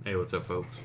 Hey, what's up, folks?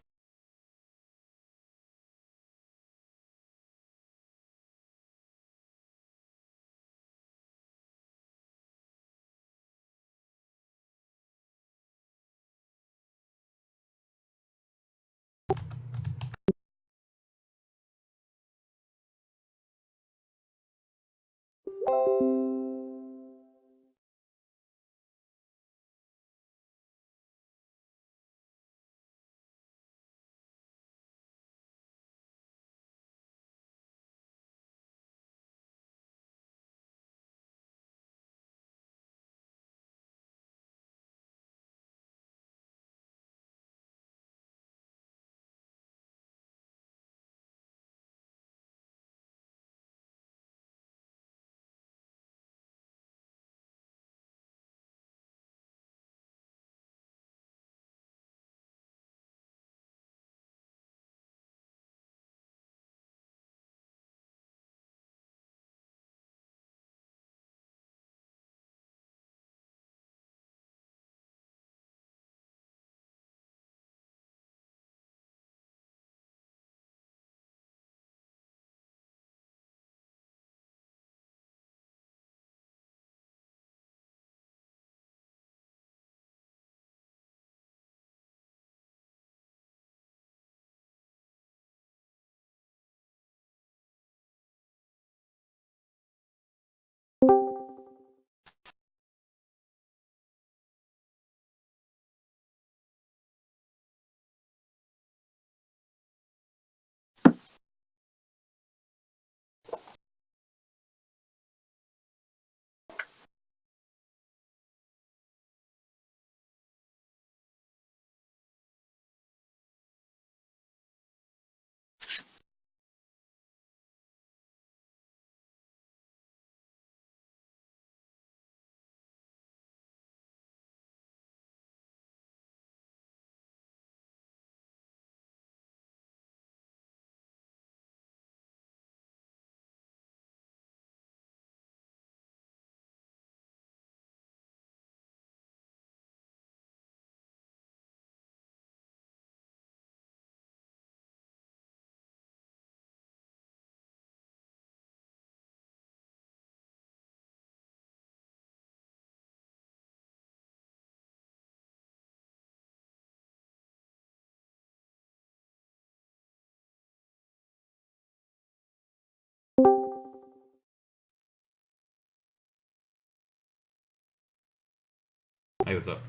Hey, what's up?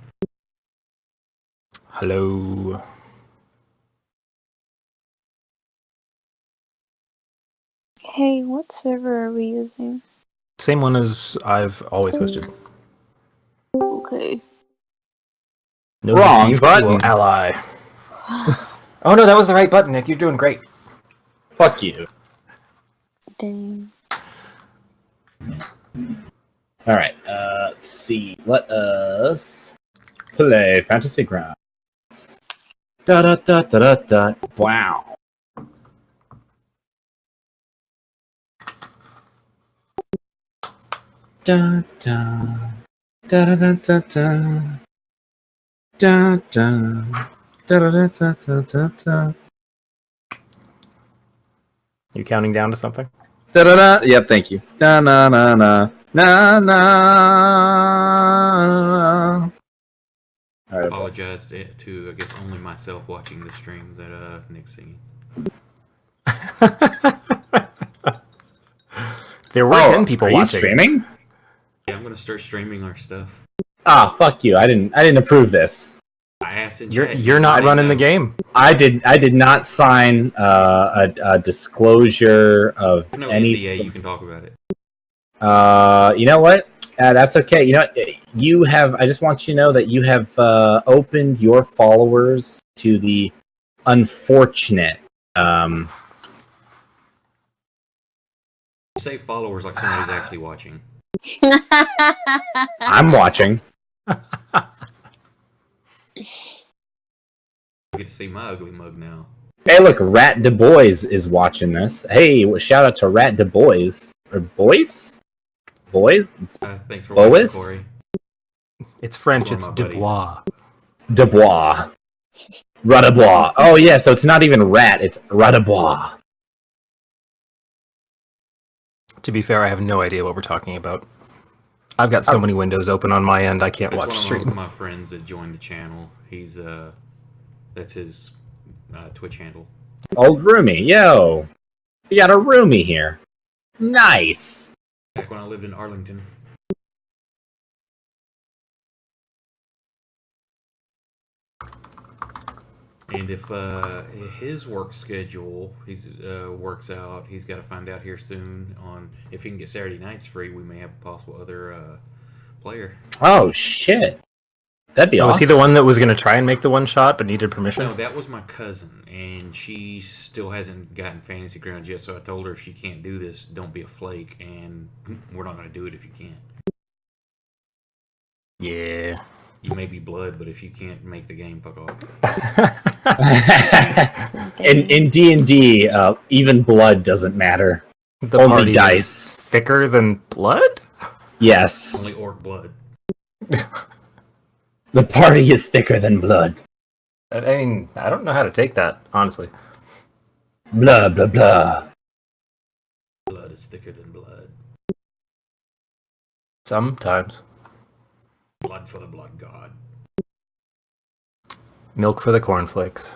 Hello. Hey, what server are we using? Same one as I've always hosted. Okay. Wrong button, ally. Oh no, that was the right button, Nick. You're doing great. Fuck you. Dang. Alright, let's see. Let us play Fantasy Grounds. Da da da da da da. Wow. Da da. Da da da da da. Da da. Da da da da da da da. You counting down to something? Da da da. Yep, thank you. Da na na na. Na na. I apologize to, I guess, only myself watching the stream that Nick's singing. There were 10 people are watching. You streaming? Yeah, I'm gonna start streaming our stuff. Ah, fuck you. I didn't approve this. I asked in chat. You're not running the game. I did not sign a disclosure of No any. NDA, you can talk about it. You know what? That's okay. You know, you have. I just want you to know that you have opened your followers to the unfortunate. Say followers like somebody's actually watching. I'm watching. You get to see my ugly mug now. Hey, look, Rat Du Bois is watching this. Hey, shout out to Rat Du Bois or Boys. Thanks for watching, Corey. It's French. It's It's Dubois. Dubois. Radabois. Oh yeah, so it's not even rat, it's Radabois. To be fair, I have no idea what we're talking about. I've got so many windows open on my end, I can't It's watch one of stream. my friends that joined the channel. He's that's his Twitch handle. Old roomie, yo. We got a roomie here. Nice. Back when I lived in Arlington. And if his work schedule works out, he's got to find out here soon on if he can get Saturday nights free. We may have a possible other player. Oh shit. That'd be awesome. Was he the one that was going to try and make the one shot but needed permission? No, that was my cousin, and she still hasn't gotten Fantasy Grounds yet. So I told her if she can't do this, don't be a flake, and we're not going to do it if you can't. Yeah. You may be blood, but if you can't make the game, fuck off. in D&D, even blood doesn't matter. The Only party dice. is thicker than blood? Yes. Only orc blood. The party is thicker than blood. I mean, I don't know how to take that, honestly. Blah, blah, blah. Blood is thicker than blood. Sometimes. Blood for the blood god. Milk for the cornflakes.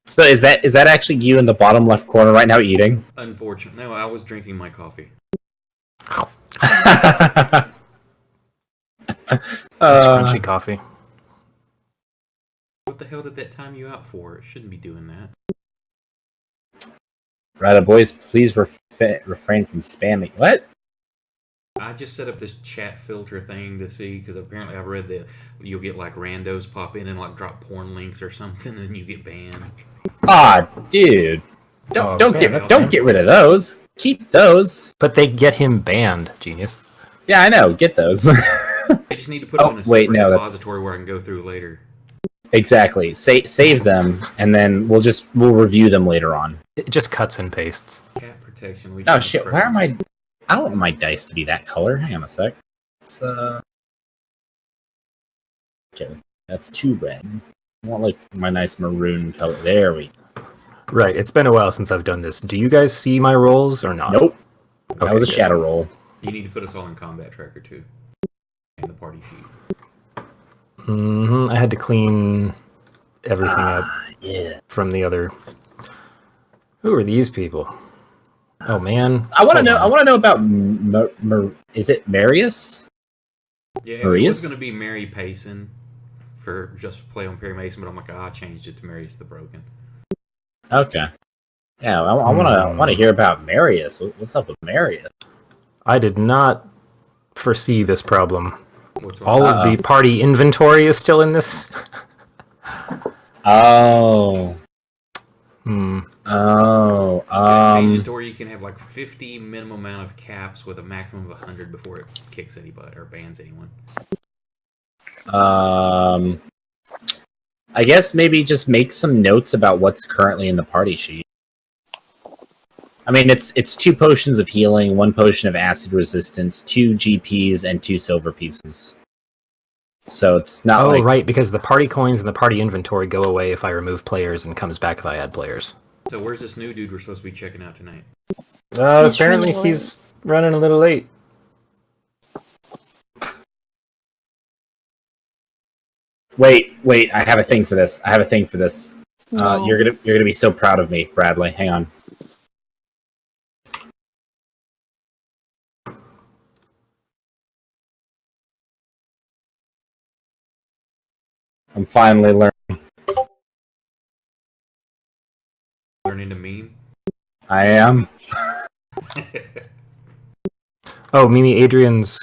So is that actually you in the bottom left corner right now eating? Unfortunately, no, I was drinking my coffee. Crunchy coffee. What the hell did that time you out for? It shouldn't be doing that. Right, boys, please refrain from spamming. What? I just set up this chat filter thing to see, because apparently I've read that you'll get like randos pop in and like drop porn links or something, and you get banned. Ah, dude. Don't get rid of those. Keep those. But they get him banned, genius. Yeah, I know. Get those. I just need to put them in a separate repository where I can go through later. Exactly. Save them, and then we'll review them later on. It just cuts and pastes. Cat protection. Oh shit! Why am I? I don't want my dice to be that color. Hang on a sec. It's okay. That's too red. I want like my nice maroon color. There we go. Right. It's been a while since I've done this. Do you guys see my rolls or not? Nope. That Okay, was a good. shadow roll. You need to put us all in combat tracker too, and the party sheet. I had to clean everything up Yeah. from the other. Who are these people? Oh man. I want to know. I want to know about. Is it Marius? Yeah, it Marius? was going to be Mary Payson for just play on Perry Mason, but I'm like, I changed it to Marius the Broken. Okay. Yeah, I want to hear about Marius. What's up with Marius? I did not foresee this problem. What's wrong? All of the party inventory is still in this. Oh. Oh. Change it to where you can have like 50 minimum amount of caps with a maximum of 100 before it kicks anybody or bans anyone. I guess maybe just make some notes about what's currently in the party sheet. I mean, it's 2 potions of healing, 1 potion of acid resistance, 2 GPs, and 2 silver pieces. So it's not like... right, because the party coins and the party inventory go away if I remove players and comes back if I add players. So where's this new dude we're supposed to be checking out tonight? Apparently he's running a little late. Wait, I have a thing for this. No. You're gonna be so proud of me, Bradley. Hang on. I'm finally learning. Learning to meme? I am. Oh, Mimi, Adrian's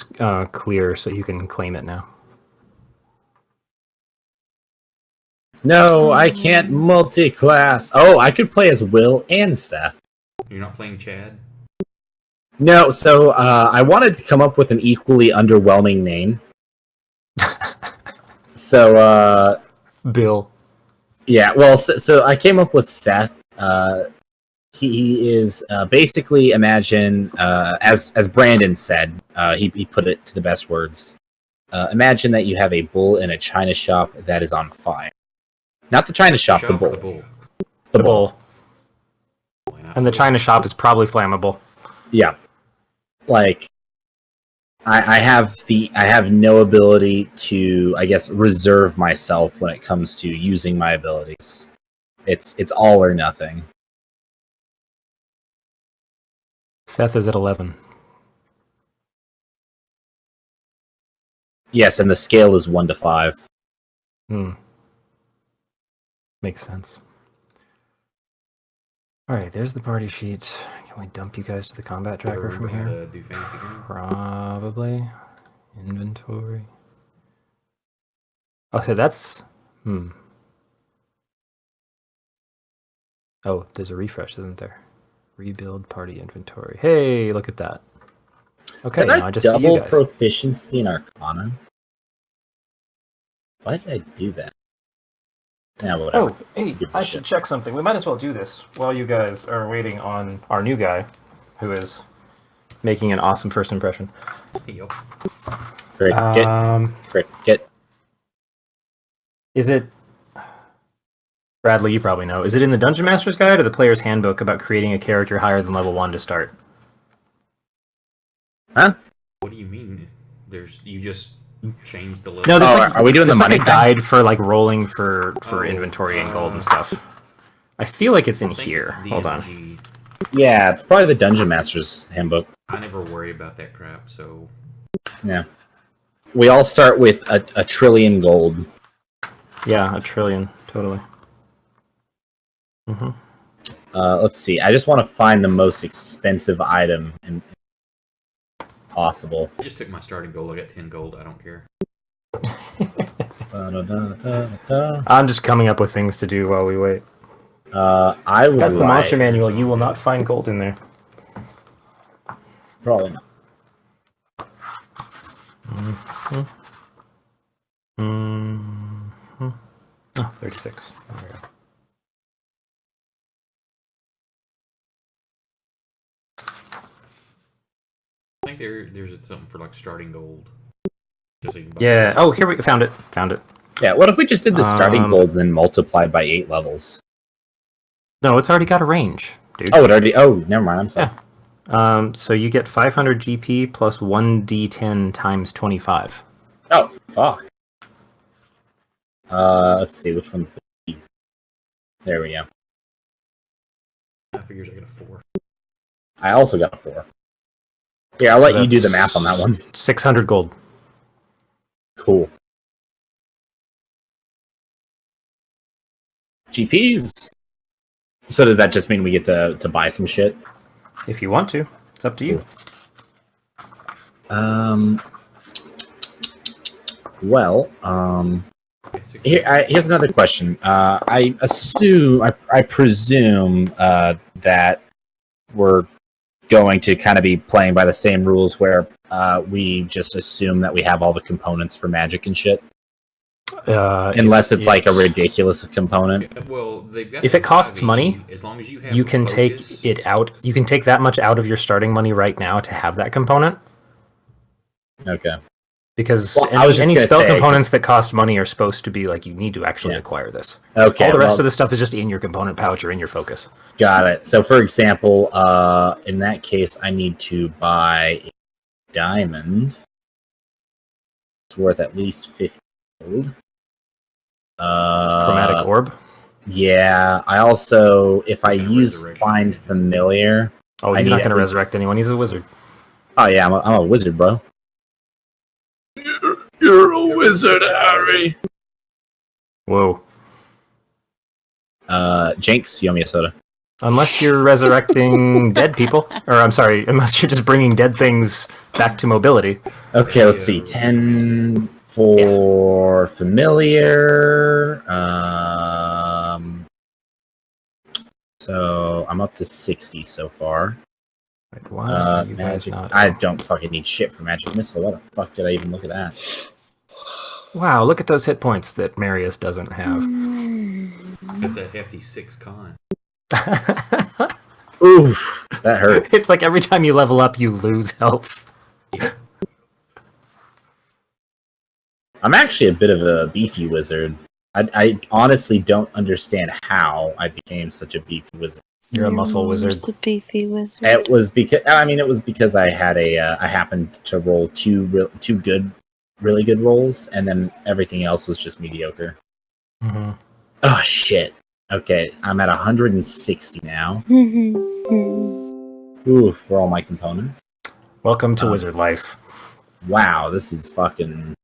clear, so you can claim it now. No, I can't multi-class. Oh, I could play as Will and Seth. You're not playing Chad? No, so I wanted to come up with an equally underwhelming name. So, Bill. yeah, well, so I came up with Seth. He is basically imagine as Brandon said. He put it to the best words. Imagine that you have a bull in a china shop that is on fire. Not the china shop, the Or bull. the bull. The bull. Why not And the bull? china shop is probably flammable. Yeah. Like I have no ability to, I guess, reserve myself when it comes to using my abilities. It's all or nothing. Seth is at 11. Yes, and the scale is 1 to 5. Makes sense. Alright, there's the party sheet. Can we dump you guys to the combat tracker from here? Do fancy games. Probably. Inventory. Okay, that's... Oh, there's a refresh, isn't there? Rebuild party inventory. Hey, look at that. Okay, Did now I I just see you double guys. proficiency in Arcana? Why did I do that? Yeah, whatever. Oh, hey, Gives a I shit. should check something. We might as well do this while you guys are waiting on our new guy, who is making an awesome first impression. Yep. Great. Get. Is it... Bradley, you probably know. Is it in the Dungeon Master's Guide or the Player's Handbook about creating a character higher than level 1 to start? Huh? What do you mean? You just changed the level. No, there's are we doing the there's money like a thing? guide for like rolling for inventory and gold and stuff. I feel like it's in I think here. it's Hold on. DMG. Yeah, it's probably the Dungeon Master's Handbook. I never worry about that crap, so Yeah. We all start with a trillion gold. Yeah, a trillion, totally. Let's see. I just want to find the most expensive item possible. I just took my starting gold. I got 10 gold. I don't care. I'm just coming up with things to do while we wait. I would That's the like- monster manual. You will not find gold in there. Probably not. Oh, 36. There we go. I think there's something for like starting gold. Just so you can buy Yeah. Oh, here we found it. Found it. Yeah, what if we just did the starting Um, gold and then multiplied by 8 levels? No, it's already got a range, dude. Oh, it already... Oh, never mind. I'm sorry. So you get 500 GP plus 1d10 times 25. Oh, fuck. Let's see. Which one's the... There we go. I figures I get a 4. I also got a 4. Yeah, I'll So let you do the that's math on that one. 600 gold. Cool. GPs. So does that just mean we get to buy some shit? If you want to. It's up to you. Well, Yeah, 6. here's another question. I presume that we're going to kind of be playing by the same rules where we just assume that we have all the components for magic and shit. Unless it's like a ridiculous component. Well, they've got If the it costs 5e, money, as long as you have you the can focus, take it out. You can take that much out of your starting money right now to have that component. Okay. Because Well, I was just any gonna spell say, components that cost money are supposed to be like, you need to actually Yeah. acquire this. Okay. All the rest well, of the stuff is just in your component pouch or in your focus. Got it. So, for example, in that case, I need to buy a diamond. It's worth at least 50 gold. Chromatic orb. Yeah. I also, if I What kind of use resurrection? Find Familiar. Oh, I he's need not at going to least- resurrect anyone. He's a wizard. Oh yeah, I'm a wizard, bro. You're a wizard, Harry. Whoa. Jinx, you owe me a soda. Unless you're resurrecting dead people. Or, I'm sorry, unless you're just bringing dead things back to mobility. Okay, let's see. 10 for familiar. So I'm up to 60 so far. Wait, why are you guys Magic. not... I don't fucking need shit for magic missile. Why the fuck did I even look at that? Wow, look at those hit points that Marius doesn't have. That's a hefty 6 con. Oof, that hurts. It's like every time you level up, you lose health. I'm actually a bit of a beefy wizard. I honestly don't understand how I became such a beefy wizard. You're a muscle Your wizard. mom's a beefy wizard. It was because I had I happened to roll really good rolls, and then everything else was just mediocre. Mm-hmm. Oh shit. Okay, I'm at 160 now. Ooh, for all my components. Welcome to wizard life. Wow, this is fucking.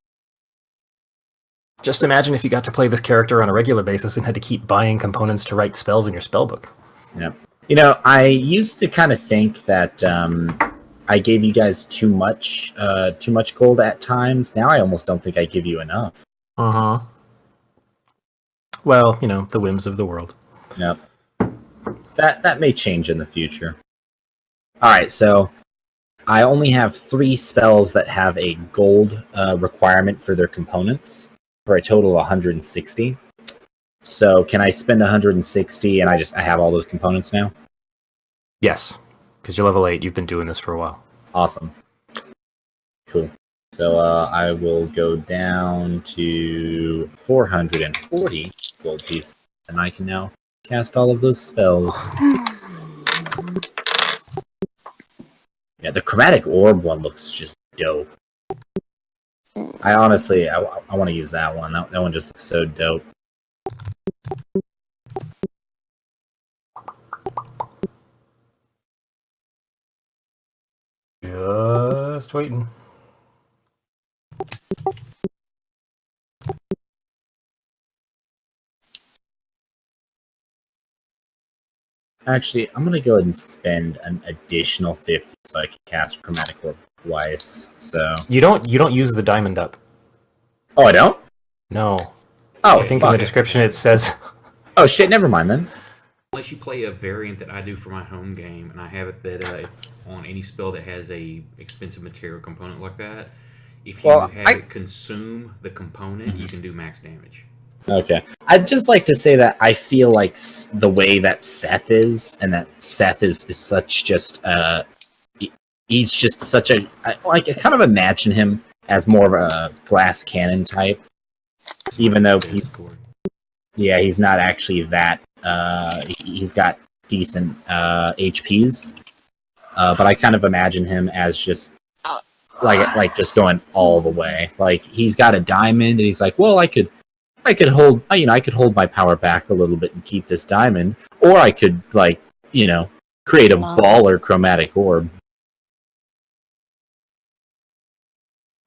Just imagine if you got to play this character on a regular basis and had to keep buying components to write spells in your spellbook. Yep. You know, I used to kind of think that I gave you guys too much gold at times. Now I almost don't think I give you enough. Uh-huh. Well, you know, the whims of the world. Yep. That may change in the future. Alright, so I only have 3 spells that have a gold requirement for their components for a total of 160. So can I spend 160 and I have all those components now? Yes, because you're level 8. You've been doing this for a while. Awesome. Cool. So I will go down to 440 gold pieces, and I can now cast all of those spells. Yeah, the chromatic orb one looks just dope. I honestly, I want to use that one. That one just looks so dope. Just waiting. Actually, I'm gonna go ahead and spend an additional 50 so I can cast chromatic orb twice. So You don't use the diamond up. I don't. No. Oh, I think fuck. in the description it says. Oh shit! Never mind then. Unless you play a variant that I do for my home game, and I have it that on any spell that has a expensive material component like that, if you have it consume the component, you can do max damage. Okay. I'd just like to say that I feel like the way that Seth is, and that Seth is such just, he's just such a, I kind of imagine him as more of a glass cannon type, even though he's not actually that, he's got decent, HPs, but I kind of imagine him as just, like just going all the way. Like, he's got a diamond, and he's like, well, I could hold, I could hold my power back a little bit and keep this diamond, or I could, create a baller chromatic orb.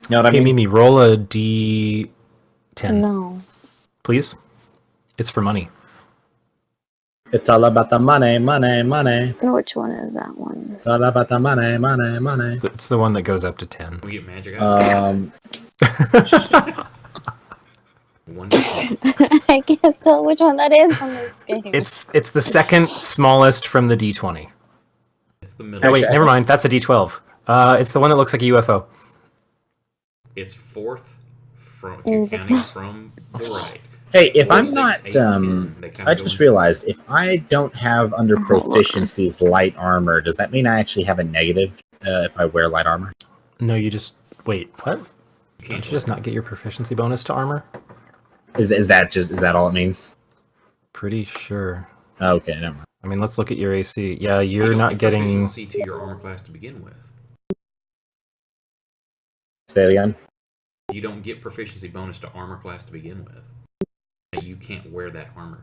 You know what I Hey, mean? Mimi, roll a D10. No. Please? It's for money. It's all about the money, money, money. Which one is that one? It's all about the money, money, money. It's the one that goes up to 10. We get magic out. One I can't tell which one that is on this game. It's the second smallest from the D20. It's the middle. Oh, wait, never mind. That's a D12. It's the one that looks like a UFO. It's fourth from if you're counting from the right. Hey, if 4, I'm 6, not, 8, 10, they kinda I go just in- realized, if I don't have under proficiencies light armor, does that mean I actually have a negative if I wear light armor? No, you just... Wait, what? You Don't you just not get your proficiency bonus to armor? Is that all it means? Pretty sure. Okay, never mind. I mean, let's look at your AC. Yeah, You you're don't not get getting... proficiency to your armor class to begin with. Say it again. You don't get proficiency bonus to armor class to begin with. You can't wear that armor.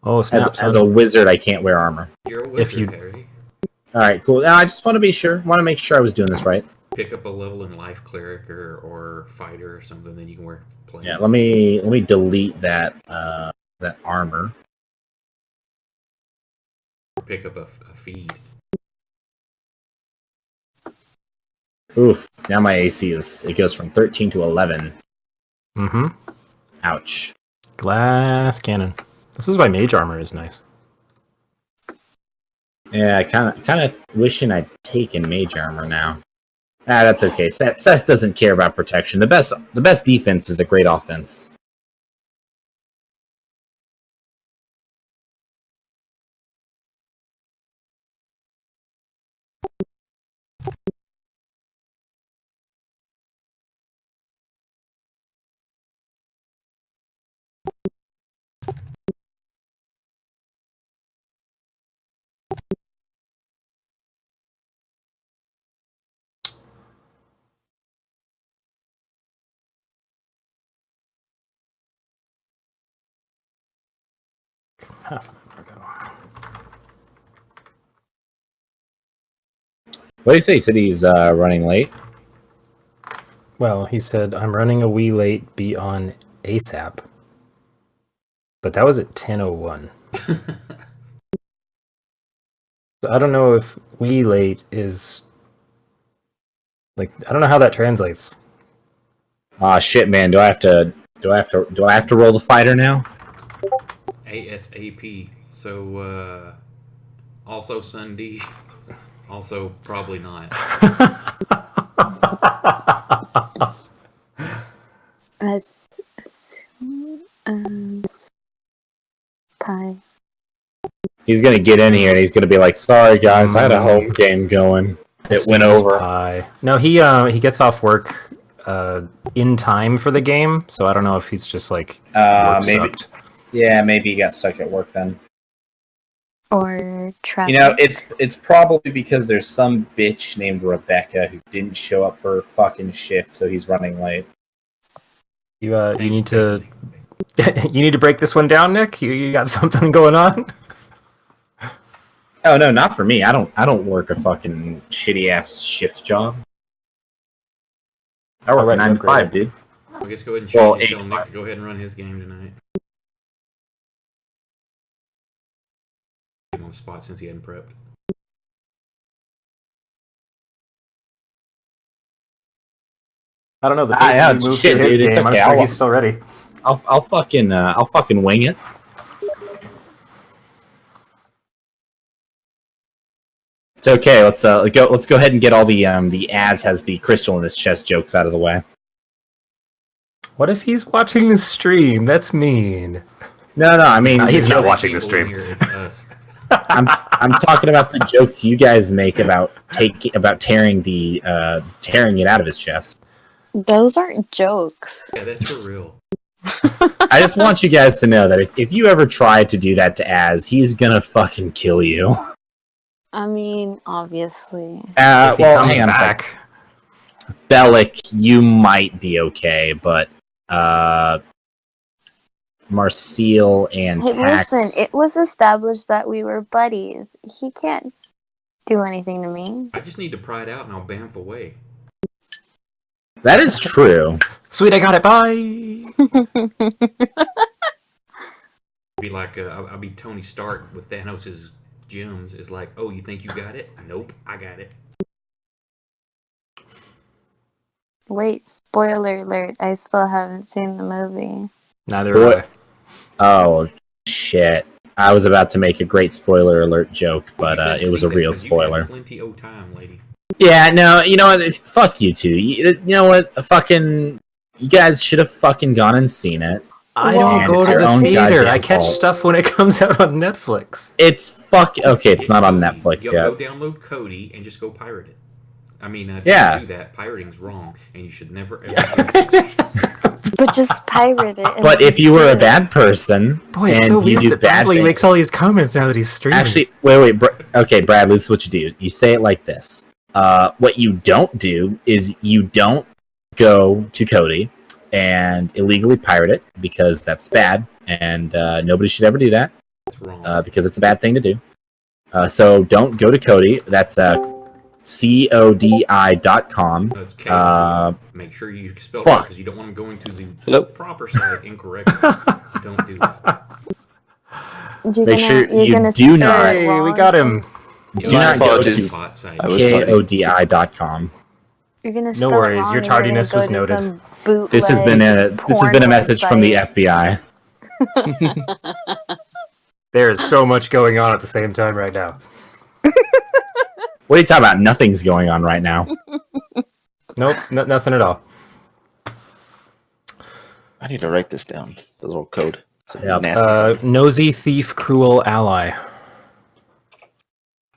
Oh, snap. As a wizard, I can't wear armor. You're a wizard, you- Harry. All right, cool. Now, I just want to be sure. Want to make sure I was doing this right. Pick up a level in life cleric or fighter or something, then you can wear plain. Yeah. Let me delete that that armor. Pick up a feed. Oof. Now my AC goes from 13 to 11. Mm-hmm. Ouch. Glass cannon. This is why mage armor is nice. Yeah, kind of wishing I'd taken mage armor now. Ah, that's okay. Seth doesn't care about protection. The best defense is a great offense. half an hour ago. What do you say? He said he's running late. Well, he said, I'm running a wee late, be on ASAP. But that was at 10:01. So I don't know if wee late is... Like, I don't know how that translates. Ah, shit, man. Do I have to roll the fighter now? ASAP. So, also Sunday. Also, probably not. As soon as pie. He's gonna get in here and he's gonna be like, "Sorry guys, I had a home game going. It went over." Pie. No, he gets off work in time for the game, so I don't know if he's just like work Maybe. sucked. Yeah, maybe he got stuck at work then. Or traffic. You know, it's probably because there's some bitch named Rebecca who didn't show up for her fucking shift, so he's running late. You need to you need to break this one down, Nick. You got something going on? Oh no, not for me. I don't work a fucking shitty ass shift job. I work 9 to 5, dude. I guess go ahead and change and tell Nick to go ahead and run his game tonight. On the spot since he hadn't prepped. I don't know. The pace he moves through his game, okay. I'm sure he's still ready. I'll fucking wing it. It's okay. Let's go ahead and get all the Az has the crystal in his chest jokes out of the way. What if he's watching the stream? That's mean. No, I mean he's not watching the stream. I'm talking about the jokes you guys make about tearing it out of his chest. Those aren't jokes. Yeah, that's for real. I just want you guys to know that if you ever try to do that to Az, he's gonna fucking kill you. I mean, obviously. If he comes hang on back. a sec. Bellic, you might be okay, but Marcel and Pax... Listen, it was established that we were buddies. He can't do anything to me. I just need to pry it out and I'll bamf away. That is true. Sweet, I got it. Bye. Be like, I'll be Tony Stark with Thanos' gems. Is like, oh, you think you got it? Nope, I got it. Wait, spoiler alert. I still haven't seen the movie. Neither have I. Oh, shit. I was about to make a great spoiler alert joke, but it was a real spoiler. You had plenty of time, lady. Yeah, no, you know what? Fuck you two. You know what? You guys should have fucking gone and seen it. I don't go to the theater. I catch stuff when it comes out on Netflix. Okay, it's not on Netflix yet. Go download Kodi and just go pirate it. I mean, don't do that. Pirating's wrong, and you should never ever But just pirate it. But if you were a bad person, boy, it's so weird that Bradley makes all these comments now that he's streaming. Actually, wait. Okay, Bradley, this is what you do. You say it like this. What you don't do is you don't go to Kodi and illegally pirate it, because that's bad, and nobody should ever do that. That's wrong. Because it's a bad thing to do. So don't go to Kodi. That's CODI.com. No, it's K. Make sure you spell it out, because you don't want them going to the proper site incorrectly. Don't do that. Make sure you do not. Hey, we got him. Do not go to KODI.com. You're gonna no worries, your tardiness was noted. This has been a message from the FBI. There is so much going on at the same time right now. What are you talking about? Nothing's going on right now. Nope, nothing at all. I need to write this down. The little code. Nosy, thief, cruel ally.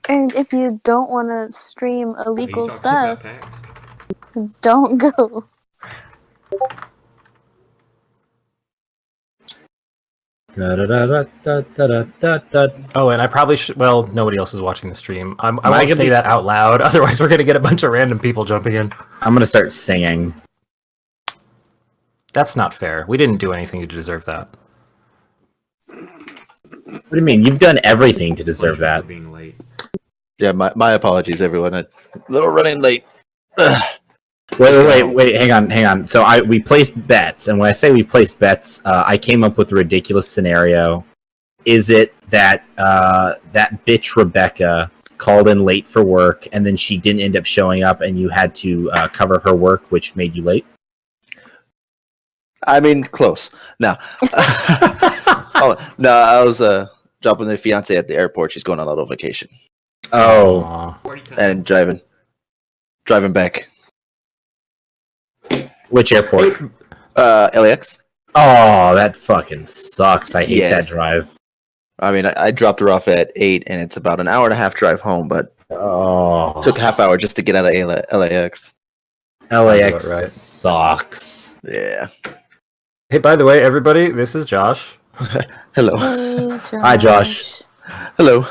And if you don't want to stream illegal stuff, don't go. Oh, and I probably should. Well, nobody else is watching the stream. I won't say that out loud. Otherwise, we're gonna get a bunch of random people jumping in. I'm gonna start singing. That's not fair. We didn't do anything to deserve that. What do you mean? You've done everything to deserve Punishment that. for being late. Yeah, my apologies, everyone. A little running late. Ugh. Wait, hang on. So we placed bets, and when I say we placed bets, I came up with a ridiculous scenario. Is it that that bitch Rebecca called in late for work, and then she didn't end up showing up, and you had to cover her work, which made you late? I mean, close. No. Oh, no, I was dropping the fiance at the airport. She's going on a little vacation. Oh, Aw. And driving back. which airport? LAX. Oh, that fucking sucks. I hate Yes. that drive. I mean, I dropped her off at 8, and it's about an hour and a half drive home, but Oh, it took a half hour just to get out of LAX. LAX Right. sucks. Yeah. Hey, by the way, everybody, this is Josh. Hello. Hey, Josh. Hi, Josh. Hello.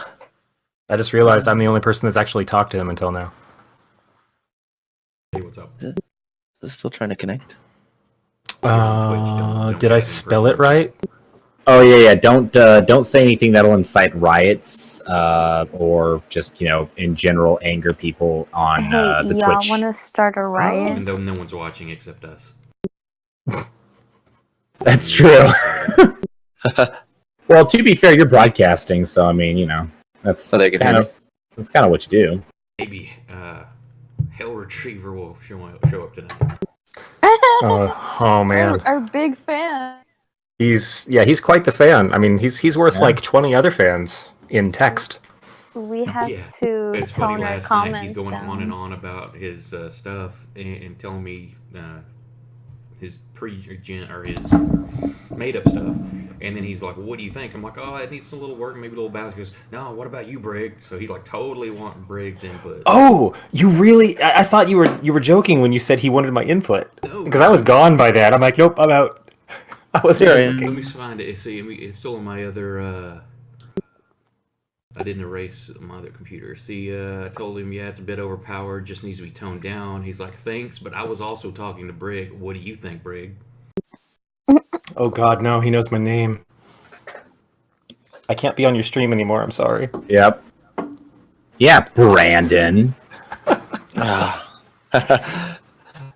I just realized I'm the only person that's actually talked to him until now. Hey, what's up? Still trying to connect. You're on Twitch, don't Did I chat in spell first it right? Oh yeah. Don't say anything that'll incite riots or just in general anger people on Hey, the y'all Twitch. want to start a riot? Even though no one's watching except us. That's true. Well, to be fair, you're broadcasting, so I mean, that's So they can kind hear of what you do. Maybe Hell Retriever will show up tonight. Oh man, our big fan. he's quite the fan. I mean, he's worth Yeah. like 20 other fans in text. We have Yeah. to It's funny, tone our last night comments he's going down. on and on about his stuff and telling me his or his made up stuff, and then he's like, well, "What do you think?" I'm like, "Oh, it needs some little work, maybe a little balance." He goes, "No, what about you, Bryg?" So he's like totally wanting Brig's input. Oh, you really? I thought you were joking when you said he wanted my input No, because I was gone by that. I'm like, nope, I'm out. I wasn't Sure, joking. Let me find it. See, it's still in my other. I didn't erase my other computer. See, I told him, yeah, it's a bit overpowered, just needs to be toned down. He's like, thanks, but I was also talking to Bryg. What do you think, Bryg? Oh God, no, he knows my name. I can't be on your stream anymore. I'm sorry. Yep. Yeah, Brandon.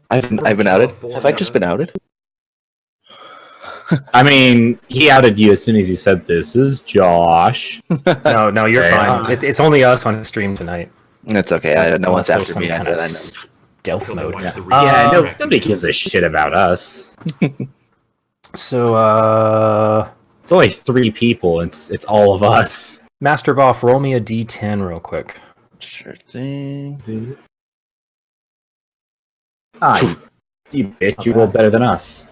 I've been outed. Have I just been outed? I mean, he outed you as soon as he said, "This is Josh." No, you're Say fine. hi. It's only us on stream tonight. It's okay. No one's Unless there's after some me. I kind know. of stealth Until they mode. watch Yeah, the yeah replay. nobody gives a shit about us. So, It's only 3 people. It's all of us. Master Boff, roll me a D10 real quick. Sure thing. Ah, you bitch! You rolled better than us.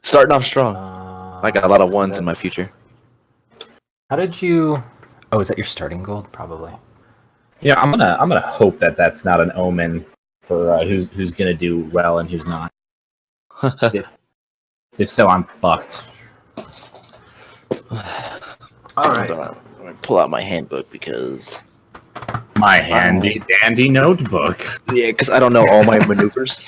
Starting off strong. I got a lot of ones in my that's- future. How did you? Oh, is that your starting gold? Probably. Yeah, I'm gonna hope that that's not an omen for who's gonna do well and who's not. If so, I'm fucked. All right. I'm gonna pull out my handbook because My handy dandy notebook. because I don't know all my maneuvers.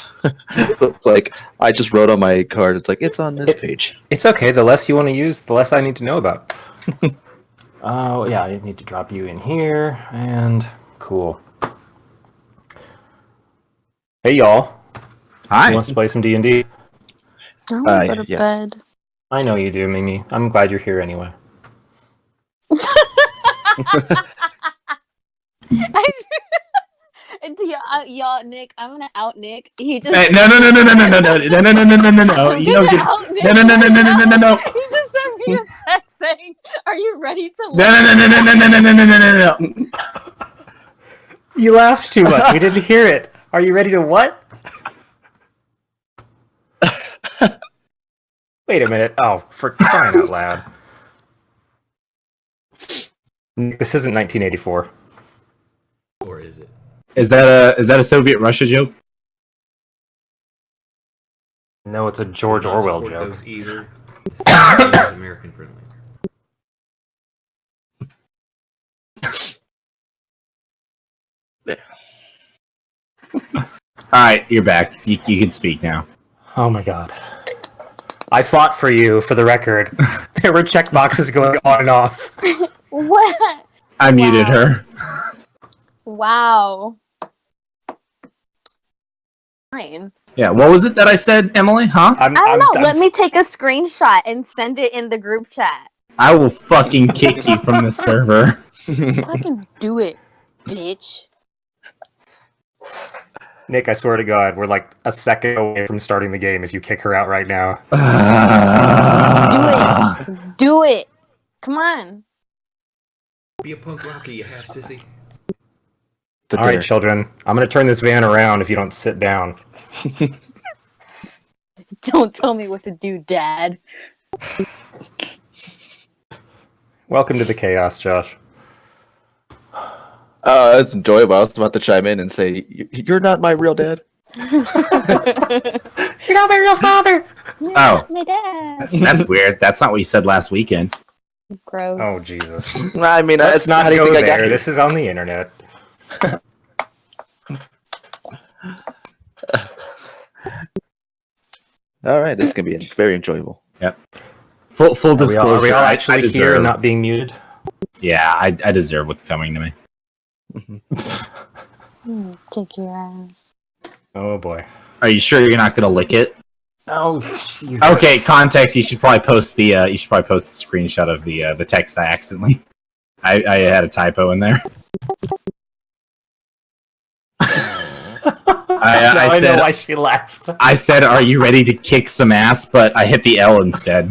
It's like I just wrote on my card. It's like it's on this page. It's okay. The less you want to use, the less I need to know about. Oh, yeah, I need to drop you in here, and cool. Hey, y'all. Hi. Who wants to play some D&D? I want to go to Yes. bed. I know you do, Mimi. I'm glad you're here anyway. Y'all, Nick, I'm gonna out Nick. He just Hey, no. You don't get. No. He just sent me a text saying, "Are you ready to?" No. You laughed too much. We didn't hear it. Are you ready to what? Wait a minute. Oh, for crying out loud. Nick, this isn't 1984. Or is it? Is that a Soviet Russia joke? No, it's a George Do not Orwell support joke. Those either. It's American friendly. All right, you're back. You can speak now. Oh my god. I fought for you, for the record. There were checkboxes going on and off. What? I muted her. Wow. Fine. Yeah, what was it that I said, Emily? Huh? I don't know. Let me take a screenshot and send it in the group chat. I will fucking kick you from the server. Fucking do it, bitch. Nick, I swear to God, we're like a second away from starting the game if you kick her out right now. Do it. Do it. Come on. Be a punk rocker, you half sissy. All right, children. I'm going to turn this van around if you don't sit down. Don't tell me what to do, Dad. Welcome to the chaos, Josh. It's enjoyable. I was about to chime in and say, "You're not my real dad." You're not my real father. You're Oh. not my dad. That's weird. That's not what you said last weekend. Gross. Oh, Jesus. I mean, Let's not how do you go think I got there. here? This is on the internet. All right, this is gonna be very enjoyable. Yep. Full disclosure. Are we all I actually deserve, here and not being muted? Yeah, I deserve what's coming to me. Kick your ass. Oh, boy. Are you sure you're not gonna lick it? Oh, Jesus. Okay, context. You should probably post the screenshot of the text I accidentally. I had a typo in there. I know why she laughed. I said, "Are you ready to kick some ass?" But I hit the L instead.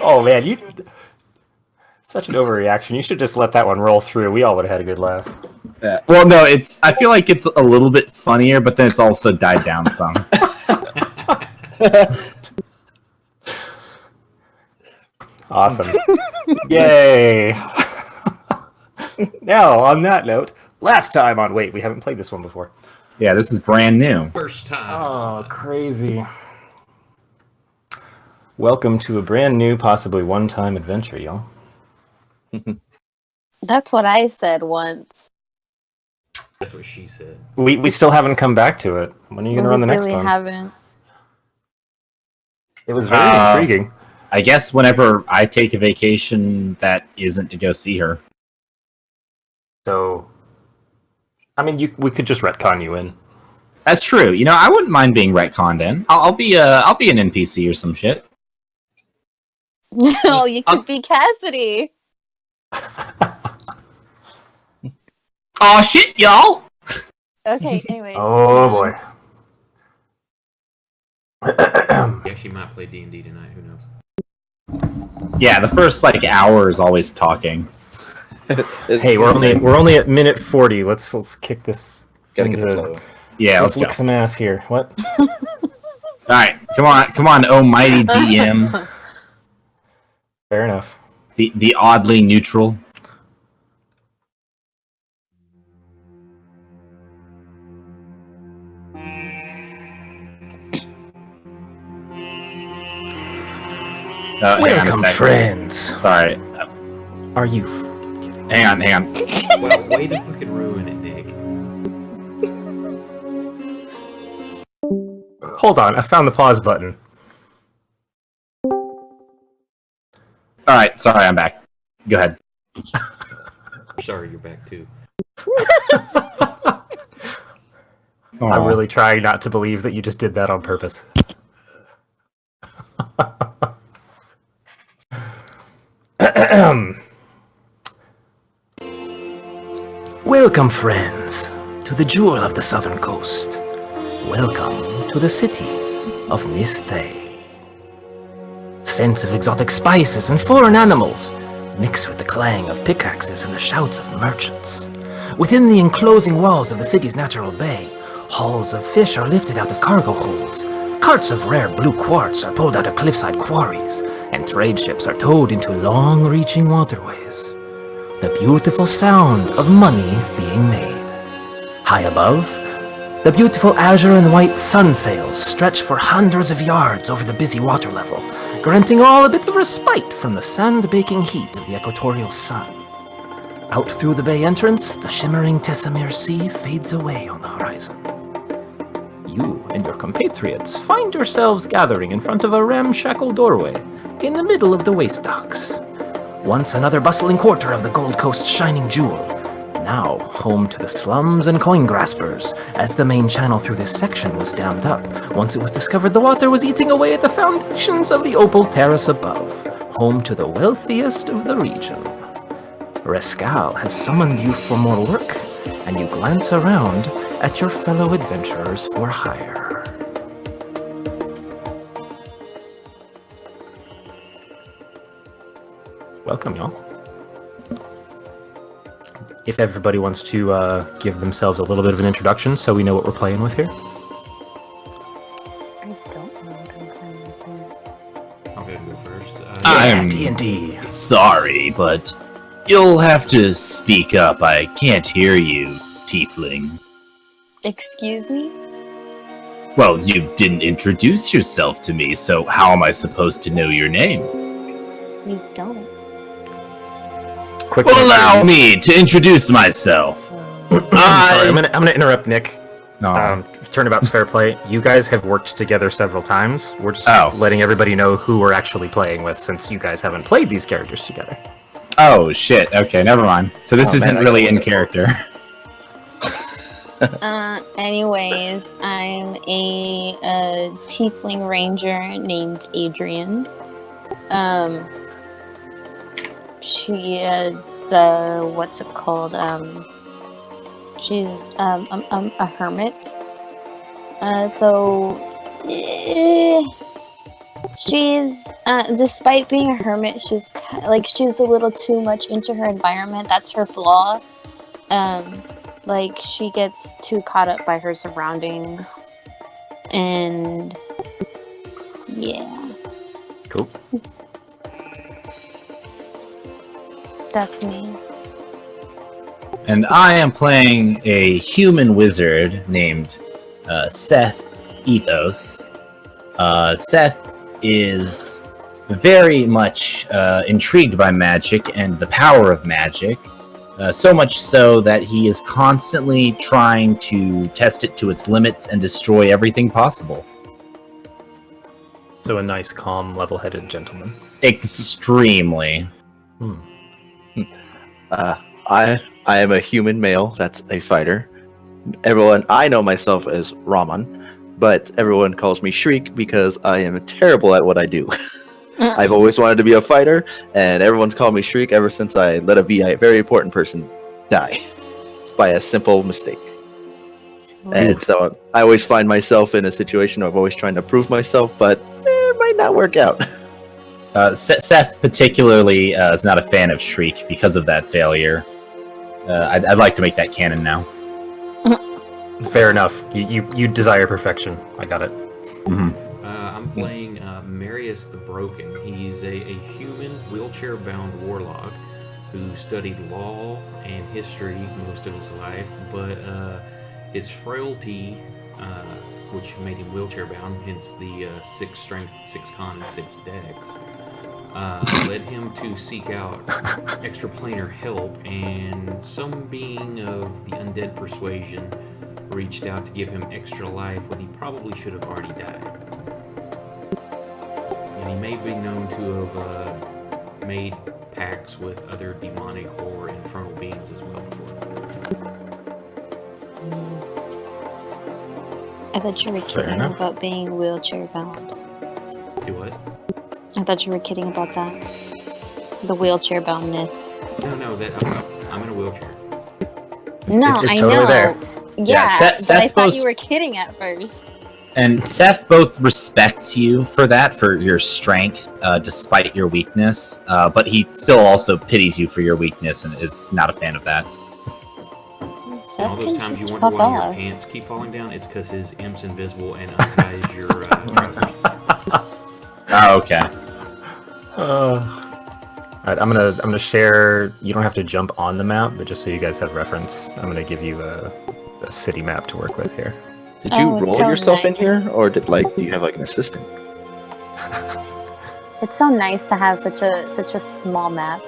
Oh, man, you... Such an overreaction. You should just let that one roll through. We all would have had a good laugh. Well, no, I feel like it's a little bit funnier, but then it's also died down some. Awesome. Yay! Now, on that note, last time on... Wait, we haven't played this one before. Yeah, this is brand new. First time. Oh, crazy. Welcome to a brand new, possibly one-time adventure, y'all. That's what I said once. That's what she said. We still haven't come back to it. When are you going to run the next really one? Haven't. It was very intriguing. I guess whenever I take a vacation that isn't to go see her. So, I mean, we could just retcon you in. That's true. You know, I wouldn't mind being retconned in. I'll be an NPC or some shit. No, you could be Cassidy. Aw, shit, y'all! Okay, anyway. Oh, boy. Yeah, she might play D&D tonight. Who knows? Yeah, the first, hour is always talking. Hey, we're only at minute 40. Let's kick this. Gotta get the flow. Yeah, Let's let's lick go. some ass here. What? Alright, come on, almighty DM. Fair enough. The oddly neutral. Welcome, friends. Sorry. Are you? Hang on. Well, way to fucking ruin it, Nick. Hold on, I found the pause button. Alright, sorry, I'm back. Go ahead. Sorry, you're back too. I'm really trying not to believe that you just did that on purpose. Welcome, friends, to the jewel of the southern coast. Welcome to the city of Nisthay. Scents of exotic spices and foreign animals mix with the clang of pickaxes and the shouts of merchants. Within the enclosing walls of the city's natural bay, hauls of fish are lifted out of cargo holds, carts of rare blue quartz are pulled out of cliffside quarries, and trade ships are towed into long-reaching waterways. The beautiful sound of money being made. High above, the beautiful azure and white sun sails stretch for hundreds of yards over the busy water level, granting all a bit of respite from the sand-baking heat of the equatorial sun. Out through the bay entrance, the shimmering Tessamere Sea fades away on the horizon. you and your compatriots find yourselves gathering in front of a ramshackle doorway in the middle of the waste docks. Once another bustling quarter of the Gold Coast's shining jewel, now home to the slums and coin graspers, as the main channel through this section was dammed up once it was discovered the water was eating away at the foundations of the opal terrace above, home to the wealthiest of the region. Rescal has summoned you for more work, and you glance around at your fellow adventurers for hire. Welcome, y'all. If everybody wants to give themselves a little bit of an introduction so we know what we're playing with here. I don't know what I'm playing with here. I'm gonna go first. I'm D&D. sorry, but you'll have to speak up. I can't hear you, tiefling. Excuse me? Well, you didn't introduce yourself to me, so how am I supposed to know your name? You don't. Quick Allow me to introduce myself. Sorry, I'm gonna interrupt Nick. No. Turnabout's fair play. You guys have worked together several times. We're just letting everybody know who we're actually playing with, since you guys haven't played these characters together. Oh, shit. Okay, never mind. So this isn't really in character. Anyways, I'm a tiefling ranger named Adrian. She is, what's it called? She's, a hermit. She's, despite being a hermit, she's a little too much into her environment. That's her flaw. She gets too caught up by her surroundings. And, yeah. Cool. That's me. And I am playing a human wizard named Seth Ethos. Seth is very much intrigued by magic and the power of magic, so much so that he is constantly trying to test it to its limits and destroy everything possible. So a nice, calm, level-headed gentleman. Extremely. I am a human male. That's a fighter. I know myself as Raman, but everyone calls me Shriek because I am terrible at what I do. I've always wanted to be a fighter, and everyone's called me Shriek ever since I let a very important person die by a simple mistake. And so I always find myself in a situation of always trying to prove myself, but it might not work out. Seth particularly is not a fan of Shriek because of that failure. I'd like to make that canon now. Fair enough. You desire perfection. I got it. Mm-hmm. I'm playing Marius the Broken. He's a human wheelchair-bound warlock who studied law and history most of his life, but his frailty, which made him wheelchair-bound, hence the 6 strength, 6 con, and 6 dex, led him to seek out extraplanar help, and some being of the undead persuasion reached out to give him extra life when he probably should have already died. And he may be known to have made pacts with other demonic or infernal beings as well before. I thought you were kidding about being wheelchair bound. Do what? I thought you were kidding about that. The wheelchair boundness. No, I'm in a wheelchair. No, It's I totally know. there. Yeah, Seth but I thought both- you were kidding at first. And Seth both respects you for that, for your strength, despite your weakness, but he still also pities you for your weakness and is not a fan of that. And all those times you wonder why your pants keep falling down, it's because his imp's invisible and unties your trousers. Oh, okay. Alright, I'm gonna share. You don't have to jump on the map, but just so you guys have reference, I'm gonna give you a city map to work with here. Did you Oh, it's roll so yourself in nice. here, or do you have an assistant? It's so nice to have such a small map.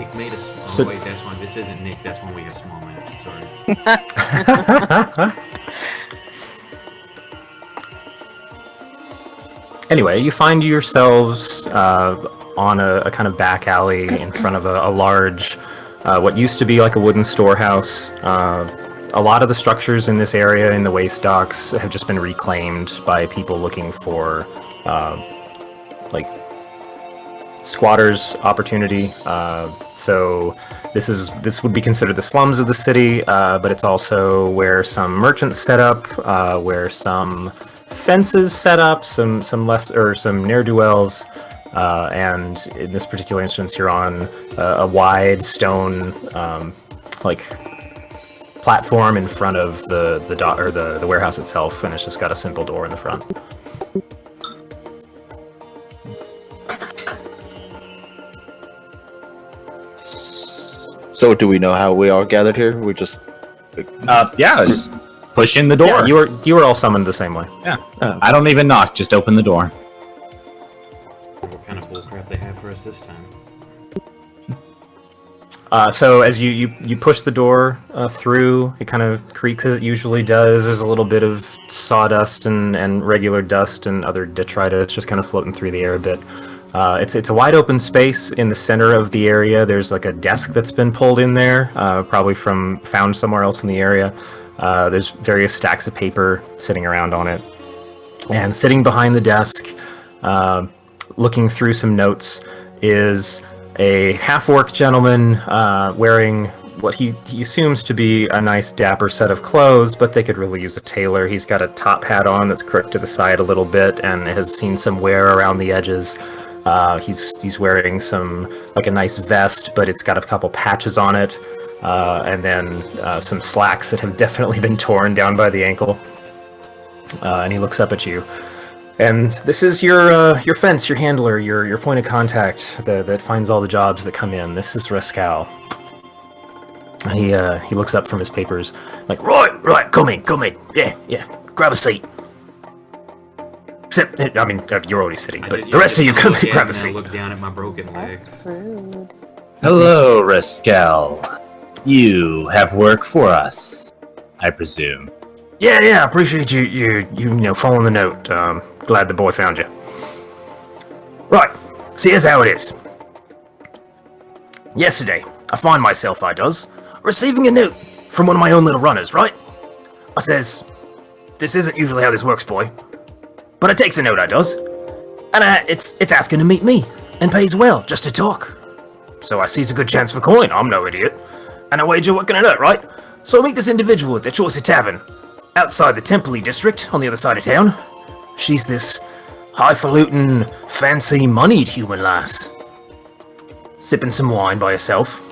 Nick made us. Oh So- wait, that's why this isn't Nick. That's when we have small maps. Sorry. Anyway, you find yourselves on a kind of back alley in front of a large, what used to be like a wooden storehouse. A lot of the structures in this area in the waste docks have just been reclaimed by people looking for like squatters' opportunity. So this would be considered the slums of the city, but it's also where some merchants set up, where some fences set up, some ne'er-do-wells, and in this particular instance, you're on a wide stone like platform in front of the warehouse itself, and it's just got a simple door in the front. So, do we know how we all gathered here? We just. Yeah, just push in the door. Yeah, you were all summoned the same way. Yeah. I don't even knock, just open the door. What kind of bullcrap they have for us this time? So as you push the door through, it kind of creaks as it usually does. There's a little bit of sawdust and regular dust and other detritus just kind of floating through the air a bit. It's a wide open space in the center of the area. There's like a desk that's been pulled in there, probably found somewhere else in the area. There's various stacks of paper sitting around on it. And sitting behind the desk, looking through some notes, is a half-orc gentleman wearing what he assumes to be a nice dapper set of clothes, but they could really use a tailor. He's got a top hat on that's crooked to the side a little bit and has seen some wear around the edges. He's wearing a nice vest, but it's got a couple patches on it, and then some slacks that have definitely been torn down by the ankle. And he looks up at you. And this is your fence, your handler, your point of contact that finds all the jobs that come in. This is Rascal. He looks up from his papers, like, right, come in, yeah, grab a seat. Except, I mean, you're already sitting, but the rest of you come in, grab a seat. I look down at my broken legs. That's rude. Hello, Rascal. You have work for us, I presume. Yeah, appreciate you following the note. Glad the boy found you. Right, so here's how it is. Yesterday, I find myself, receiving a note from one of my own little runners, right? I says, this isn't usually how this works, boy. But I takes a note, and it's asking to meet me, and pays well, just to talk. So I sees a good chance for coin, I'm no idiot. And I wager what can it hurt, right? So I meet this individual at the Choice Tavern, outside the Templey district, on the other side of town. She's this highfalutin, fancy, moneyed human lass. Sipping some wine by herself.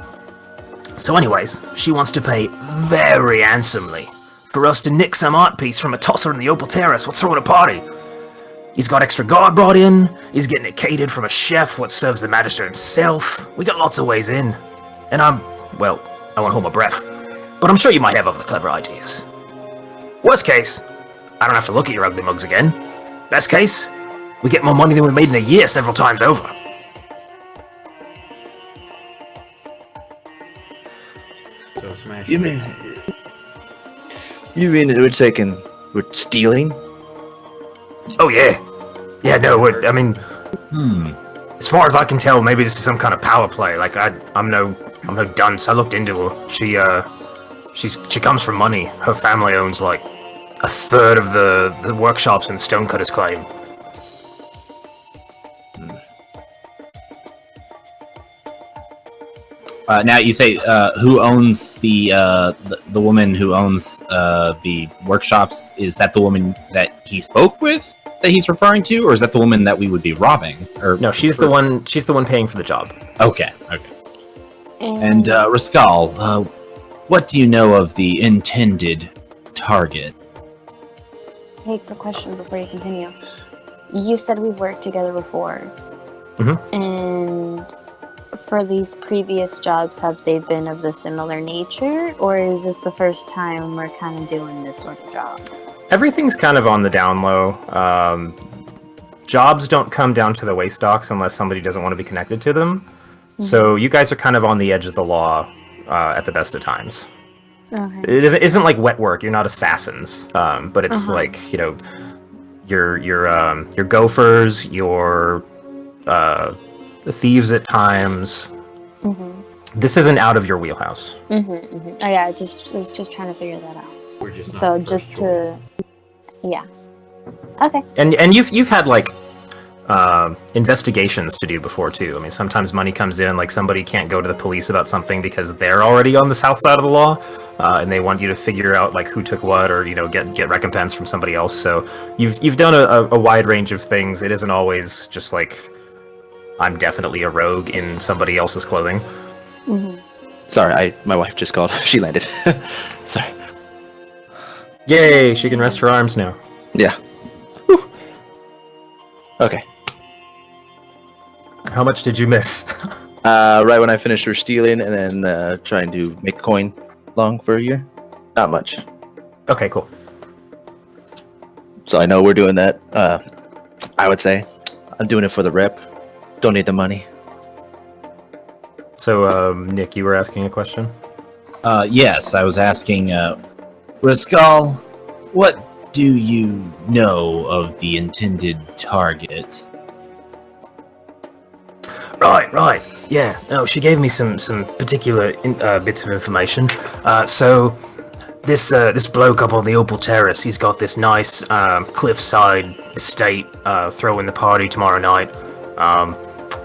So anyways, she wants to pay very handsomely for us to nick some art piece from a tosser in the Opal Terrace what's throwing a party. He's got extra guard brought in, he's getting it catered from a chef what serves the Magister himself. We got lots of ways in. And I won't hold my breath. But I'm sure you might have other clever ideas. Worst case, I don't have to look at your ugly mugs again. Best case, we get more money than we made in a year several times over. So smash. You mean it would taken with stealing? Oh yeah. Yeah, no, as far as I can tell, maybe this is some kind of power play. Like I'm no dunce. I looked into her. She comes from money. Her family owns like a third of the workshops in Stonecutter's Claim. Now you say who owns the woman who owns the workshops? Is that the woman that he spoke with that he's referring to, or is that the woman that we would be robbing? Or No, she's the one paying for the job. Okay. And Rascal, what do you know of the intended target? Take the question before you continue. You said we've worked together before. Mm-hmm. And for these previous jobs, have they been of the similar nature? Or is this the first time we're kind of doing this sort of job? Everything's kind of on the down low. Jobs don't come down to the waste docks unless somebody doesn't want to be connected to them. So you guys are kind of on the edge of the law at the best of times. Okay. It isn't like wet work. You're not assassins, but it's like you're gophers, you're thieves at times. This isn't out of your wheelhouse. Oh yeah, I was just trying to figure that out. We're just not So the first just choice. to, yeah. Okay. And you've had like investigations to do before too. I mean, sometimes money comes in, like somebody can't go to the police about something because they're already on the south side of the law, and they want you to figure out like who took what, or get recompense from somebody else. So you've done a wide range of things. It isn't always just like I'm definitely a rogue in somebody else's clothing. Sorry, my wife just called. She landed. Sorry. Yay! She can rest her arms now. Yeah. Whew. Okay. How much did you miss? Right when I finished her stealing and then trying to make coin long for a year. Not much. Okay, cool. So I know we're doing that. I would say I'm doing it for the rep. Don't need the money. So, Nick, you were asking a question? Yes, I was asking, Rascal, what do you know of the intended target? Right. Yeah. No, she gave me some particular bits of information. So this bloke up on the Opal Terrace, he's got this nice cliffside estate throwing the party tomorrow night.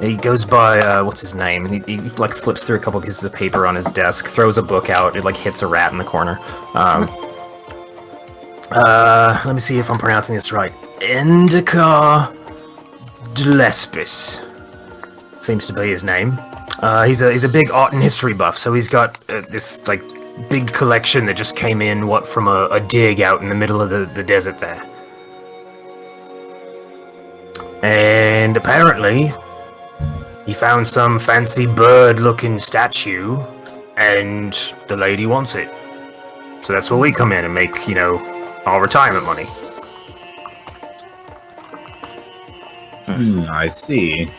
He goes by what's his name? And he like flips through a couple pieces of paper on his desk, throws a book out. It like hits a rat in the corner. Let me see if I'm pronouncing this right. Endicott Gillespie seems to be his name. He's a big art and history buff, so he's got this like big collection that just came in from a dig out in the middle of the desert there. And apparently he found some fancy bird-looking statue, and the lady wants it. So that's where we come in and make, our retirement money. I see.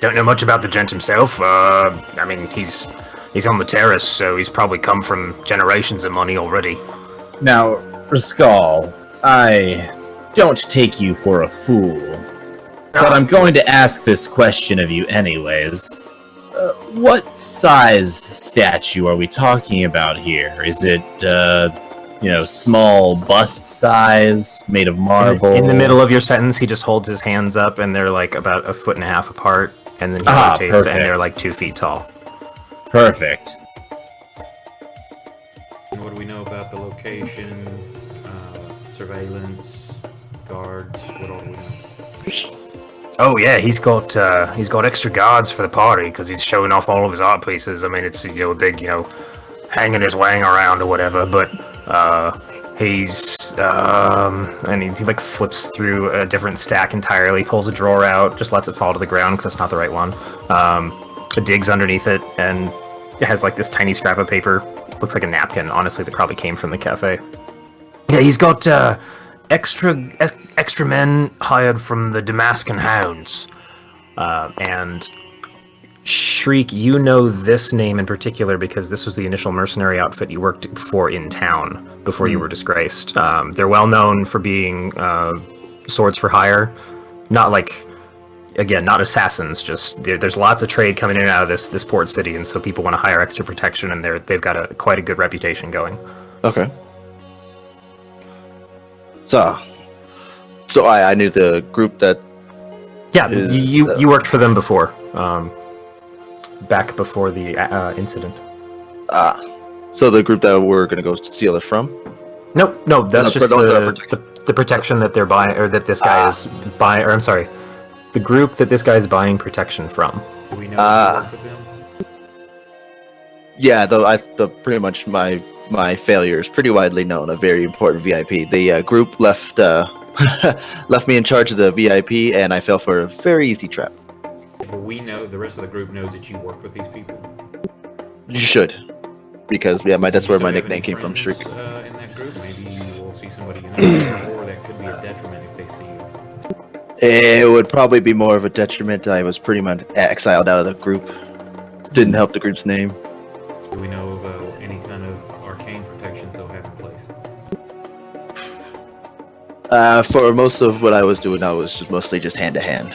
Don't know much about the gent himself. I mean, he's on the terrace, so he's probably come from generations of money already. Now, Rascal, I don't take you for a fool, but I'm going to ask this question of you anyways. What size statue are we talking about here? Is it, small bust size, made of marble? In the middle of your sentence, he just holds his hands up, and they're like about 1.5 feet apart, and then he rotates, perfect. and they're like 2 feet tall. Perfect. And what do we know about the location, surveillance, guards? What all do we know? Oh yeah, he's got extra guards for the party because he's showing off all of his art pieces. I mean, it's a big hanging his wang around or whatever. But he's and he like flips through a different stack entirely, pulls a drawer out, just lets it fall to the ground because that's not the right one. Digs underneath it, and it has like this tiny scrap of paper. Looks like a napkin. Honestly, that probably came from the cafe. Yeah, he's got extra men hired from the Damascus Hounds, and Shriek, you know this name in particular because this was the initial mercenary outfit you worked for in town before you were disgraced. They're well known for being swords for hire, not assassins. Just there's lots of trade coming in and out of this port city, and so people want to hire extra protection, and they've got quite a good reputation going. Okay. So I knew the group that. Yeah, you worked for them before, back before the incident. So the group that we're gonna go steal it from. No, that's just the protection that they're buying, or that this guy is buying. Or I'm sorry, the group that this guy is buying protection from. Do we know if you work with them? Yeah, though pretty much my failure is pretty widely known. A very important VIP. The group left left me in charge of the VIP, and I fell for a very easy trap. But we know, the rest of the group knows that you work with these people. You should, because that's where my nickname came from. Shriek. In that group, maybe you will see somebody you know, or that could be a detriment if they see you. It would probably be more of a detriment. I was pretty much exiled out of the group. Didn't help the group's name. Do we know of any kind of arcane protections they'll have in place? For most of what I was doing, I was just mostly just hand to hand.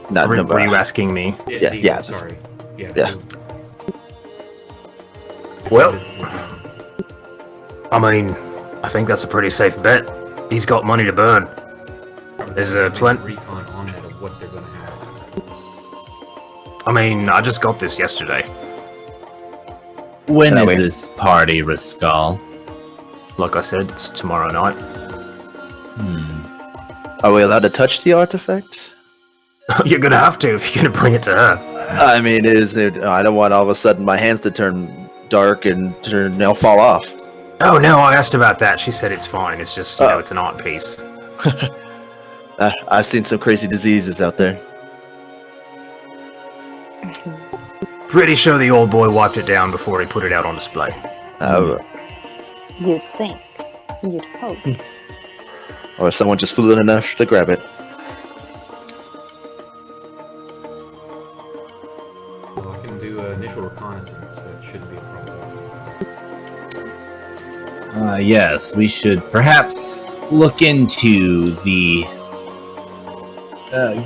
Not Were you asking me? Yeah. Sorry. Yeah. Yeah. Well, I mean, I think that's a pretty safe bet. He's got money to burn. There's a plenty. Recon on that of what they're going to have. I mean, I just got this yesterday. When That is way. this party, Rascal? Like I said, it's tomorrow night. Are we allowed to touch the artifact? You're gonna have to if you're gonna bring it to her. I mean, I don't want all of a sudden my hands to turn dark and they'll fall off. Oh no, I asked about that. She said it's fine. It's just, it's an art piece. I've seen some crazy diseases out there. Pretty sure the old boy wiped it down before he put it out on display. You'd think. You'd hope. Or someone just flew enough to grab it. Well, I can do initial reconnaissance. That shouldn't be a problem. Yes, we should perhaps look into the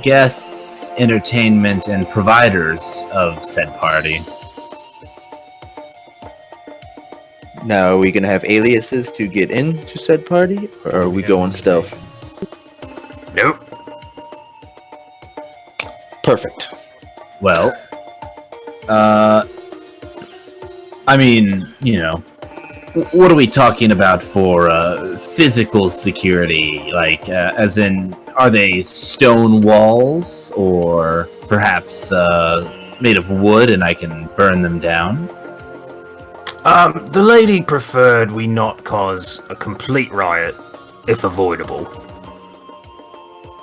guests, entertainment, and providers of said party. Now, are we gonna have aliases to get into said party, or are we have going stealth? Nope. Perfect. Well, I mean, you know, what are we talking about for physical security? Like, as in, are they stone walls, or perhaps made of wood and I can burn them down? The lady preferred we not cause a complete riot, if avoidable.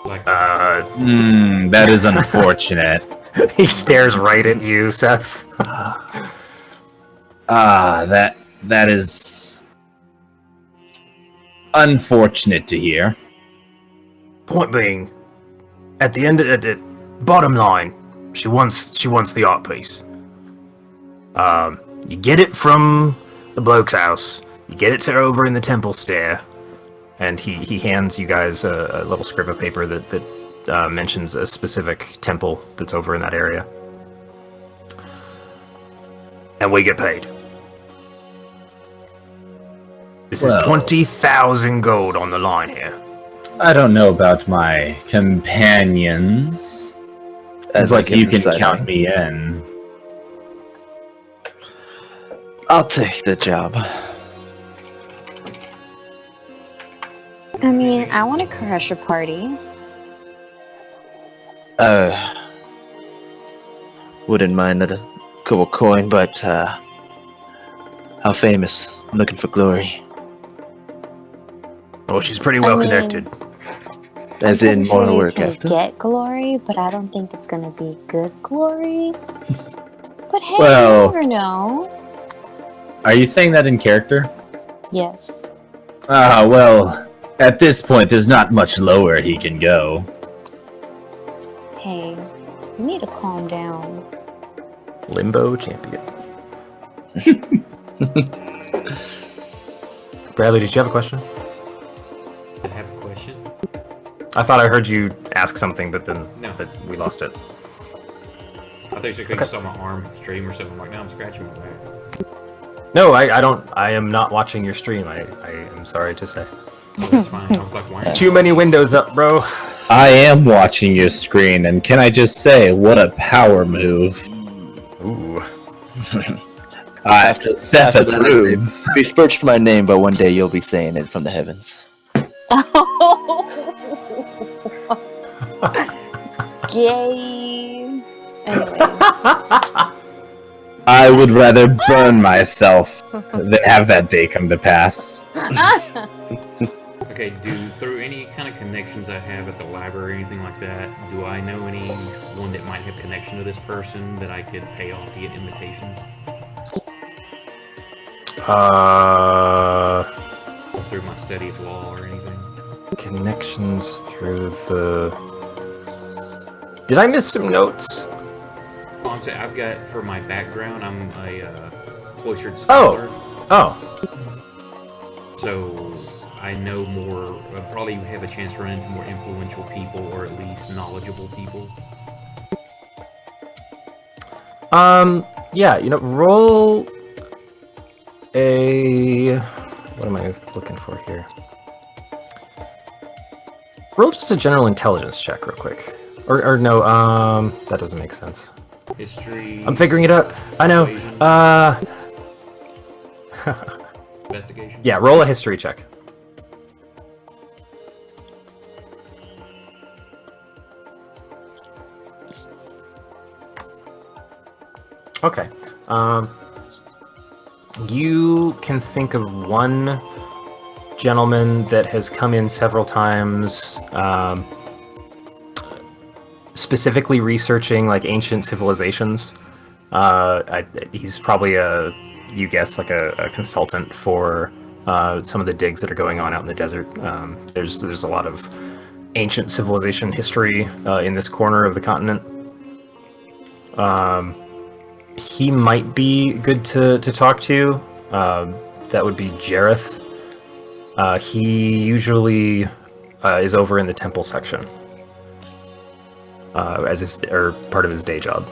Like, That is unfortunate. He stares right at you, Seth. That is unfortunate to hear. Point being, at the end of the bottom line, she wants the art piece. You get it from the bloke's house. You get it to her over in the temple stair, and he hands you guys a little scrip of paper that mentions a specific temple that's over in that area. And we get paid. This is 20,000 gold on the line here. I don't know about my companions, but you can count me in. I'll take the job. I mean, I want to crush a party. Wouldn't mind a cool coin, but how famous? I'm looking for glory. Oh, she's pretty well connected. As I'm in pretty more sure work you after. can get glory, but I don't think it's gonna be good glory. But hey, Well- you never know. Are you saying that in character? Yes. Well, at this point, there's not much lower he can go. Hey, you need to calm down. Limbo champion. Bradley, did you have a question? I have a question. I thought I heard you ask something, but then but we lost it. I thought you saw my arm stream or something. I'm like, no, I'm scratching my back. No, I don't. I am not watching your stream. I am sorry to say. Oh, that's fine. I was like, why? Too many windows up, bro. I am watching your screen, and can I just say, what a power move. Ooh. Seth after that, approves. We besmirched my name, but one day you'll be saying it from the heavens. Gay. Anyway. I would rather burn myself than have that day come to pass. Okay, through any kind of connections I have at the library or anything like that, do I know anyone that might have connection to this person that I could pay off to get invitations? Or through my study of law or anything? Connections through the... Did I miss some notes? I've got, for my background, I'm a cloistered scholar. Oh. So I know more, probably have a chance to run into more influential people, or at least knowledgeable people. Yeah, roll a... What am I looking for here? Roll just a general intelligence check real quick. Or no, that doesn't make sense. History... I'm figuring it out. I know. Investigation? Yeah, roll a history check. Okay. You can think of one gentleman that has come in several times, specifically researching like ancient civilizations. He's probably you guess, like a consultant for some of the digs that are going on out in the desert. There's a lot of ancient civilization history in this corner of the continent. He might be good to talk to. That would be Jareth. He usually is over in the temple section as part of his day job.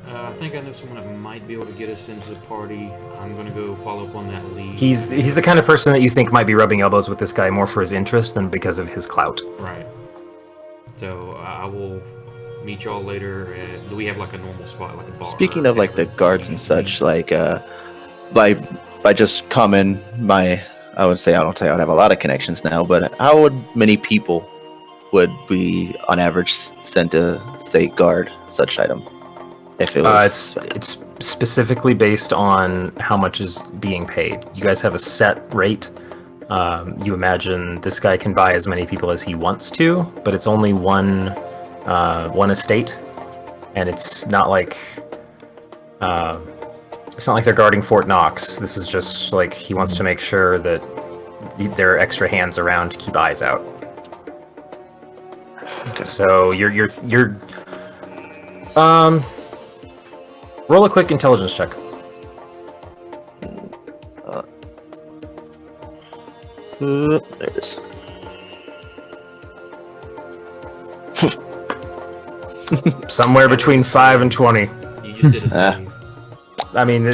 I think I know someone that might be able to get us into the party. I'm gonna go follow up on that lead. He's the kind of person that you think might be rubbing elbows with this guy more for his interest than because of his clout. Right. So I will meet y'all later. Do we have like a normal spot, like a bar? Speaking of like the guards and such, like by just coming, I would say I don't say I would have a lot of connections now, but how many people would be on average sent to say guard such item? If it was, it's specifically based on how much is being paid. You guys have a set rate. You imagine this guy can buy as many people as he wants to, but it's only one estate, and it's not like they're guarding Fort Knox. This is just like he wants to make sure that there are extra hands around to keep eyes out. Okay. So you're roll a quick intelligence check. There it is. Somewhere between 5 and 20. You just did a save. I mean,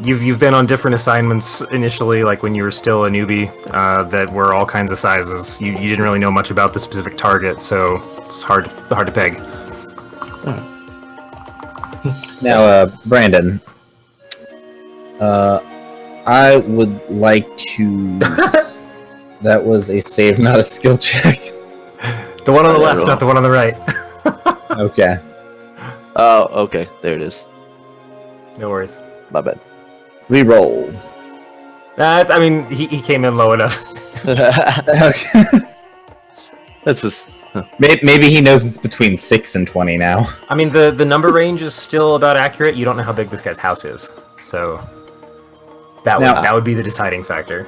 you've been on different assignments initially, like when you were still a newbie, that were all kinds of sizes. You didn't really know much about the specific target, so it's hard to peg. Now, Brandon, I would like to... That was a save, not a skill check. The one on the left, not the one on the right. Okay. Oh, okay. There it is. No worries. My bad. Reroll. I mean, he came in low enough. Okay. That's just... Maybe he knows it's between 6 and 20 now. I mean, the number range is still about accurate. You don't know how big this guy's house is, so that would be the deciding factor.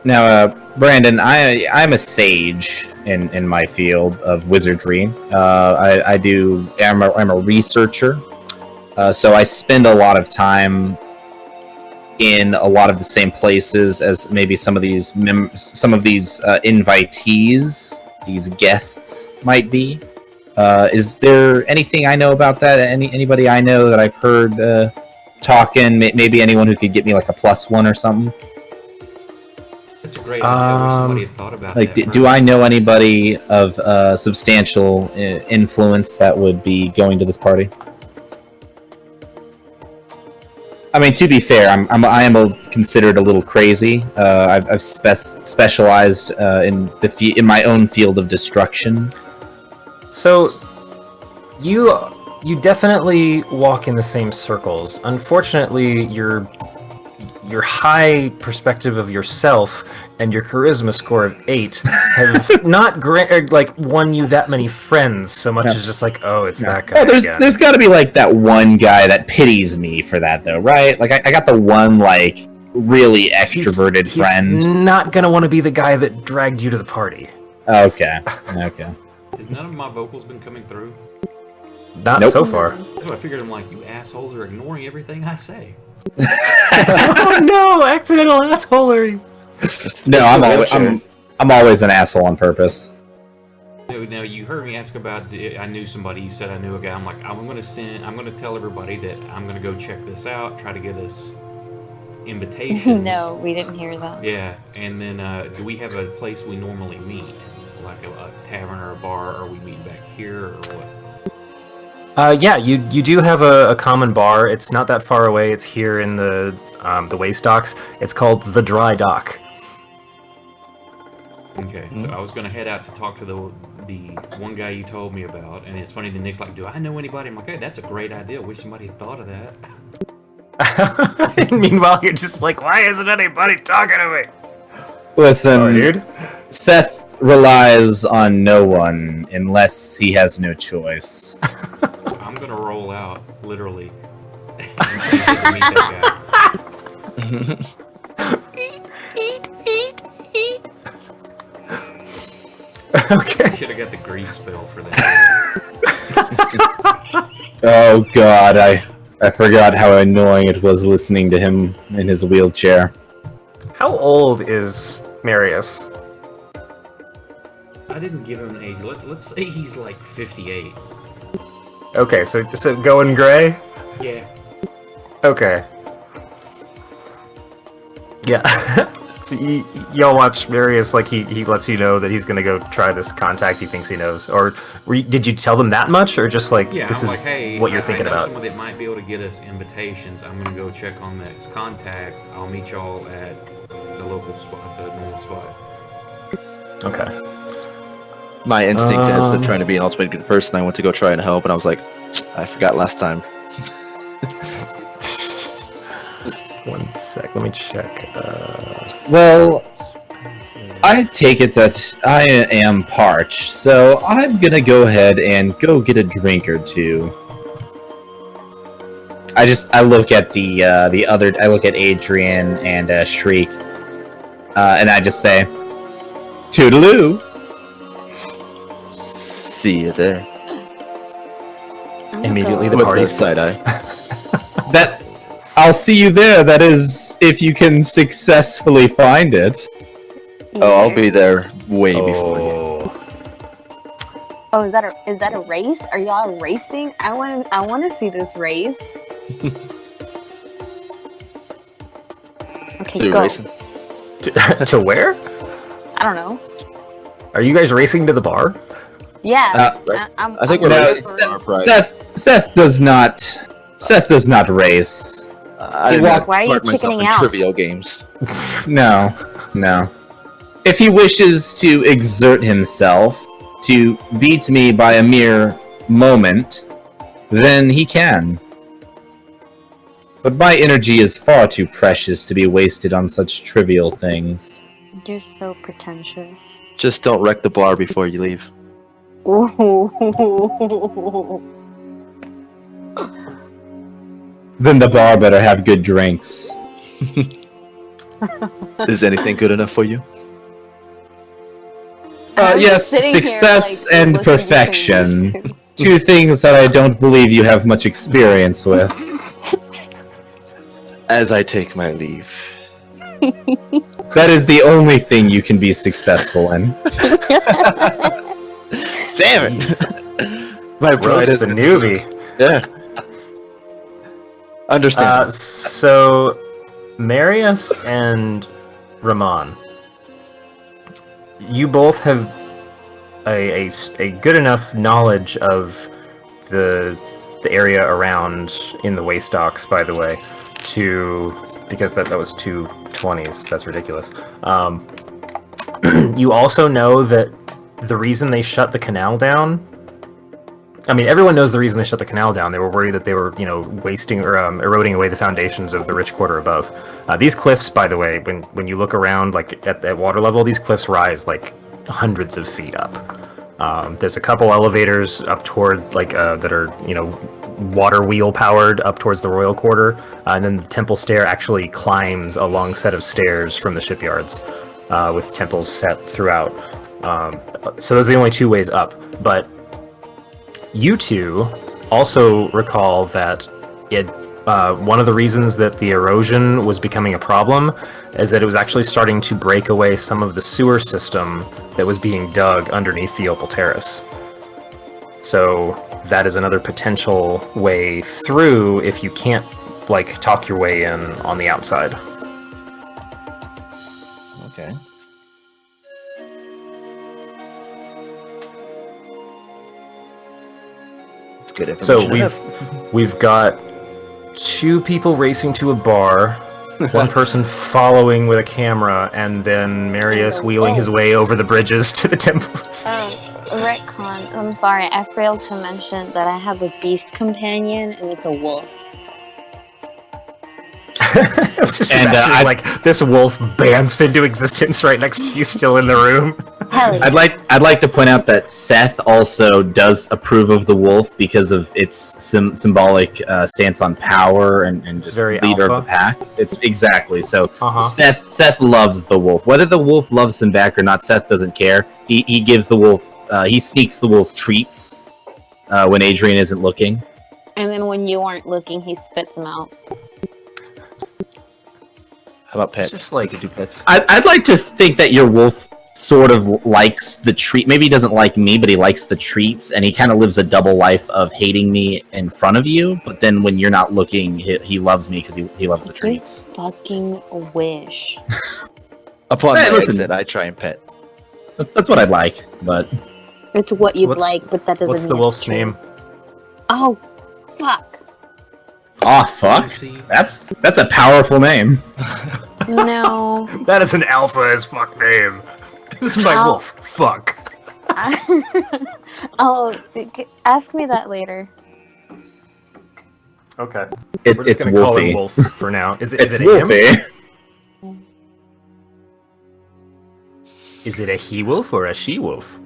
Now, Brandon, I'm a sage in my field of wizardry. I'm a researcher, so I spend a lot of time in a lot of the same places as maybe some of these invitees, these guests might be. Is there anything I know about that? Anybody I know that I've heard talking? Maybe anyone who could get me like a +1 or something. That's a great idea. I wish somebody had thought about like, that. do I know anybody of substantial influence that would be going to this party? I mean, to be fair, I am considered a little crazy. I've specialized in my own field of destruction. So you definitely walk in the same circles. Unfortunately, your high perspective of yourself and your charisma score of 8 have not won you that many friends so much as just like, oh, it's that guy. Oh, there's got to be like that one guy that pities me for that though, right? Like I got the one like really extroverted friend. He's not gonna want to be the guy that dragged you to the party. Okay. Has none of my vocals been coming through? Not Nope. so far. So I figured, I'm like, you assholes are ignoring everything I say. Oh no! Accidental assholery. No, wheelchair. I'm always an asshole on purpose. Now you heard me ask about. I knew somebody. You said I knew a guy. I'm like, I'm gonna tell everybody that I'm gonna go check this out. Try to get us invitations. No, we didn't hear that. Yeah, and then do we have a place we normally meet, like a tavern or a bar, or we meet back here, or what? Yeah, you do have a common bar. It's not that far away. It's here in the waste docks. It's called the Dry Dock. Okay, so I was gonna head out to talk to the one guy you told me about, and it's funny. The Nick's like, "Do I know anybody?" I'm like, "Hey, that's a great idea. Wish somebody had thought of that." Meanwhile, you're just like, why isn't anybody talking to me? Listen, Oh, dude. Seth relies on no one unless he has no choice. I'm gonna roll out, literally, and get to meet that Okay. guy. Should have got the grease spell for that. Oh god, I forgot how annoying it was listening to him in his wheelchair. How old is Marius? I didn't give him an age. Let's say he's like 58. Okay, so going gray? Yeah. Okay. Yeah. So y'all watch Marius, like he lets you know that he's gonna go try this contact he thinks he knows, or did you tell them that much, or just like Yeah, this I'm is like, hey, what you're thinking I know about? someone that might be able to get us invitations. I'm gonna go check on this contact. I'll meet y'all at the local spot, the normal spot. Okay. My instinct as to Um, trying to be an ultimate good person, I went to go try and help, and I was like, I forgot last time. 1 sec, let me check. Well, I take it that I am parched, so I'm gonna go ahead and go get a drink or two. I look at I look at Adrian and Shriek, and I just say, "Toodaloo." See you there. Immediately the With party the side splits. That I'll see you there. That is, if you can successfully find it. Oh, I'll be there way before you. Oh. Oh, is that a race? Are y'all racing? I want to see this race. Okay, So you're go. racing? To where? I don't know. Are you guys racing to the bar? Yeah, I think I'm we're ready racing for to our pride. Seth does not race. I didn't walk- Why are you mark myself chickening in out? trivial games. No. If he wishes to exert himself to beat me by a mere moment, then he can. But my energy is far too precious to be wasted on such trivial things. You're so pretentious. Just don't wreck the bar before you leave. Then the bar better have good drinks. Is anything good enough for you? I'm just Yes, sitting here, success like, and listening to perfection. these two. Two things that I don't believe you have much experience with. As I take my leave. That is the only thing you can be successful in. Damn it! My pride Roast is the newbie. Yeah. Understand. So, Marius and Ramon, you both have a good enough knowledge of the area around in the waste docks, by the way, because that was 2 20s. That's ridiculous. You also know that the reason they shut the canal down. I mean, everyone knows the reason they shut the canal down. They were worried that they were, wasting or eroding away the foundations of the rich quarter above. These cliffs, by the way, when you look around, like at water level, these cliffs rise like hundreds of feet up. There's a couple elevators up toward that are water wheel powered up towards the royal quarter, and then the temple stair actually climbs a long set of stairs from the shipyards, with temples set throughout. So those are the only 2 ways up, but. You two also recall that one of the reasons that the erosion was becoming a problem is that it was actually starting to break away some of the sewer system that was being dug underneath the Opal Terrace. So that is another potential way through if you can't, like, talk your way in on the outside. Okay. That's good information. So we've got 2 people racing to a bar, 1 person following with a camera, and then Marius wheeling his way over the bridges to the temples. Retcon, I'm sorry, I failed to mention that I have a beast companion, and it's a wolf. Just imagine, like, this wolf bamfs into existence right next to you, still in the room. Hell yeah. I'd like to point out that Seth also does approve of the wolf because of its symbolic stance on power and just very leader alpha. of the pack. It's exactly so. Seth loves the wolf. Whether the wolf loves him back or not, Seth doesn't care. He gives the wolf. He sneaks the wolf treats when Adrian isn't looking. And then when you aren't looking, he spits them out. How about pets? Just like- Does he do pets? I'd like to think that your wolf sort of likes the treat. Maybe he doesn't like me, but he likes the treats, and he kind of lives a double life of hating me in front of you. But then when you're not looking, he loves me because he loves the treats. Fucking wish. Upon Hey, my listen. exit, I try and pet. That's what I'd like, but It's what you'd What's- like, but that doesn't What's mean the it's wolf's true. name? Oh, fuck. oh fuck, that's a powerful name. No. That is an alpha as fuck name. This is my Ow. wolf. Fuck. Oh, ask me that later. Okay. We're just It's gonna call him Wolfie. Wolf for now. Is it It's a him? Wolfie. Is it a he wolf or a she wolf?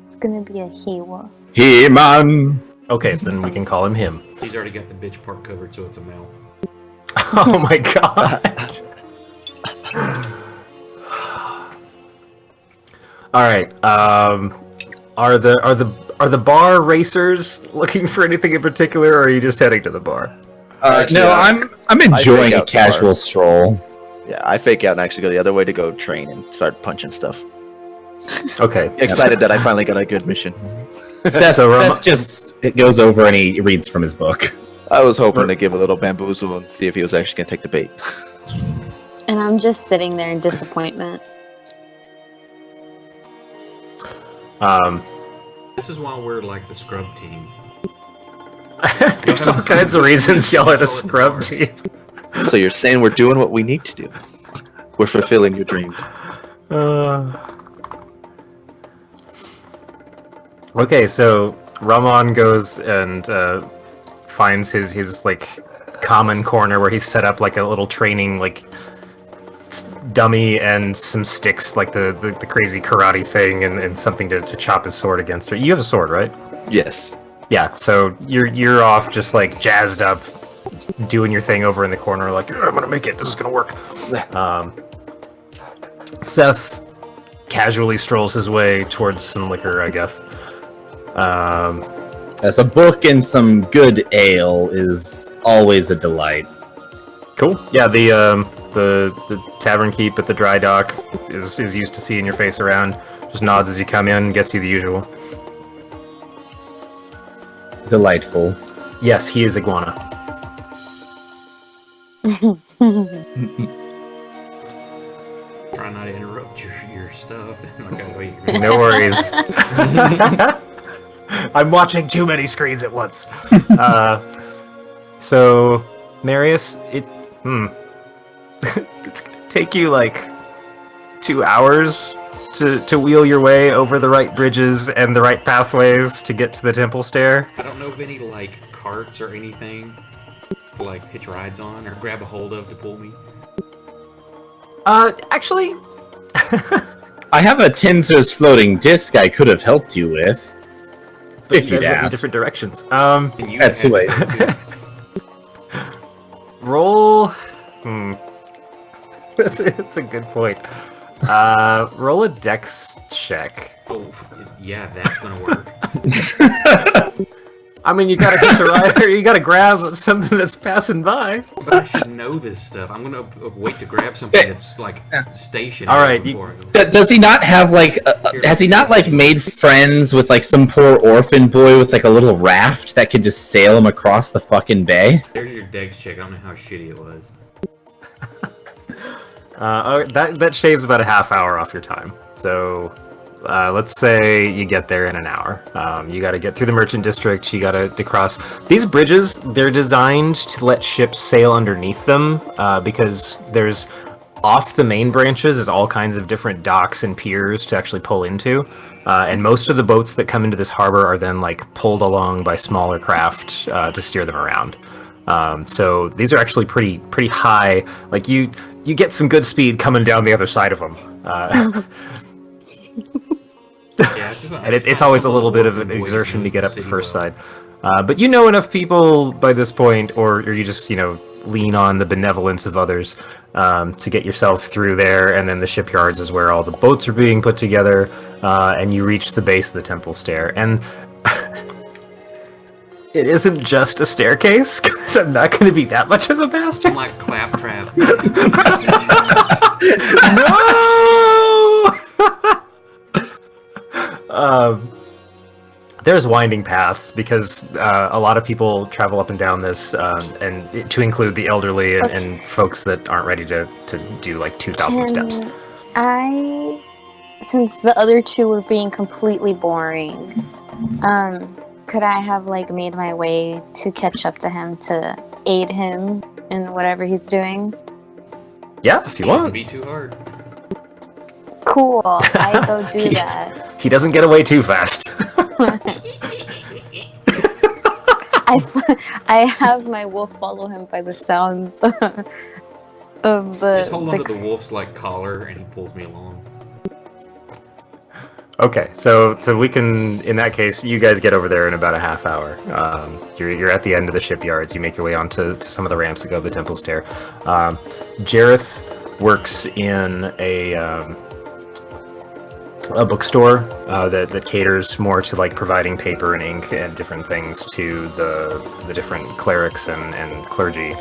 It's gonna be a he wolf. He man. Okay, then we can call him him. He's already got the bitch part covered, so it's a male. Oh my god. All right. Are the bar racers looking for anything in particular, or are you just heading to the bar? Actually, No, I'm enjoying fake a out the casual bar. stroll. Yeah, I fake out and actually go the other way to go train and start punching stuff. Okay. Excited that I finally got a good mission. Seth, So, Seth just it goes over and he reads from his book. I was hoping to give a little bamboozle and see if he was actually going to take the bait. And I'm just sitting there in disappointment. This is why we're like the scrub team. There's all kinds of reasons y'all are the scrub team. So you're saying we're doing what we need to do. We're fulfilling your dream. Okay, so Ramon goes and finds his like common corner where he's set up like a little training like dummy and some sticks, like the crazy karate thing, and something to chop his sword against. You have a sword, right? Yes. Yeah. So you're off, just like jazzed up, doing your thing over in the corner, like I'm gonna make it. This is gonna work. Seth casually strolls his way towards some liquor, I guess. As a book and some good ale is always a delight. Cool. Yeah, the tavern keep at the dry dock is used to seeing your face around. Just nods as you come in, gets you the usual. Delightful. Yes, he is Iguana. Try not to interrupt your stuff. Okay, wait. No worries. I'm watching too many screens at once. So, Marius, it's gonna take you like 2 hours to wheel your way over the right bridges and the right pathways to get to the temple stair. I don't know of any like carts or anything to like hitch rides on or grab a hold of to pull me. Actually, I have a Tinser's floating disc I could have helped you with. but If you you'd guys went in ask. different directions. And you That's had too late. to- Roll. That's a good point. Roll a dex check. Oh, yeah, that's gonna work. I mean, you gotta hit the rider. You gotta grab something that's passing by. But I should know this stuff. I'm gonna wait to grab something that's like stationary. All right, before I go. Does he not have like? Has he not like made friends with like some poor orphan boy with like a little raft that could just sail him across the fucking bay? There's your dex check. I don't know how shitty it was. That shaves about a half hour off your time. So let's say you get there in an hour. You got to get through the merchant district. You got to cross these bridges. They're designed to let ships sail underneath them because there's off the main branches is all kinds of different docks and piers to actually pull into. And most of the boats that come into this harbor are then like pulled along by smaller craft to steer them around. So these are actually pretty high. Like you get some good speed coming down the other side of them. And it's always a little bit of an exertion to get up the first side. But you know enough people by this point, or you just, lean on the benevolence of others to get yourself through there, and then the shipyards is where all the boats are being put together, and you reach the base of the temple stair. And it isn't just a staircase, because I'm not going to be that much of a bastard. I'm like Claptrap. No! There's winding paths because a lot of people travel up and down this, and to include the elderly and folks that aren't ready to do like 2,000 steps. Since the other two were being completely boring, could I have made my way to catch up to him to aid him in whatever he's doing? Yeah, if you want. Shouldn't be too hard. Cool, I go do that. He doesn't get away too fast. I have my wolf follow him by the sounds of the. Just hold onto the wolf's collar, and he pulls me along. Okay, so we can, in that case, you guys get over there in about a half hour. You're at the end of the shipyards. You make your way onto some of the ramps that go to the temple stair. Jareth works in a bookstore that caters more to providing paper and ink and different things to the different clerics and clergy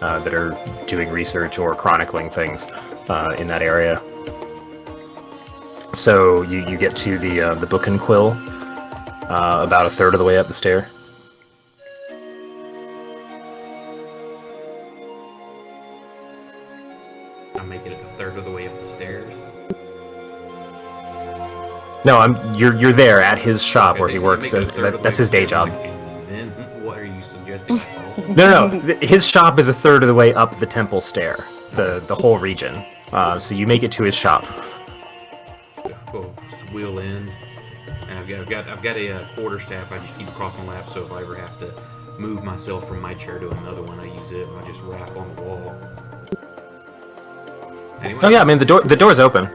that are doing research or chronicling things in that area. So you get to the Book and Quill about a third of the way up the stair. I'm making it a third of the way up the stairs. No, you're there at his shop where he so works. That's his day job. And then what are you suggesting? No. His shop is a third of the way up the temple stair, the whole region. So you make it to his shop. We'll just wheel in. And I've got a quarterstaff I just keep across my lap, so if I ever have to move myself from my chair to another one, I use it and I just wrap on the wall. Anyway. Oh yeah, I mean the door's open.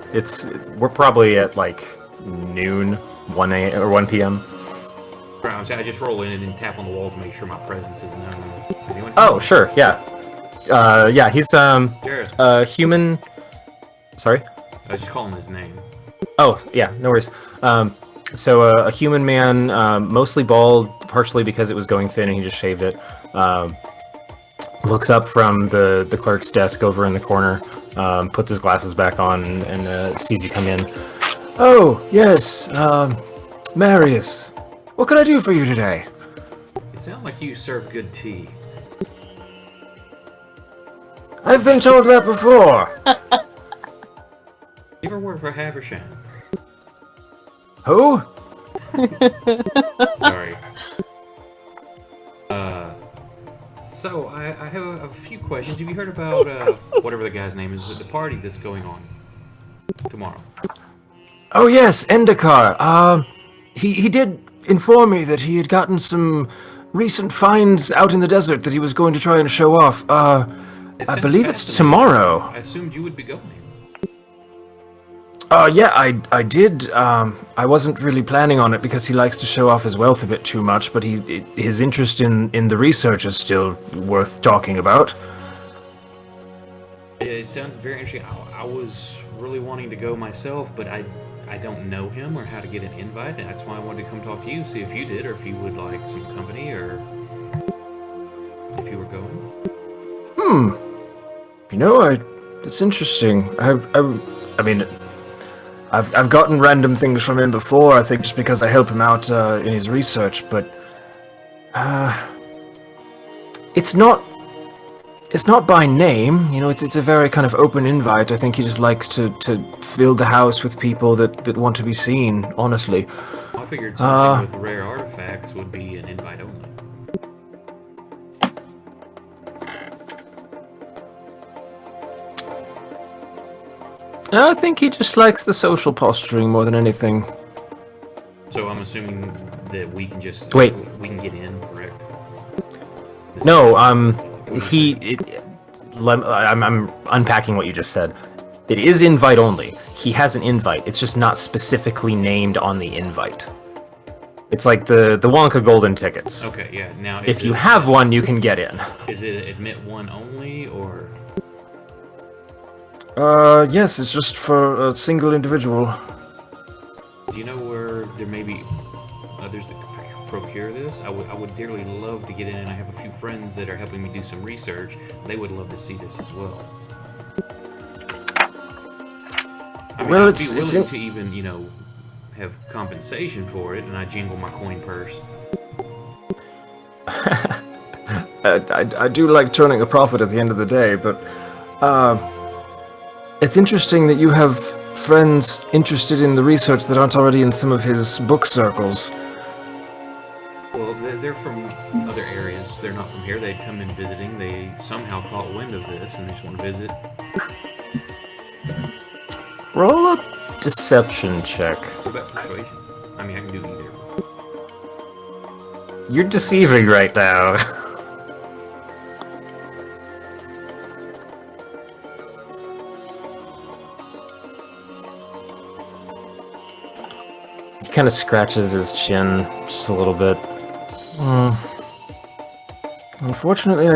We're probably at noon, 1 p.m. I just roll in and then tap on the wall to make sure my presence is known. Anyone? Oh sure, yeah. Yeah, he's Jareth. Human. Sorry. I was just calling his name. Oh yeah, no worries. So a human man, mostly bald, partially because it was going thin and he just shaved it. Looks up from the clerk's desk over in the corner, puts his glasses back on, and sees you come in. Oh, yes, Marius. What can I do for you today? It sounds like you serve good tea. I've been told that before. You ever work for Haversham? Who? Sorry. So I have a few questions. Have you heard about whatever the guy's name is at the party that's going on tomorrow? Oh yes, Endikar. He did inform me that he had gotten some recent finds out in the desert that he was going to try and show off. I believe it's tomorrow. I assumed you would be going. Yeah, I did. I wasn't really planning on it because he likes to show off his wealth a bit too much, but his interest in the research is still worth talking about. It sounded very interesting. I was really wanting to go myself, but I I don't know him or how to get an invite, and that's why I wanted to come talk to you, see if you did, or if you would like some company, or if you were going. You know, it's interesting. I mean, I've gotten random things from him before. I think just because I help him out in his research, but it's not by name. You know, it's a very kind of open invite. I think he just likes to fill the house with people that want to be seen. Honestly, I figured something with rare artifacts would be an invite only. I think he just likes the social posturing more than anything. So I'm assuming that we can just Wait. We can get in, correct? No, I'm unpacking what you just said. It is invite only. He has an invite. It's just not specifically named on the invite. It's like the Wonka golden tickets. Okay, yeah. Now, If you have one, you can get in. Is it admit one only, or? Yes, it's just for a single individual. Do you know where there may be others that could procure this? I would dearly love to get in, and I have a few friends that are helping me do some research. They would love to see this as well. I mean, Well, I'd be willing to even, have compensation for it, and I jingle my coin purse. I do like turning a profit at the end of the day, but it's interesting that you have friends interested in the research that aren't already in some of his book circles. Well, they're from other areas. They're not from here. They'd come in visiting. They somehow caught wind of this, and they just want to visit. Roll a deception check. What about persuasion? I mean, I can do either. You're deceiving right now. He kind of scratches his chin just a little bit. Unfortunately,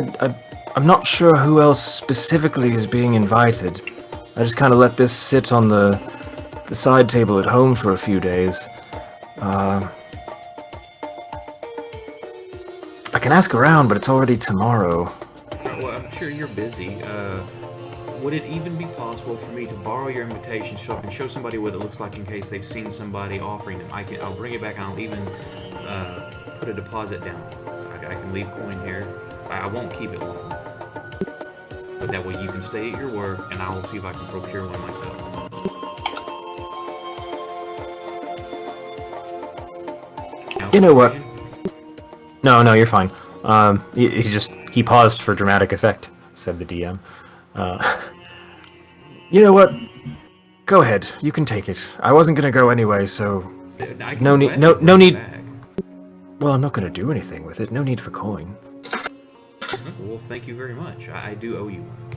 I'm not sure who else specifically is being invited. I just kind of let this sit on the side table at home for a few days. I can ask around, but it's already tomorrow. Well, I'm sure you're busy. Would it even be possible for me to borrow your invitation so I can show somebody what it looks like in case they've seen somebody offering them? I'll bring it back and I'll even put a deposit down. I can leave coin here. I won't keep it long. But that way you can stay at your work and I will see if I can procure one myself. Now, You know what? persuasion? No, you're fine. He paused for dramatic effect, said the DM. You know what? Go ahead. You can take it. I wasn't gonna go anyway, so no need. No need. Back. Well, I'm not gonna do anything with it. No need for coin. Well, thank you very much. I do owe you one.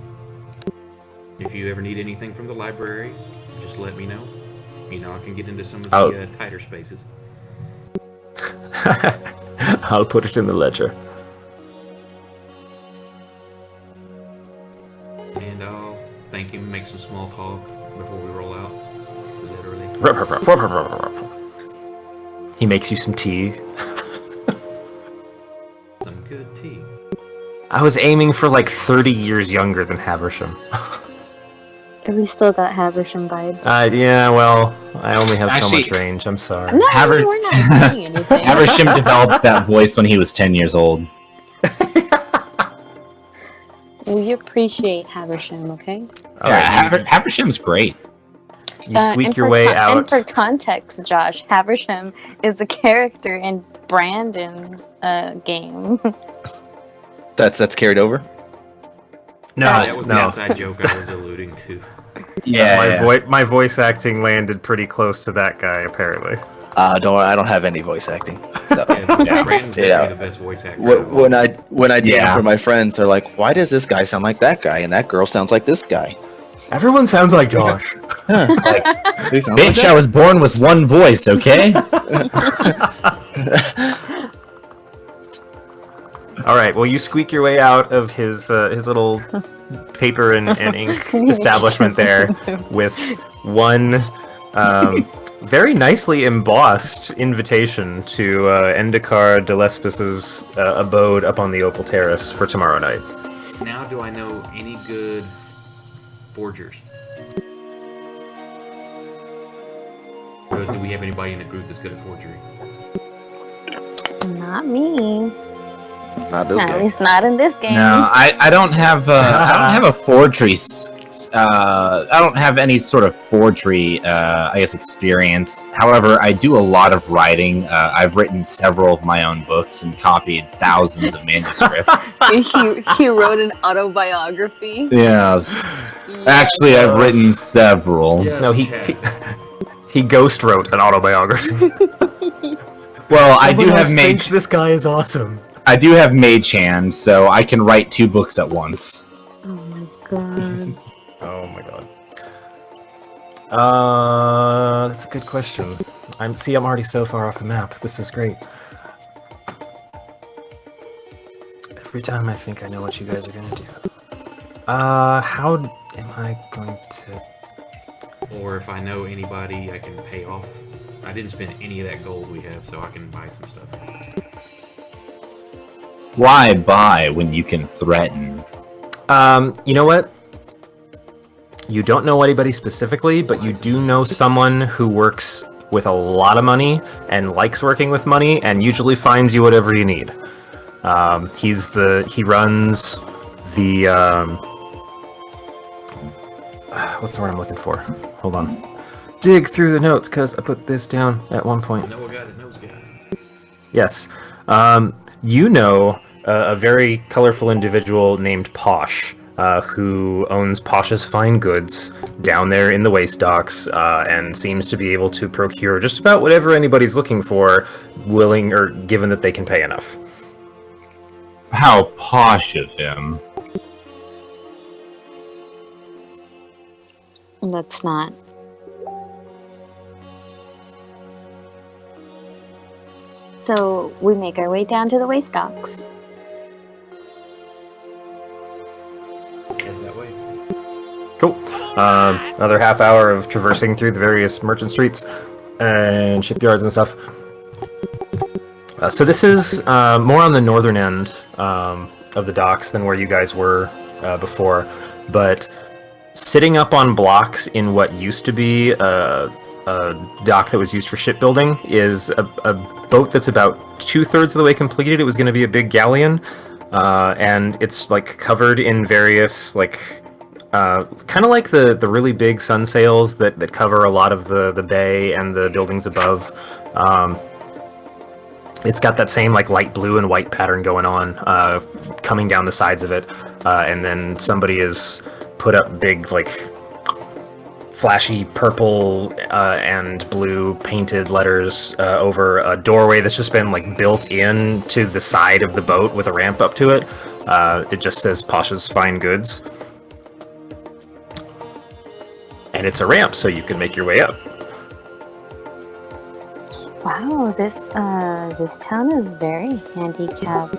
If you ever need anything from the library, just let me know. I can get into some of the tighter spaces. I'll put it in the ledger. And I'll thank him, make some small talk before we roll out. Literally. He makes you some tea. Some good tea. I was aiming for like 30 years younger than Haversham. We still got Haversham vibes. Yeah, well, I only have so Actually- much range. I'm sorry. No, we're not saying anything. Haversham developed that voice when he was 10 years old. We appreciate Haversham, okay? Haversham's great. You squeak and your for way And out. for context, Josh, Haversham is a character in Brandon's game. That's carried over. No, That was the no. inside joke I was alluding to. My voice acting landed pretty close to that guy, apparently. I don't have any voice acting. So. Yeah, Brandon's definitely the best voice actor. When I DM Yeah. for my friends, they're like, "Why does this guy sound like that guy, and that girl sounds like this guy?" Everyone sounds like Josh. They sound like Bitch, I was born with one voice, okay? All right. Well, you squeak your way out of his little paper and ink establishment there with one very nicely embossed invitation to Endicar Delespis' abode up on the Opal Terrace for tomorrow night. Now, do I know any good forgers? Or do we have anybody in the group that's good at forgery? Not me. Not this At game. least not in this game. No, I don't have I don't have a forgery. I don't have any sort of forgery, I guess, experience. However, I do a lot of writing. I've written several of my own books and copied thousands of manuscripts. he wrote an autobiography. Yes. Yeah. Actually, I've written several. Yes, No, he ghost wrote an autobiography. Well, I do Someone have else mage. thinks this guy is awesome. I do have mage hand, so I can write 2 books at once. Oh my god. Oh my god. That's a good question. I'm already so far off the map. This is great. Every time I think I know what you guys are gonna do. How am I going to... Or if I know anybody I can pay off. I didn't spend any of that gold we have, so I can buy some stuff. Why buy when you can threaten? You know what? You don't know anybody specifically, but you do know someone who works with a lot of money and likes working with money and usually finds you whatever you need. He runs the what's the word I'm looking for? Hold on. Dig through the notes because I put this down at one point. I know a guy that knows a guy. Yes. You know a very colorful individual named Posh, who owns Posh's Fine Goods down there in the waste docks, and seems to be able to procure just about whatever anybody's looking for, willing or given that they can pay enough. How posh of him. That's not. So we make our way down to the waste docks. Head that way. Cool. Another half hour of traversing through the various merchant streets and shipyards and stuff. So this is more on the northern end of the docks than where you guys were before, but sitting up on blocks in what used to be a dock that was used for shipbuilding is a boat that's about 2/3 of the way completed. It was going to be a big galleon, and it's like covered in various like kind of like the really big sun sails that cover a lot of the bay and the buildings above. It's got that same like light blue and white pattern going on coming down the sides of it, and then somebody has put up big like flashy purple and blue painted letters over a doorway that's just been like built in to the side of the boat with a ramp up to it. It just says Pasha's Fine Goods. And it's a ramp, so you can make your way up. Wow, this town is very handicapped.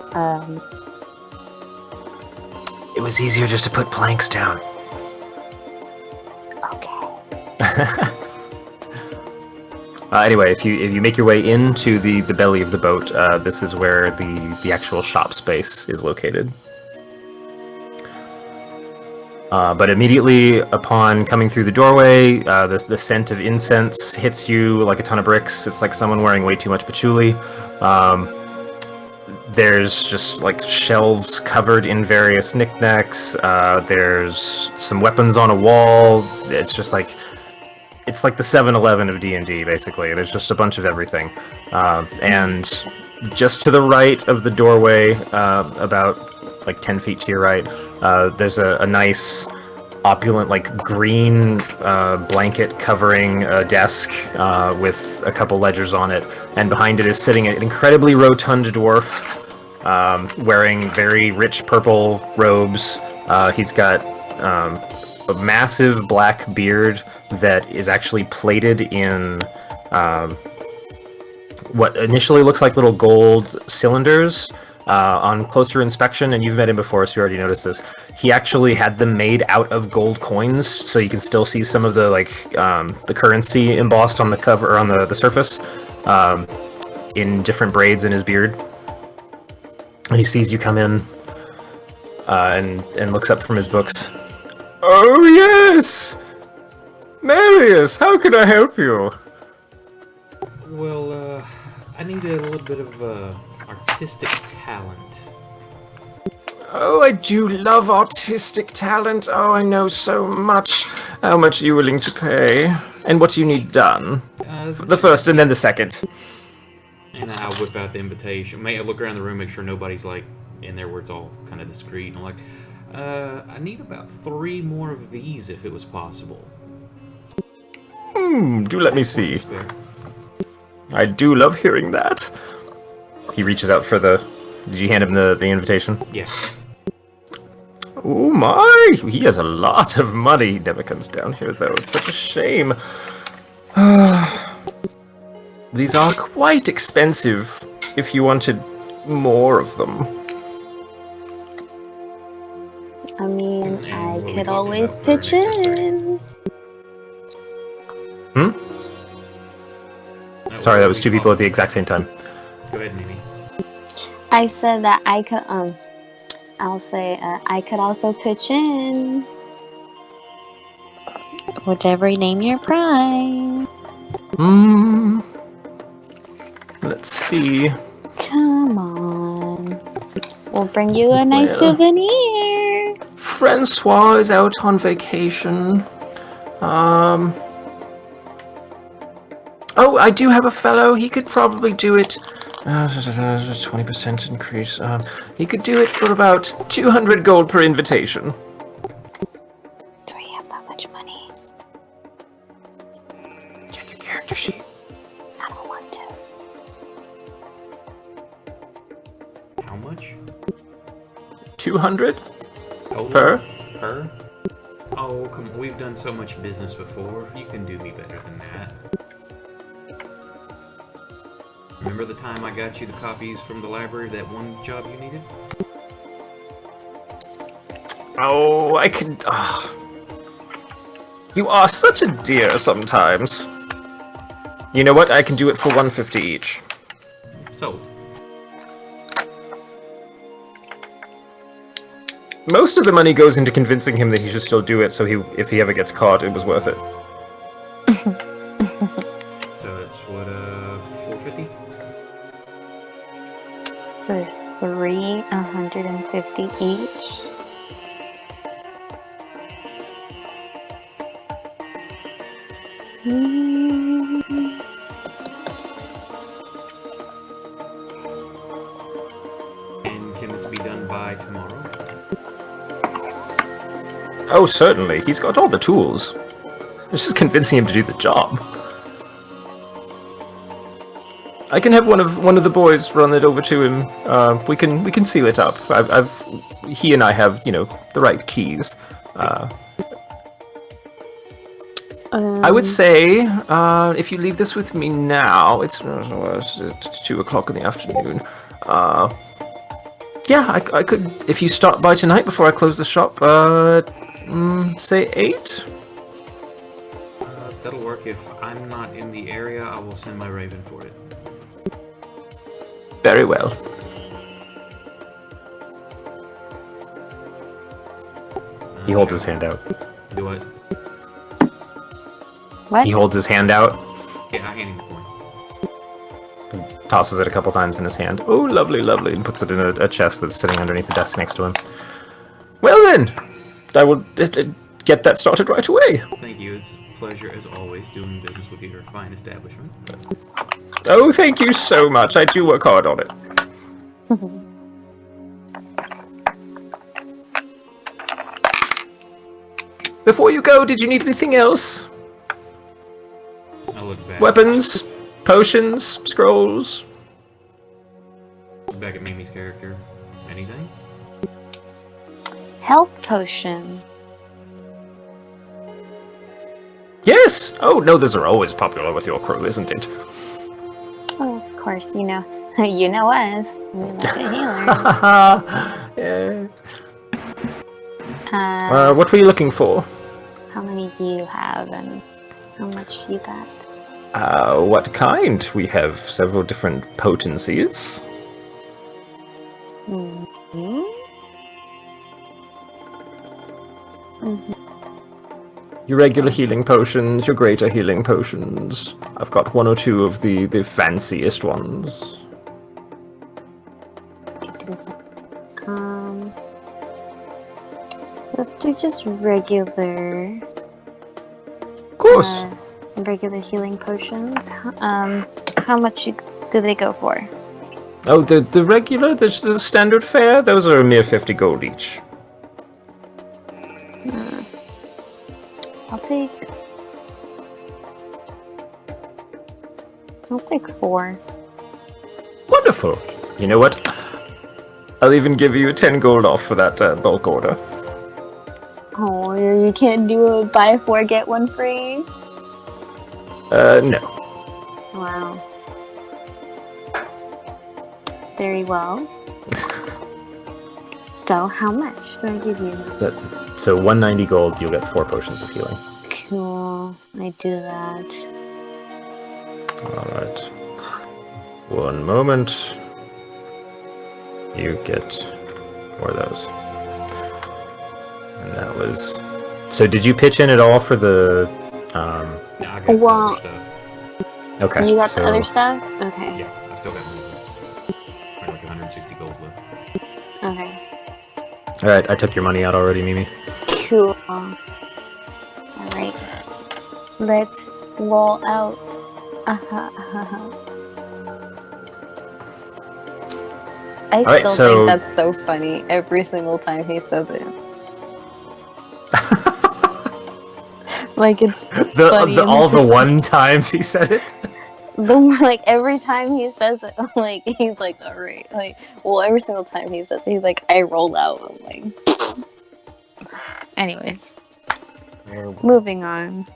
It was easier just to put planks down. Okay. Anyway, if you make your way into the belly of the boat, this is where the actual shop space is located. But immediately upon coming through the doorway, the scent of incense hits you like a ton of bricks. It's like someone wearing way too much patchouli. There's just like shelves covered in various knickknacks. There's some weapons on a wall. It's just like it's like the 7-Eleven of D&D, basically. There's just a bunch of everything. And just to the right of the doorway, about like 10 feet to your right, there's a nice opulent like green blanket covering a desk with a couple ledgers on it, and behind it is sitting an incredibly rotund dwarf wearing very rich purple robes. He's got a massive black beard that is actually plated in what initially looks like little gold cylinders. on closer inspection, and you've met him before, so you already noticed this. He actually had them made out of gold coins, so you can still see some of the the currency embossed on the cover or on the surface, in different braids in his beard. And he sees you come in, and looks up from his books. Oh yes, Marius, how can I help you? Well, I need a little bit of artistic talent. Oh, I do love artistic talent. Oh, I know so much. How much are you willing to pay? And what do you need done? The first and then the second. And I'll whip out the invitation. May I look around the room, make sure nobody's like in there where it's all kind of discreet. And I'm like, I need about 3 more of these if it was possible. Do let me see. I do love hearing that. He reaches out for the... Did you hand him the invitation? Yeah. Oh my! He has a lot of money. He never comes down here, though. It's such a shame. These are quite expensive if you wanted more of them. I mean, And I what we could talking always about for an pitch extra stay? in. Sorry, that was 2 people at the exact same time. Go ahead, Mimi. I said that I could, I'll say, I could also pitch in. Whatever name your prize. Let's see. Come on. We'll bring you a nice Well. souvenir. Francois is out on vacation. Oh, I do have a fellow. He could probably do it. 20% increase. He could do it for about 200 gold per invitation. Do we have that much money? Check your character sheet. I don't want to. How much? 200 Oh, per? Per? Oh, come on. We've done so much business before. You can do me better than that. Remember the time I got you the copies from the library, that one job you needed? Oh, I can. You are such a dear sometimes. You know what? I can do it for 150 each. Sold. Most of the money goes into convincing him that he should still do it, so if he ever gets caught, it was worth it. So it's what, 450? For 150 each. And can this be done by tomorrow? Oh, certainly. He's got all the tools. It's just convincing him to do the job. I can have one of the boys run it over to him. We can seal it up. He and I have, the right keys. I would say, if you leave this with me now, it's 2 o'clock in the afternoon. Yeah, I could, if you stop by tonight before I close the shop, say 8? That'll work. If I'm not in the area, I will send my raven for it. Very well. He holds his hand out. Do what? What? He holds his hand out, Yeah, I hand him the coin. tosses it a couple times in his hand. Oh, lovely, lovely, and puts it in a chest that's sitting underneath the desk next to him. Well then, I will get that started right away. Thank you. It's a pleasure, as always, doing business with your fine establishment. Oh, thank you so much. I do work hard on it. Before you go, did you need anything else? I'll look back. Weapons, potions, scrolls? Look back at Mimi's character. Anything? Health potion. Yes! Oh, no, those are always popular with your crew, isn't it? Oh, of course, You know us. We like a healer. Yeah. What were you looking for? How many do you have, and how much you got? What kind? We have several different potencies. Mm-hmm. Mm-hmm. Your regular healing potions, your greater healing potions. I've got one or two of the fanciest ones. Let's do just regular. Of course. Regular healing potions. How much do they go for? Oh, the regular, the standard fare, those are a mere 50 gold each. I'll take 4. Wonderful. You know what? I'll even give you 10 gold off for that bulk order. Oh, you can't do a buy 4 get 1 free? No. Wow. Very well. So, how much do I give you? So 190 gold, you'll get 4 potions of healing. Cool. I do that. Alright. One moment. You get 4 of those. And that was... So did you pitch in at all for the... No, I got the other stuff. Okay. You got the other stuff? Okay. Yeah, I've still got money left. I got like 160 gold left. Okay. Alright, I took your money out already, Mimi. Cool. Alright. Let's roll out. I still think that's so funny every single time he says it. Like it's funny all the one times he said it. Like every time he says it, like he's like, all right, like well, every single time he says it, he's like, I rolled out. I'm like, anyways, moving on.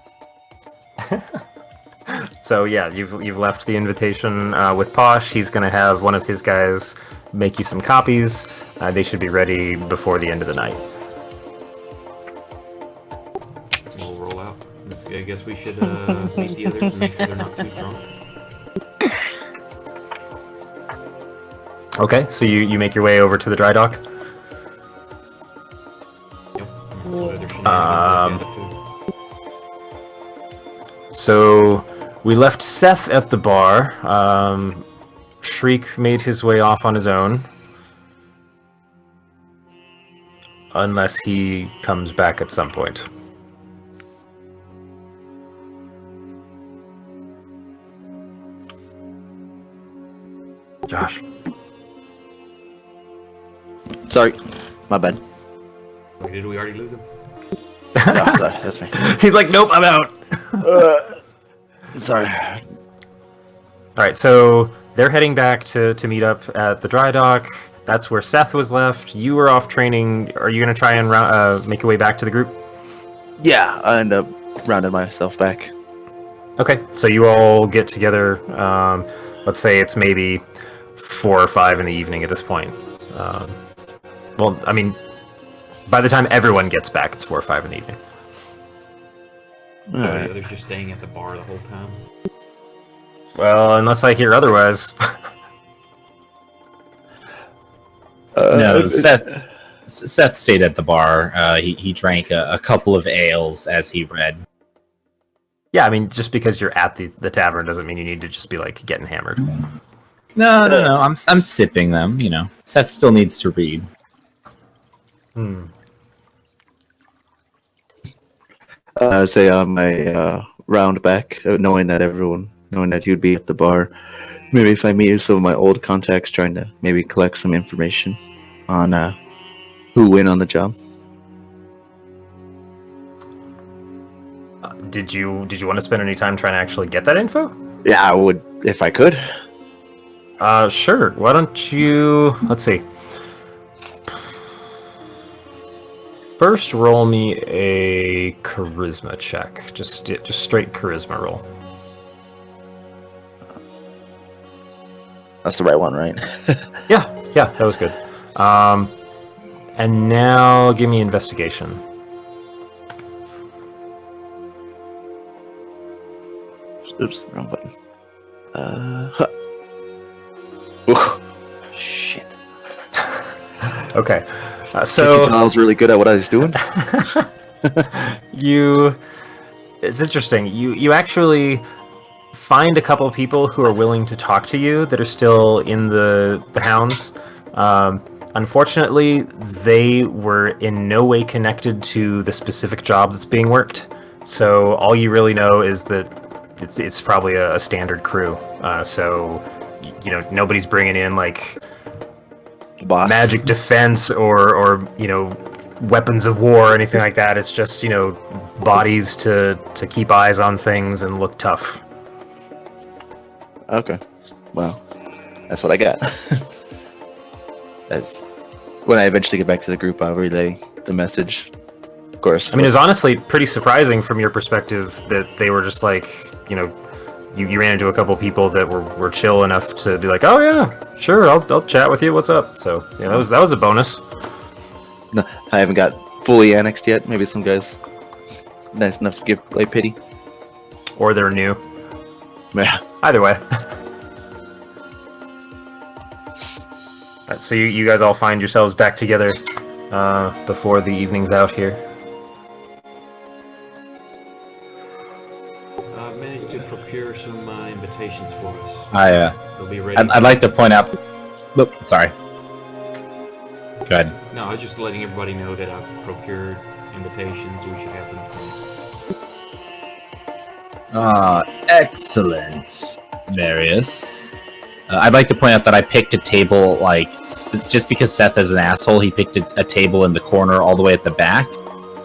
So yeah, you've left the invitation with Posh. He's gonna have one of his guys make you some copies. They should be ready before the end of the night. We'll roll out. I guess we should meet the others and make sure they're not too drunk. Okay, so you make your way over to the dry dock. Yep. Other shenanigans like So we left Seth at the bar. Shriek made his way off on his own. Unless he comes back at some point. Josh. Sorry, my bad. Did we already lose him? No, that's me. He's like, nope, I'm out. Sorry. Alright, so they're heading back to meet up at the dry dock. That's where Seth was left. You were off training. Are you going to try and make your way back to the group? Yeah, I end up rounding myself back. Okay, so you all get together. Let's say it's maybe 4 or 5 in the evening at this point. Well, I mean, by the time everyone gets back, it's 4 or 5 in the evening. The others just staying at the bar the whole time. Well, unless I hear otherwise. No, Seth stayed at the bar. He drank a couple of ales as he read. Yeah, I mean, just because you're at the tavern doesn't mean you need to just be like getting hammered. No. I'm sipping them. You know, Seth still needs to read. Say on my round back, knowing that you'd be at the bar. Maybe if I meet some of my old contacts, trying to maybe collect some information on who went on the job. Did you want to spend any time trying to actually get that info? Yeah, I would if I could. Sure. Why don't you... Let's see. First, roll me a charisma check. Just straight charisma roll. That's the right one, right? Yeah, that was good. And now give me investigation. Oops, wrong button. Huh. Ooh, shit. Okay, So so I was really good at what I was doing. it's interesting. You actually find a couple of people who are willing to talk to you that are still in the hounds. Unfortunately, they were in no way connected to the specific job that's being worked. So all you really know is that it's probably a standard crew. So nobody's bringing in like Boss. magic defense or weapons of war or anything like that. It's just bodies to keep eyes on things and look tough. Okay. Well, that's what I got. As when I eventually get back to the group, I'll relay the message. Of course. I mean, it was honestly pretty surprising from your perspective that they were just like, you ran into a couple people that were chill enough to be like, oh yeah, sure, I'll chat with you. What's up? So that was a bonus. No, I haven't got fully annexed yet. Maybe some guys nice enough to give play pity. Or they're new. Yeah. Either way. Right, so you guys all find yourselves back together before the evening's out here. I've managed to procure some invitations for us. They'll be ready. I'd like to point out. Oop, sorry. Go ahead. No, I was just letting everybody know that I've procured invitations. We should have them tonight. Excellent, Marius. I'd like to point out that I picked a table, just because Seth is an asshole, he picked a table in the corner all the way at the back.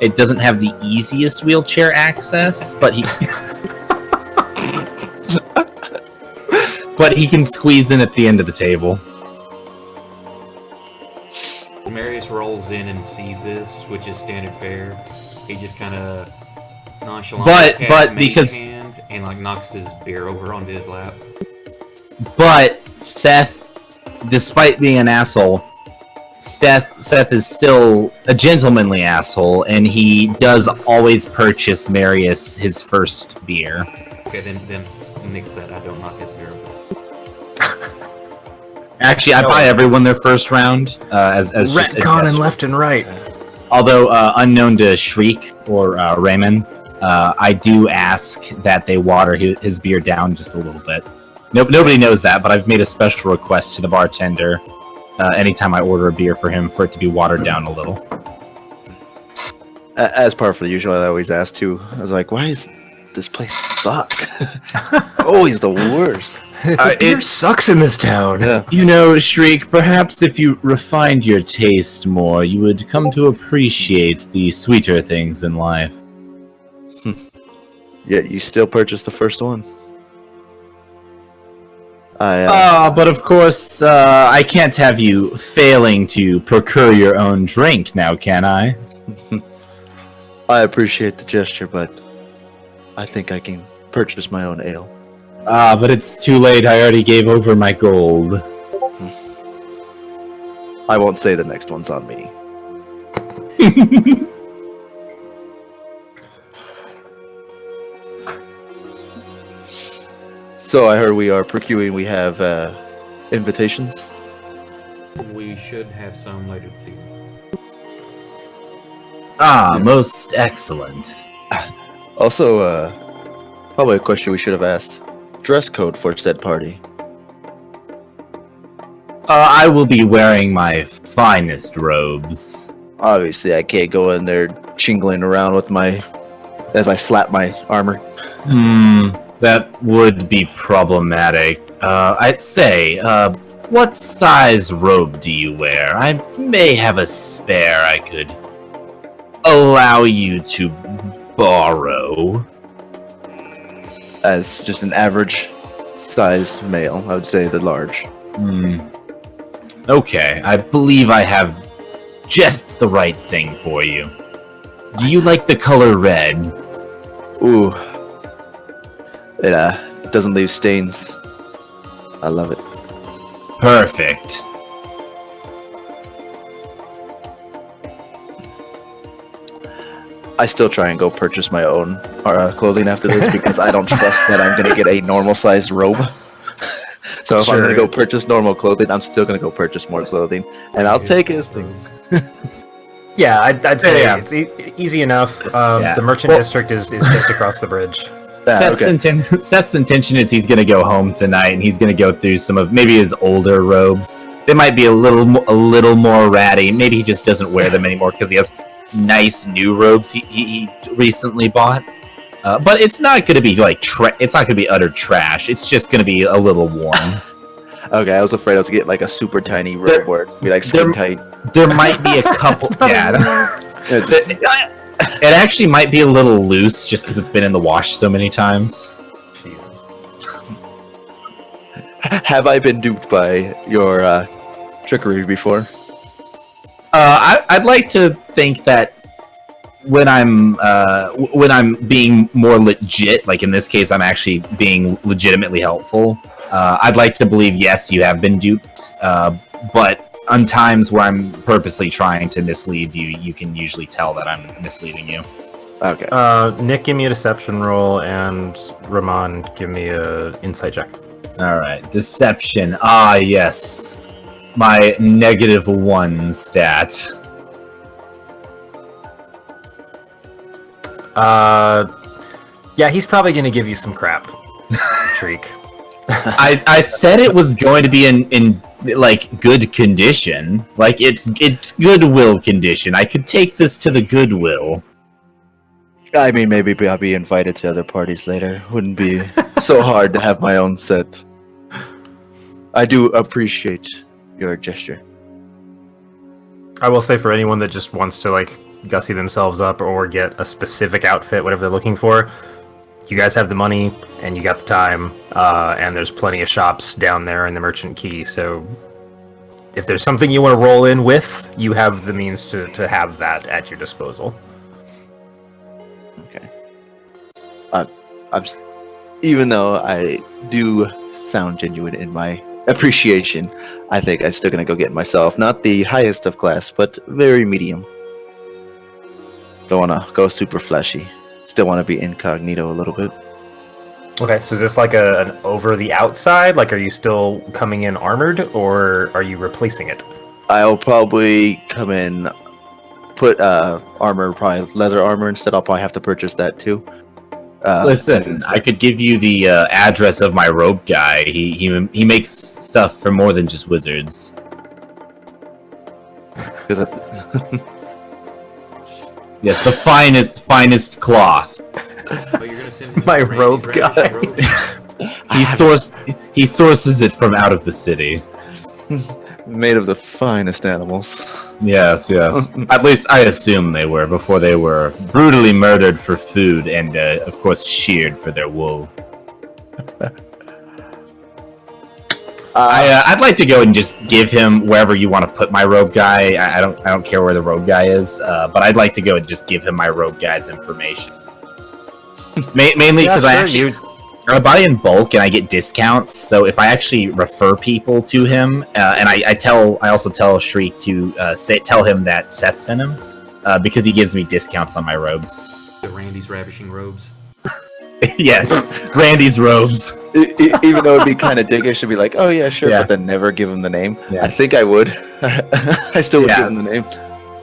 It doesn't have the easiest wheelchair access, but he... but he can squeeze in at the end of the table. Marius rolls in and sees this, which is standard fare. He just kind of nonchalant, but because hand and knocks his beer over onto his lap. But Seth, despite being an asshole, Seth is still a gentlemanly asshole, and he does always purchase Marius his first beer. Okay, then nix that. I don't knock his beer over. Actually, I buy everyone their first round as retconning left and right. Although unknown to Shriek or Raymond, I do ask that they water his beer down just a little bit. Nobody knows that, but I've made a special request to the bartender anytime I order a beer for him for it to be watered down a little. As part for the usual, I always ask too. I was like, why is this place suck? Always the worst. Beer sucks in this town. Yeah. Shriek, perhaps if you refined your taste more, you would come to appreciate the sweeter things in life. Yeah, you still purchased the first one. But of course, I can't have you failing to procure your own drink now, can I? I appreciate the gesture, but I think I can purchase my own ale. But it's too late. I already gave over my gold. I won't say the next one's on me. So I heard we are procuring. We have invitations. We should have some later this evening. Most excellent. Also, probably a question we should have asked. Dress code for said party. I will be wearing my finest robes. Obviously, I can't go in there chingling around with as I slap my armor. That would be problematic. I'd say, what size robe do you wear? I may have a spare I could allow you to borrow. As just an average size male, I would say the large. Okay, I believe I have just the right thing for you. Do you like the color red? Ooh. It doesn't leave stains. I love it. Perfect. I still try and go purchase my own clothing after this because I don't trust that I'm gonna get a normal sized robe. So if I'm gonna go purchase normal clothing, I'm still gonna go purchase more clothing, and I'll take his things. Yeah, I'd say it's easy enough. The merchant district is just across the bridge. Seth's intention is he's gonna go home tonight, and he's gonna go through some of maybe his older robes. They might be a little more ratty. Maybe he just doesn't wear them anymore because he has nice new robes he recently bought. But it's not gonna be like it's not gonna be utter trash. It's just gonna be a little worn. Okay, I was afraid I was gonna get like a super tiny robe where it'd be like skin tight. There might be a couple. It actually might be a little loose just because it's been in the wash so many times. Have I been duped by your trickery before? I'd like to think that when I'm being more legit, like in this case, I'm actually being legitimately helpful. I'd like to believe yes, you have been duped, but on times where I'm purposely trying to mislead you, you can usually tell that I'm misleading you. Okay. Nick, give me a deception roll, and Ramon, give me a insight check. All right, deception. Ah, yes, my -1 stat. Yeah, he's probably gonna give you some crap, Shriek. I said it was going to be in like good condition, like it's goodwill condition. I could take this to the Goodwill. I mean, maybe I'll be invited to other parties later. Wouldn't be so hard to have my own set. I do appreciate your gesture. I will say, for anyone that just wants to like gussy themselves up or get a specific outfit, whatever they're looking for, you guys have the money and you got the time, and there's plenty of shops down there in the Merchant Key, so if there's something you want to roll in with, you have the means to have that at your disposal. Okay. Even though I do sound genuine in my appreciation, I think I'm still gonna go get myself not the highest of class, but very medium. Don't wanna go super flashy. Still want to be incognito a little bit. Okay, so is this like an over the outside? Like, are you still coming in armored, or are you replacing it? I'll probably come in, put armor, probably leather armor instead. I'll probably have to purchase that too. Listen, I could give you the address of my robe guy. He makes stuff for more than just wizards. Yes, the finest cloth. But you're gonna send My robe guy. He sources it from out of the city. Made of the finest animals. Yes. At least I assume they were before they were brutally murdered for food and, of course, sheared for their wool. I'd like to go and just give him wherever you want to put my robe guy. I don't care where the robe guy is, but I'd like to go and just give him my robe guy's information. Mainly because I buy in bulk and I get discounts. So if I actually refer people to him, and I also tell Shriek to tell him that Seth sent him, because he gives me discounts on my robes. The Randy's Ravishing Robes. Yes, Randy's robes. Even though it'd be kind of dickish to be like, oh yeah, sure, but then never give him the name. Yeah. I think I would. I still would give him the name.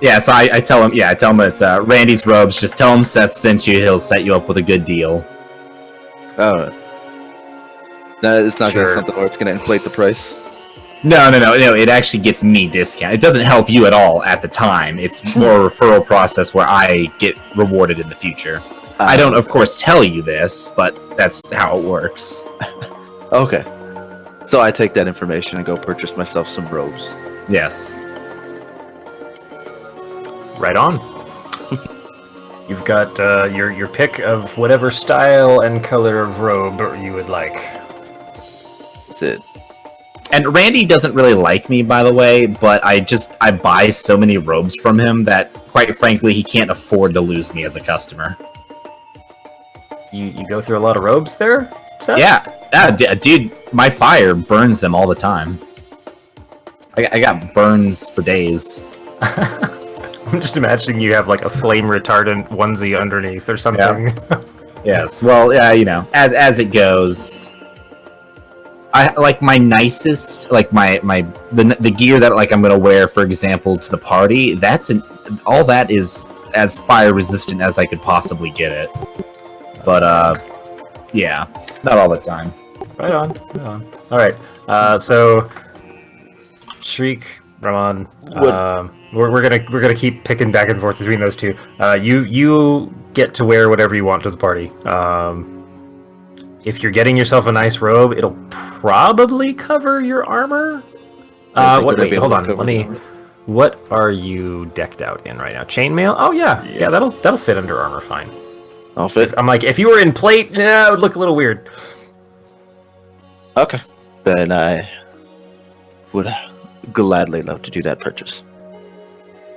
Yeah, so I tell him it's Randy's robes. Just tell him Seth sent you. He'll set you up with a good deal. Oh. No, it's not gonna be something where it's gonna inflate the price. No. It actually gets me discount. It doesn't help you at all at the time. It's more a referral process where I get rewarded in the future. I don't, of course, tell you this, but that's how it works. Okay. So I take that information and go purchase myself some robes. Yes. Right on. You've got your pick of whatever style and color of robe you would like. That's it. And Randy doesn't really like me, by the way, but I buy so many robes from him that, quite frankly, he can't afford to lose me as a customer. You go through a lot of robes there, Seth? Yeah, dude, my fire burns them all the time. I got burns for days. I'm just imagining you have like a flame retardant onesie underneath or something. Yeah. Yes. Well, yeah. As it goes. I like my nicest, like the gear that like I'm gonna wear, for example, to the party. All that is as fire resistant as I could possibly get it. But yeah, not all the time. Right on. All right. So, Shriek, Ramon, we're gonna keep picking back and forth between those two. You get to wear whatever you want to the party. If you're getting yourself a nice robe, it'll probably cover your armor. Wait, hold on. Let me. What are you decked out in right now? Chainmail? Oh yeah. That'll fit under armor fine. I'll fit. I'm like, if you were in plate, it would look a little weird. Okay, then I would gladly love to do that purchase.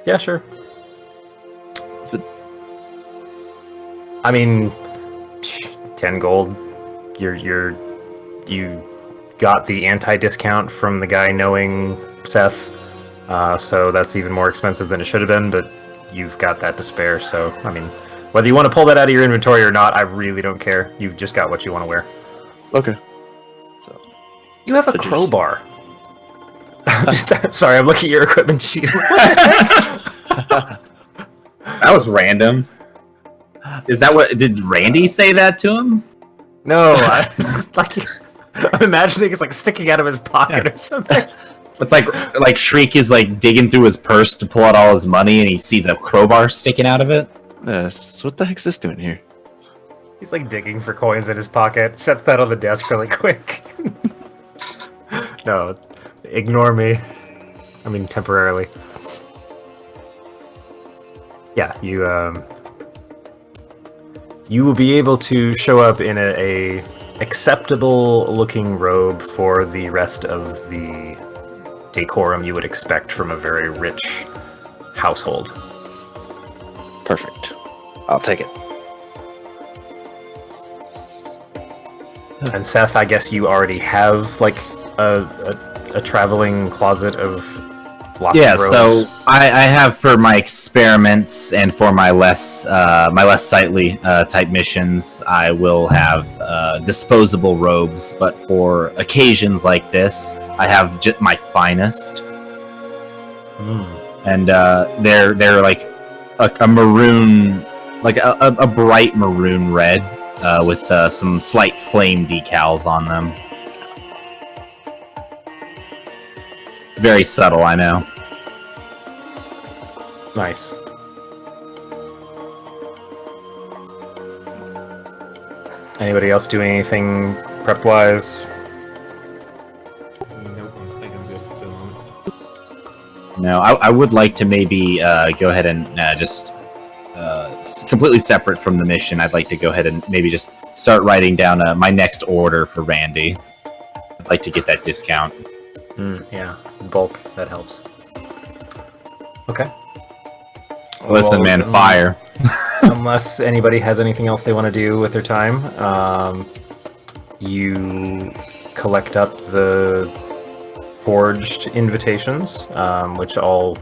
Yeah, sure. Is it- I mean, 10 gold. You got the anti-discount from the guy knowing Seth, so that's even more expensive than it should have been, but you've got that to spare, so, I mean, whether you want to pull that out of your inventory or not, I really don't care. You've just got what you want to wear. Okay. So You have a crowbar. Sorry, I'm looking at your equipment sheet. That was random. Is that what... Did Randy say that to him? No, I'm imagining it's like sticking out of his pocket or something. It's like Shriek is like digging through his purse to pull out all his money, and he sees a crowbar sticking out of it. so what the heck's this doing here? He's like digging for coins in his pocket. Sets that on the desk really quick. No, ignore me. I mean, temporarily. Yeah, you will be able to show up in a acceptable looking robe for the rest of the decorum you would expect from a very rich household. Perfect. I'll take it. And Seth, I guess you already have like a traveling closet of lots of robes. So I have for my experiments and for my less sightly type missions, I will have disposable robes. But for occasions like this, I have just my finest, and they're like a maroon, like a bright maroon red with some slight flame decals on them. Very subtle, I know. Nice. Anybody else doing anything prep-wise? Nope, I think I'm good for the moment. No, I would like to maybe go ahead and just completely separate from the mission. I'd like to go ahead and maybe just start writing down my next order for Randy. I'd like to get that discount. Yeah, bulk, that helps. Okay. Listen, man, fire. Unless anybody has anything else they want to do with their time, you collect up the forged invitations, which all,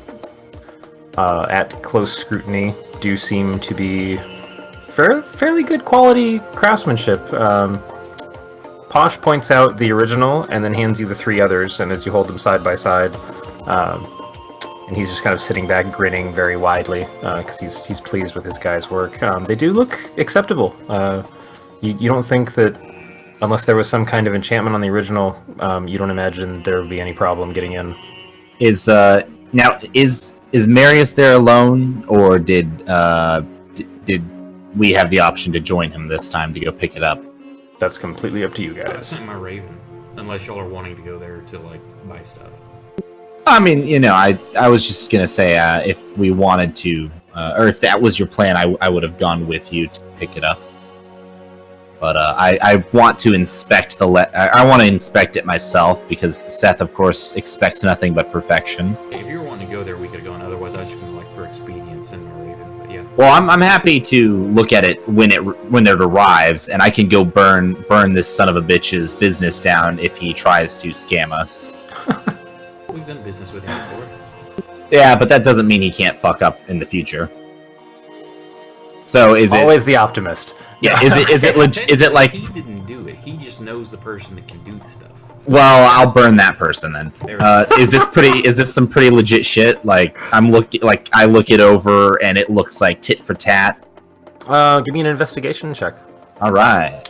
at close scrutiny, do seem to be fairly good quality craftsmanship. Posh points out the original and then hands you the three others, and as you hold them side by side, and he's just kind of sitting back grinning very widely because he's pleased with his guy's work. They do look acceptable. You don't think that unless there was some kind of enchantment on the original, you don't imagine there would be any problem getting in. Is Marius there alone, or did we have the option to join him this time to go pick it up? That's completely up to you I guys. sent my Raven, unless y'all are wanting to go there to like buy stuff. I mean, I was just gonna say if we wanted to, or if that was your plan, I would have gone with you to pick it up. But I want to inspect I want to inspect it myself because Seth, of course, expects nothing but perfection. If you were wanting to go there, we could have gone. Otherwise, I was just going to like for expedience and my Raven. But yeah. Well, I'm happy to look at it when it arrives, and I can go burn this son of a bitch's business down if he tries to scam us. We've done business with him before. Yeah, but that doesn't mean he can't fuck up in the future. So is it always the optimist? Yeah, is it like he didn't do it? He just knows the person that can do the stuff. Well, I'll burn that person then. Is this some pretty legit shit? Like I look it over and it looks like tit for tat. Give me an investigation check. All right.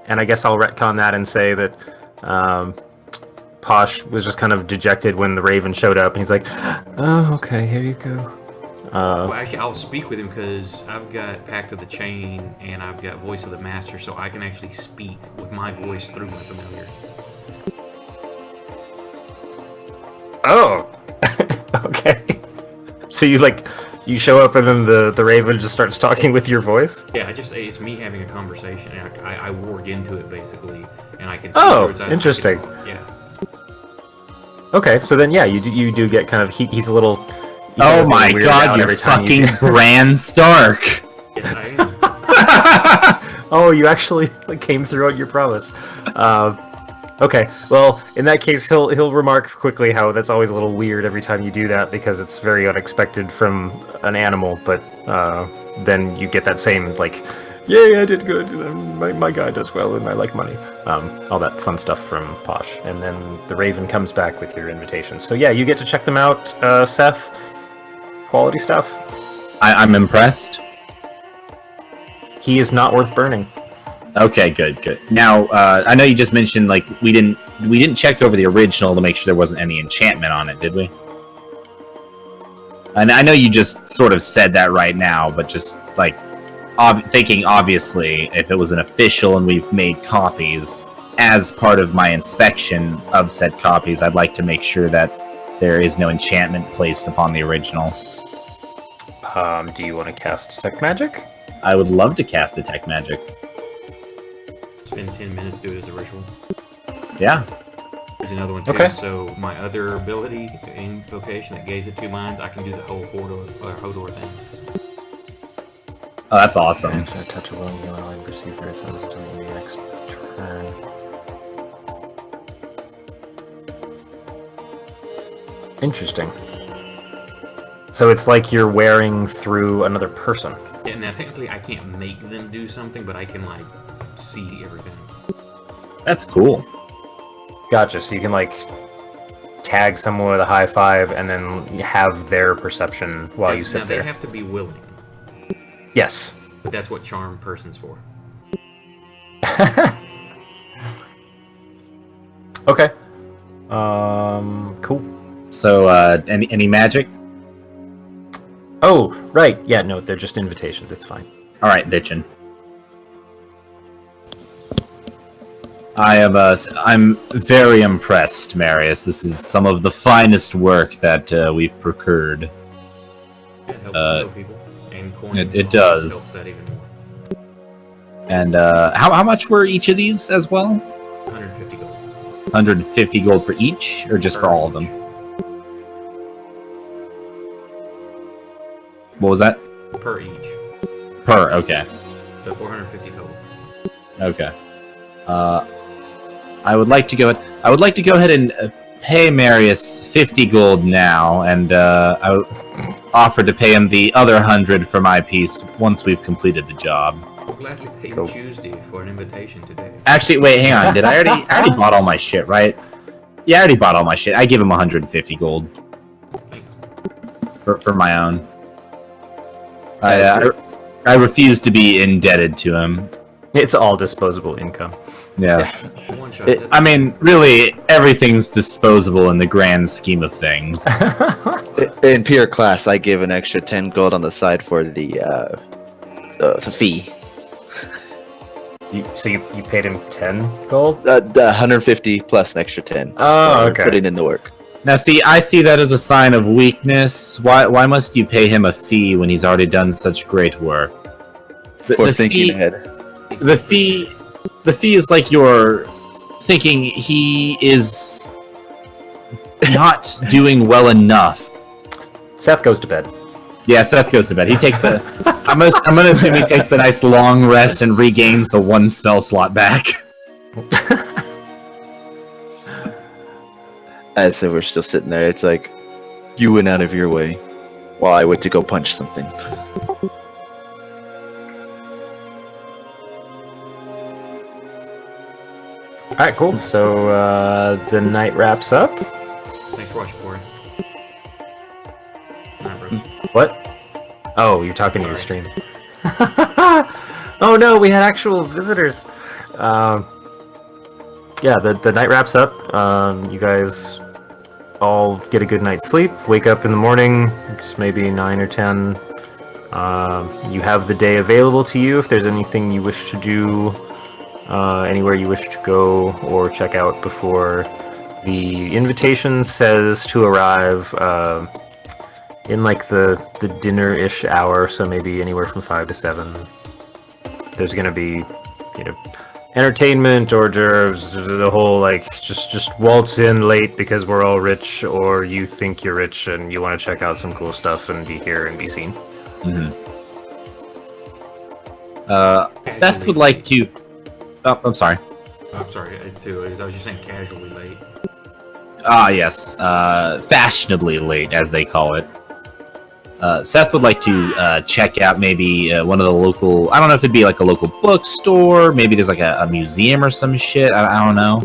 And I guess I'll retcon that and say that Posh was just kind of dejected when the Raven showed up, and he's like, "Oh, okay, here you go." Well, actually, I'll speak with him because I've got Pact of the Chain and I've got Voice of the Master, so I can actually speak with my voice through my familiar. Oh, okay. So you show up and then the Raven just starts talking with your voice? Yeah, it's me having a conversation. And I warg into it basically, and I can see. Oh, interesting. Yeah. Okay, so then yeah, you do get kind of he's a little. Oh my god, you're fucking Bran Stark! Yes, I am. Oh, you actually came through on your promise. Okay, well, in that case, he'll remark quickly how that's always a little weird every time you do that because it's very unexpected from an animal. But then you get that same yay, I did good. My guy does well, and I like money. All that fun stuff from Posh, and then the Raven comes back with your invitation. So yeah, you get to check them out, Seth. Quality stuff. I'm impressed. He is not worth burning. Okay, good. Now, I know you just mentioned we didn't check over the original to make sure there wasn't any enchantment on it, did we? And I know you just sort of said that right now, but just thinking obviously if it was an official and we've made copies as part of my inspection of said copies, I'd like to make sure that there is no enchantment placed upon the original. Do you want to cast Detect Magic? I would love to cast Detect Magic. Spend 10 minutes to do it as a ritual. Yeah. There's another one too. Okay. So my other ability, Invocation, that gaze at 2 minds, I can do the whole Hodor thing. Oh, that's awesome. Actually, I touch a will you and I perceive for it says during the next turn. Interesting. So it's like you're wearing through another person. Yeah, now technically I can't make them do something, but I can see everything. That's cool. Gotcha. So you can tag someone with a high five and then have their perception while you sit now there. They have to be willing. Yes. But that's what charm person's for. Okay. Cool. So, any magic? Oh, right. Yeah, no, they're just invitations. It's fine. All right, bitchin'. I'm very impressed, Marius. This is some of the finest work that we've procured. It helps to know people. And coin it does. Helps that even more. And how much were each of these as well? 150 gold. 150 gold for each, or just for all of them? What was that? Per each. Per, okay. So 450 total. Okay. I would like to go ahead and pay Marius 50 gold now, and I offer to pay him the other 100 for my piece once we've completed the job. We'll gladly pay Cool. you Tuesday for an invitation today. Actually, wait, hang on. Did I already bought all my shit, right? Yeah, I already bought all my shit. I give him 150 gold Thanks. for my own. I refuse to be indebted to him. It's all disposable income. Yes. One shot. I mean, really, everything's disposable in the grand scheme of things. In pure class, I give an extra 10 gold on the side for the fee. So you paid him 10 gold? The 150 plus an extra 10. Oh, for okay. Putting in the work. Now, see, I see that as a sign of weakness. Why must you pay him a fee when he's already done such great work? For thinking fee, ahead. The fee is like you're thinking he is not doing well enough. Seth goes to bed. Yeah, Seth goes to bed. He takes a. I'm gonna assume he takes a nice long rest and regains the 1 spell slot back. as they were still sitting there, it's like, you went out of your way while I went to go punch something. Alright, cool. So the night wraps up. Thanks for watching, Corey. Alright, bro. What? Oh, you're talking to your stream. Oh no, we had actual visitors. Yeah, the night wraps up. You guys all get a good night's sleep. Wake up in the morning. It's maybe 9 or 10. You have the day available to you if there's anything you wish to do, anywhere you wish to go or check out before the invitation says to arrive in like the dinner-ish hour, so maybe anywhere from 5 to 7. There's gonna be, entertainment, hors d'oeuvres, the whole like just waltz in late because we're all rich, or you think you're rich and you want to check out some cool stuff and be here and be seen. Mm-hmm. Seth would like to. Oh, I'm sorry. I'm sorry, too. I was just saying casually late. Ah, yes. Fashionably late, as they call it. Seth would like to check out maybe one of the local... I don't know if it'd be like a local bookstore. Maybe there's like a museum or some shit. I don't know.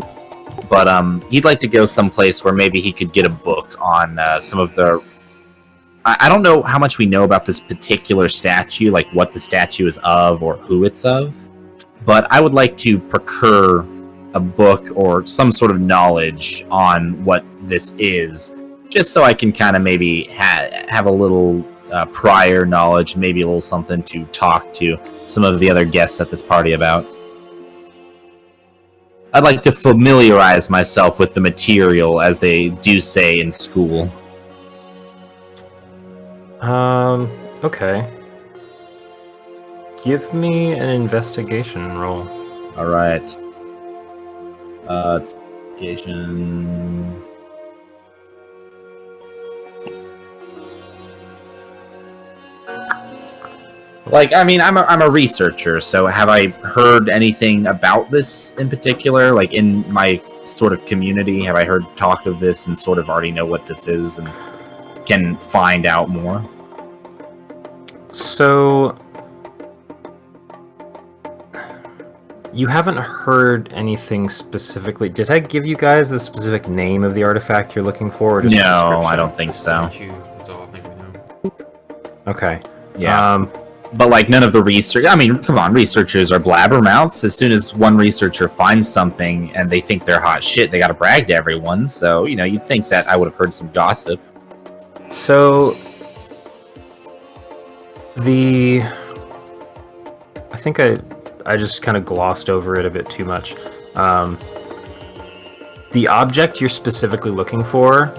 But he'd like to go someplace where maybe he could get a book on some of the... I don't know how much we know about this particular statue, like what the statue is of or who it's of. But I would like to procure a book or some sort of knowledge on what this is, just so I can kind of maybe have a little prior knowledge, maybe a little something to talk to some of the other guests at this party about. I'd like to familiarize myself with the material, as they do say in school. Okay. Give me an investigation roll. Alright. It's investigation... Like, I mean, I'm a researcher, so have I heard anything about this in particular? Like, in my sort of community, have I heard talk of this and sort of already know what this is and can find out more? So... you haven't heard anything specifically. Did I give you guys a specific name of the artifact you're looking for? Or just no, I don't think so. That's all I think we know. Okay. Yeah. But, like, none of the research... I mean, come on, researchers are blabbermouths. As soon as one researcher finds something and they think they're hot shit, they gotta brag to everyone. So, you'd think that I would have heard some gossip. So... I think I just kind of glossed over it a bit too much. The object you're specifically looking for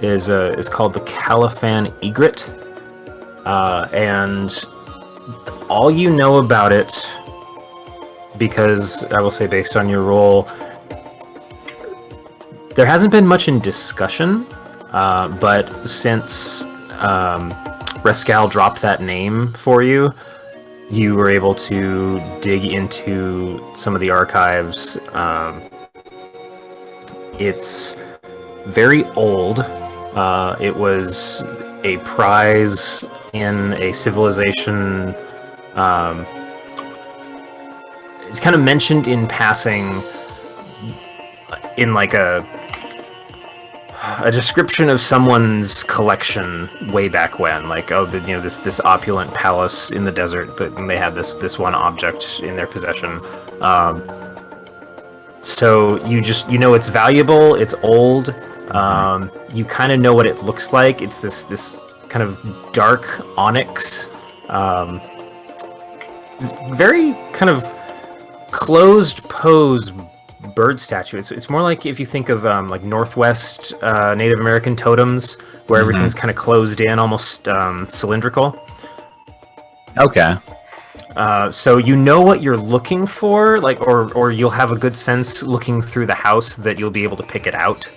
is called the Caliphan Egret. And all you know about it, because I will say based on your role, there hasn't been much in discussion, but since Rescal dropped that name for you, you were able to dig into some of the archives. It's very old. It was a prize in a civilization. It's kind of mentioned in passing in like a description of someone's collection way back when, like, oh, this opulent palace in the desert, and they had this one object in their possession. So you know it's valuable, it's old. You kind of know what it looks like. It's this kind of dark onyx, very kind of closed pose bird statue. It's more like if you think of like Northwest Native American totems, where everything's kind of closed in, almost cylindrical. Okay. So you know what you're looking for, like, or you'll have a good sense looking through the house that you'll be able to pick it out.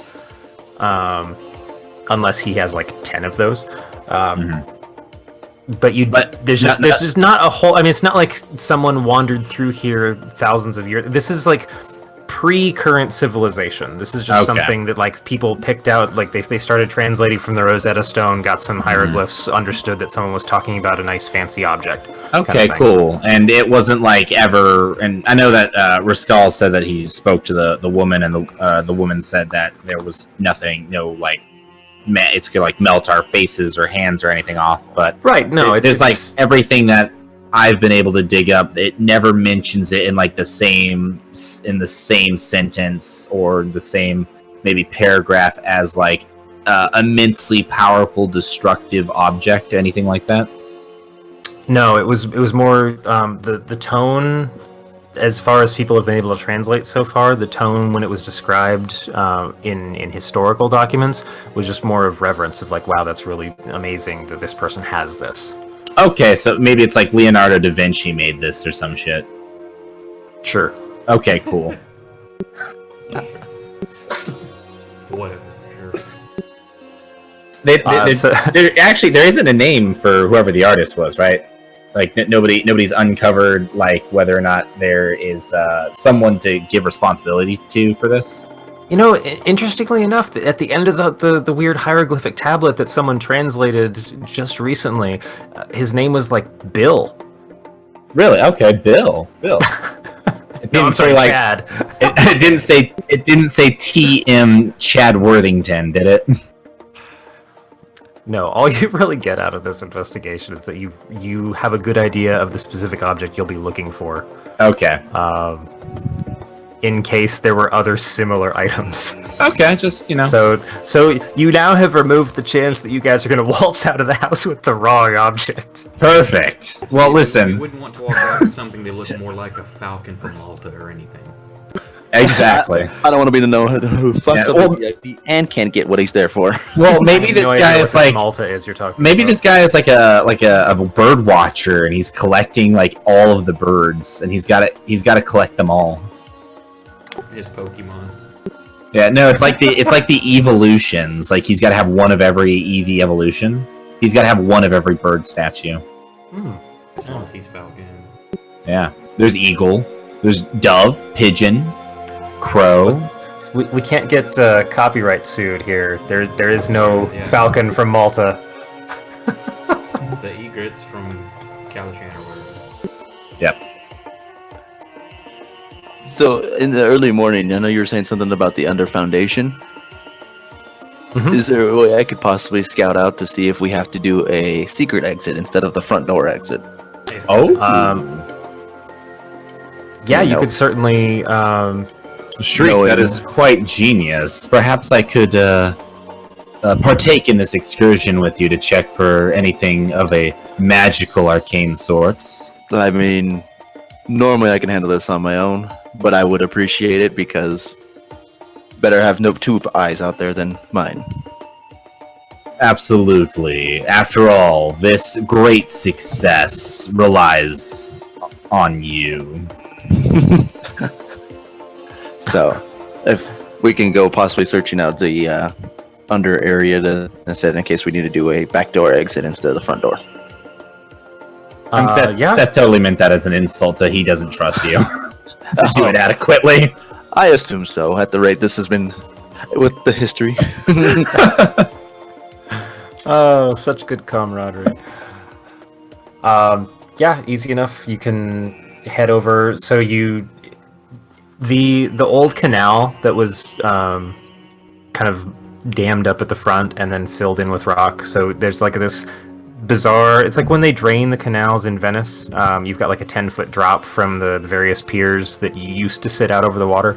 Unless he has like 10 of those. But there's just not a whole. I mean, it's not like someone wandered through here thousands of years. This is like pre-current civilization. This is just something that like people picked out. Like they started translating from the Rosetta Stone, got some hieroglyphs, understood that someone was talking about a nice fancy object. Okay, cool. And it wasn't like ever. And I know that Rascal said that he spoke to the woman, and the woman said that there was nothing, no like. It's gonna like melt our faces or hands or anything off, but there's like everything that I've been able to dig up. It never mentions it in like the same sentence or the same maybe paragraph as like immensely powerful destructive object, anything like that. No, it was more the tone. As far as people have been able to translate so far, the tone when it was described in historical documents was just more of reverence, of like, wow, that's really amazing that this person has this. Okay, so maybe it's like Leonardo da Vinci made this or some shit. Sure. Okay, cool. Whatever, sure. There isn't a name for whoever the artist was, right? Like nobody's uncovered like whether or not there is someone to give responsibility to for this. You know, interestingly enough, at the end of the weird hieroglyphic tablet that someone translated just recently, his name was like Bill. Really? Okay, Bill. It didn't say like Chad. It didn't say T.M. Chad Worthington, did it? No, all you really get out of this investigation is that you have a good idea of the specific object you'll be looking for. Okay. In case there were other similar items. Okay, just, you know. So you now have removed the chance that you guys are going to waltz out of the house with the wrong object. Perfect. Well, listen. You wouldn't want to walk out with something that looked more like a falcon from Malta or anything. Exactly. I don't want to be the know who fucks up the VIP and can't get what he's there for. Well, maybe this guy is like Malta is you're talking. Maybe this guy is like a bird watcher, and he's collecting like all of the birds, and he's got to collect them all. His Pokemon. Yeah, no, it's like the evolutions. Like he's got to have one of every EV evolution. He's got to have one of every bird statue. Maltese falcon. Yeah, there's eagle. There's dove, pigeon. Crow. We can't get copyright sued here. There is no falcon from Malta. It's the egrets from Calichan or whatever. Yep. So in the early morning, I know you were saying something about the under foundation. Mm-hmm. Is there a way I could possibly scout out to see if we have to do a secret exit instead of the front door exit? Yeah, you could certainly. Shriek, that is quite genius. Perhaps I could partake in this excursion with you to check for anything of a magical arcane sorts. I mean, normally I can handle this on my own, but I would appreciate it because better have no two eyes out there than mine. Absolutely. After all, this great success relies on you. So, if we can go possibly searching out the under area instead in case we need to do a backdoor exit instead of the front door. And Seth totally meant that as an insult to he doesn't trust you to do it adequately. I assume so, at the rate this has been with the history. Oh, such good camaraderie. Yeah, easy enough. You can head over. So the old canal that was kind of dammed up at the front and then filled in with rock. So there's like this bizarre. It's like when they drain the canals in Venice. You've got like a 10-foot drop from the various piers that you used to sit out over the water.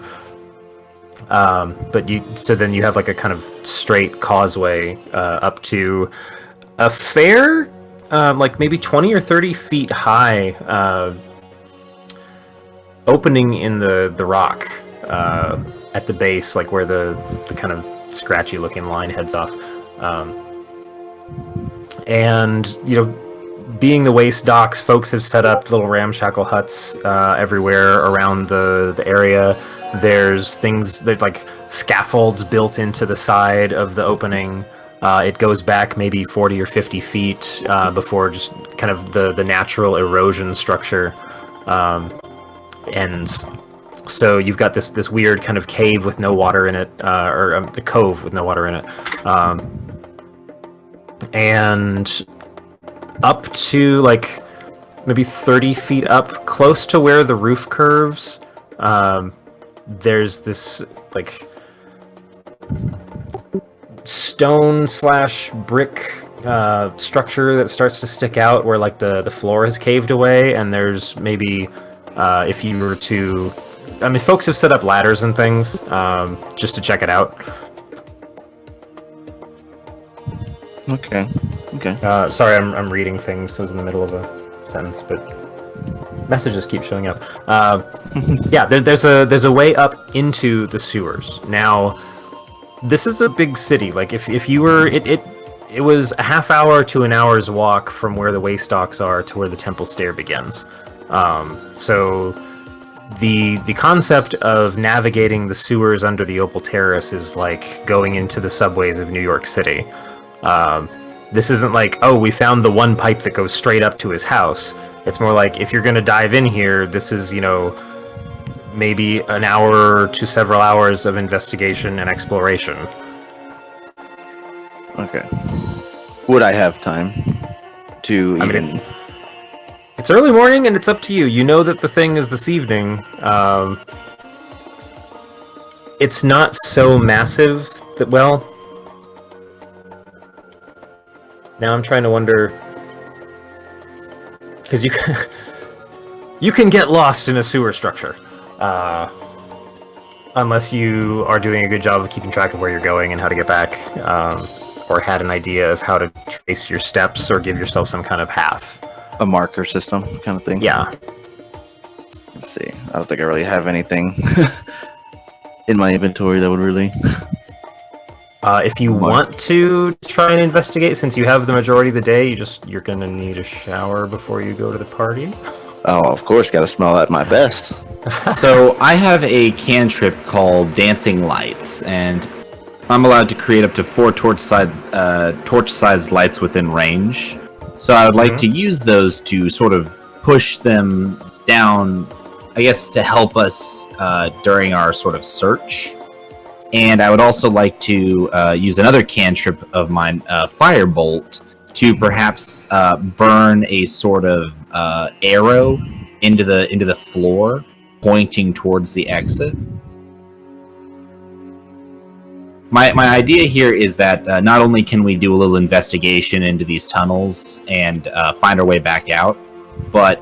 So then you have like a kind of straight causeway up to a fair, like maybe 20 or 30 feet high opening in the rock at the base, like where the kind of scratchy looking line heads off. And, you know, being the waste docks, folks have set up little ramshackle huts everywhere around the area. There's like scaffolds built into the side of the opening. It goes back maybe 40 or 50 feet before just kind of the natural erosion structure ends. So you've got this weird kind of cave with no water in it, or a cove with no water in it, and up to like maybe 30 feet up, close to where the roof curves, there's this like stone slash brick structure that starts to stick out where like the floor has caved away, and there's maybe if you were to, I mean, folks have set up ladders and things just to check it out. Okay. Sorry, I'm reading things. I was in the middle of a sentence, but messages keep showing up. Yeah, there's a way up into the sewers. Now, this is a big city. Like if you were it was a half hour to an hour's walk from where the waste docks are to where the temple stair begins. So the concept of navigating the sewers under the Opal Terrace is like going into the subways of New York City. This isn't like, oh, we found the one pipe that goes straight up to his house. It's more like, if you're going to dive in here, this is, maybe an hour to several hours of investigation and exploration. Okay. Would I have time to even... It's early morning, and it's up to you. You know that the thing is this evening. It's not so massive that, well... Now I'm trying to wonder... Because you can get lost in a sewer structure. Unless you are doing a good job of keeping track of where you're going and how to get back. Or had an idea of how to trace your steps or give yourself some kind of path. A marker system kind of thing? Yeah. Let's see. I don't think I really have anything in my inventory that would really... If you want to try and investigate, since you have the majority of the day, you're gonna need a shower before you go to the party. Oh, of course, gotta smell at my best. So I have a cantrip called Dancing Lights, and I'm allowed to create up to 4 torch-sized lights within range. So I would like to use those to sort of push them down, I guess, to help us during our sort of search. And I would also like to use another cantrip of mine, Firebolt, to perhaps burn a sort of arrow into the floor, pointing towards the exit. My idea here is that not only can we do a little investigation into these tunnels and find our way back out, but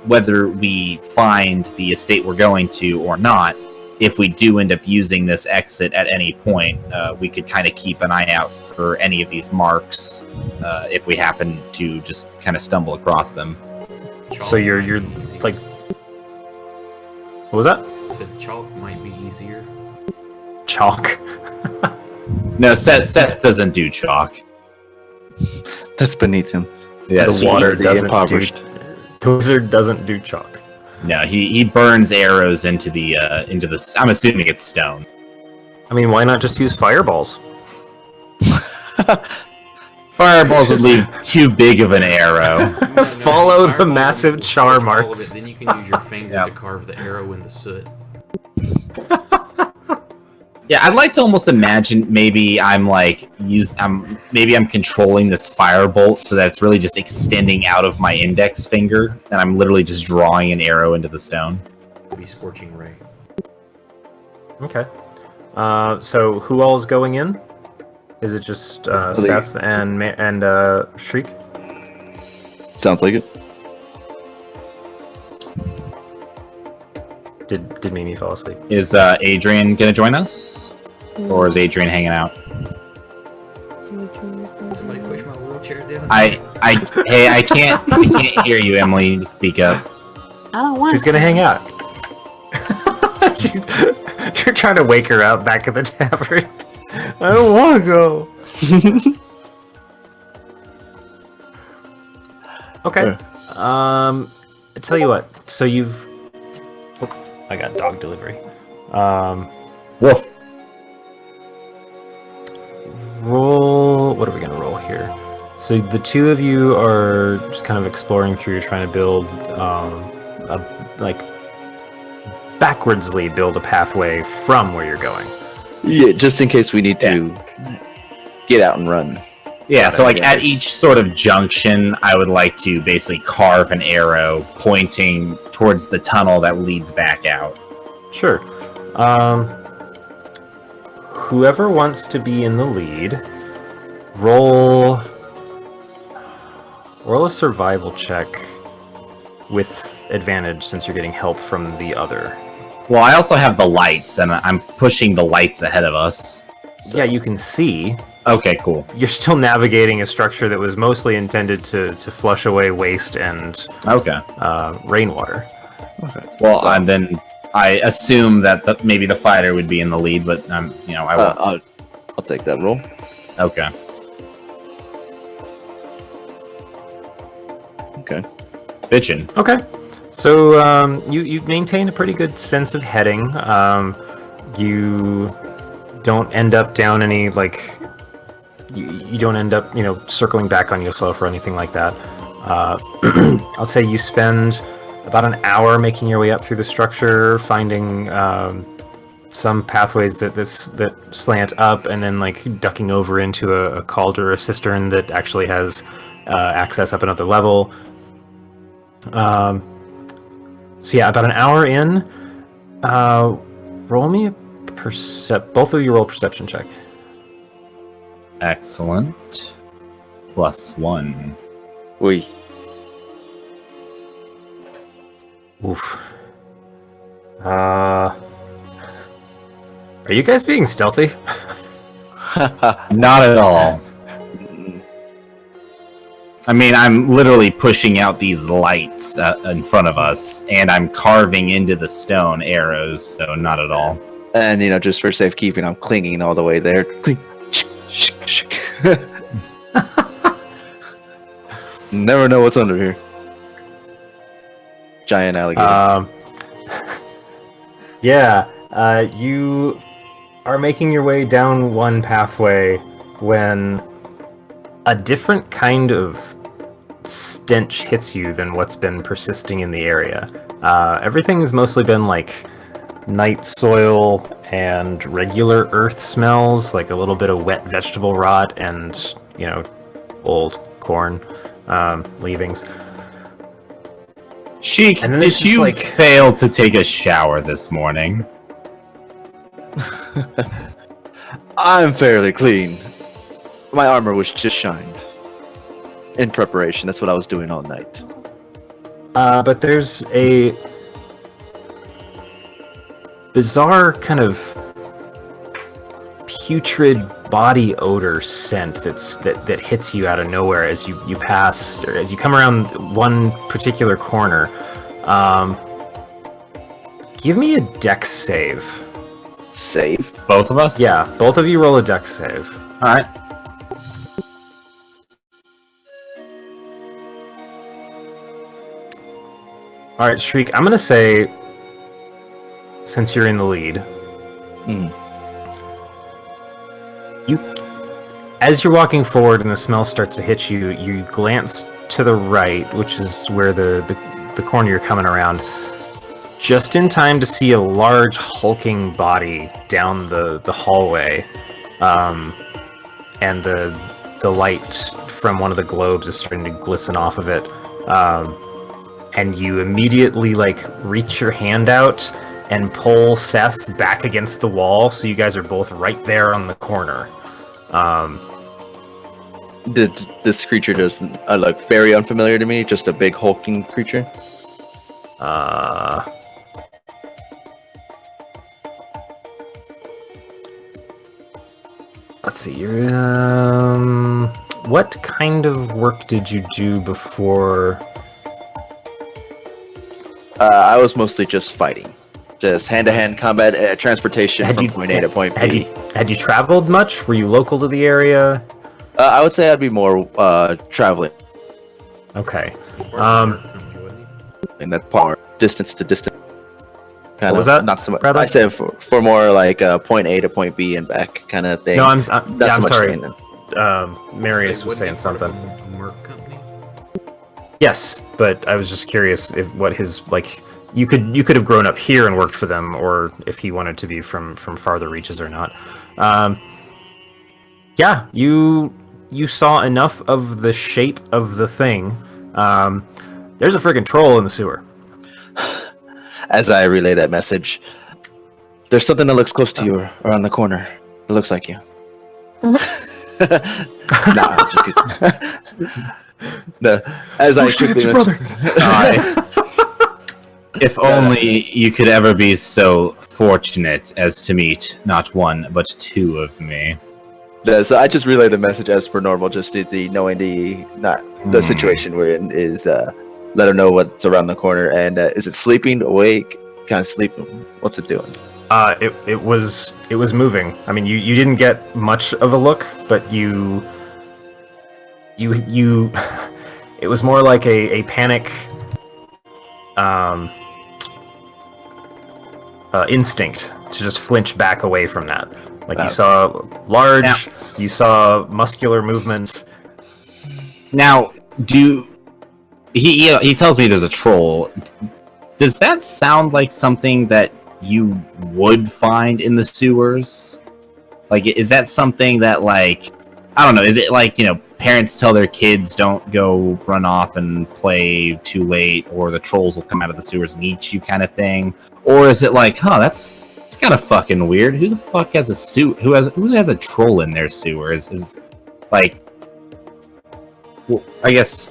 whether we find the estate we're going to or not, if we do end up using this exit at any point, we could kind of keep an eye out for any of these marks if we happen to just kind of stumble across them. So you're like, what was that? I said chalk might be easier. Chalk? No, Seth doesn't do chalk. That's beneath him. Yes, the water, the doesn't impoverished. The wizard doesn't do chalk. No, he burns arrows into the I'm assuming it's stone. I mean, why not just use fireballs? Fireballs would leave too big of an arrow. Follow the massive char marks. Then you can use your finger to carve the arrow in the soot. Yeah, I'd like to almost imagine maybe I'm controlling this firebolt so that it's really just extending out of my index finger, and I'm literally just drawing an arrow into the stone. Be scorching ray. Okay. So who all is going in? Is it just Seth and Shriek? Sounds like it. Did Mimi fall asleep? Is Adrian gonna join us, or is Adrian hanging out? Somebody push my wheelchair down. I can't hear you, Emily. You need to speak up. I don't want She's gonna hang out. You're trying to wake her up back at the tavern. I don't want to go. Okay. I tell you what. So you've. Oh, I got dog delivery. Woof. Roll. What are we gonna roll here? So the two of you are just kind of exploring through, trying to build a backwardsly build a pathway from where you're going. Yeah, just in case we need to get out and run. Yeah, so like at each sort of junction, I would like to basically carve an arrow pointing towards the tunnel that leads back out. Sure. Whoever wants to be in the lead, roll a survival check with advantage since you're getting help from the other. Well, I also have the lights, and I'm pushing the lights ahead of us. Yeah, you can see. Okay, cool. You're still navigating a structure that was mostly intended to flush away waste and rainwater. Okay. Well, and then I assume that maybe the fighter would be in the lead, but I won't. I'll take that roll. Okay. Okay. Bitchin'. Okay. So you maintain a pretty good sense of heading. You don't end up down any you don't end up circling back on yourself or anything like that. I'll say you spend about an hour making your way up through the structure, finding some pathways that slant up, and then ducking over into a cauldron or a cistern that actually has access up another level. So yeah, about an hour in, roll me a both of you roll perception check. Excellent. +1. Oui. Oof. Are you guys being stealthy? Not at all. I mean, I'm literally pushing out these lights in front of us, and I'm carving into the stone arrows, so not at all. And, just for safekeeping, I'm clinging all the way there. Never know what's under here. Giant alligator. You are making your way down one pathway when a different kind of stench hits you than what's been persisting in the area. Everything has mostly been night soil and regular earth smells, like a little bit of wet vegetable rot and, old corn leavings. Sheik, and then did you fail to take a shower this morning? I'm fairly clean. My armor was just shined. In preparation, that's what I was doing all night. But there's a bizarre kind of putrid body odor scent that hits you out of nowhere as you pass, or as you come around one particular corner. Give me a dex save. Save? Both of us? Yeah, both of you roll a dex save. Alright. Alright, Shriek, I'm gonna say, since you're in the lead, as you're walking forward and the smell starts to hit you, you glance to the right, which is where the corner you're coming around, just in time to see a large hulking body down the hallway, and the light from one of the globes is starting to glisten off of it, and you immediately reach your hand out and pull Seth back against the wall, so you guys are both right there on the corner. Did this creature just look very unfamiliar to me? Just a big hulking creature? Let's see. What kind of work did you do before? I was mostly just fighting. Just hand-to-hand combat, transportation from point A to point B. Had you traveled much? Were you local to the area? I would say I'd be more traveling. Okay. In that part, distance to distance. What was that? Not so much. Bradley? I said for more point A to point B and back kind of thing. No, I'm sorry. Marius was saying something. Merc company? Yes, but I was just curious what his you could have grown up here and worked for them, or if he wanted to be from farther reaches or not. Yeah, you saw enough of the shape of the thing. There's a friggin' troll in the sewer. As I relay that message, there's something that looks close to you around the corner. It looks like you. Nah, I'm just kidding. No, as I shit, quickly it's your brother. If only you could ever be so fortunate as to meet not one, but two of me. No, so I just relay the message as per normal, just the knowing the situation we're in is let her know what's around the corner, and is it sleeping, awake, kind of sleeping? What's it doing? It was moving. I mean, you didn't get much of a look, but you it was more like a panic instinct to just flinch back away from that. Like you saw large, you saw muscular movement. Now, he tells me there's a troll. Does that sound like something that you would find in the sewers? Like, is that something that, like, I don't know, is it like, parents tell their kids don't go run off and play too late, or the trolls will come out of the sewers and eat you kind of thing? Or is it like, that's kind of fucking weird. Who the fuck has who has a troll in their sewers? Is like, well, I guess,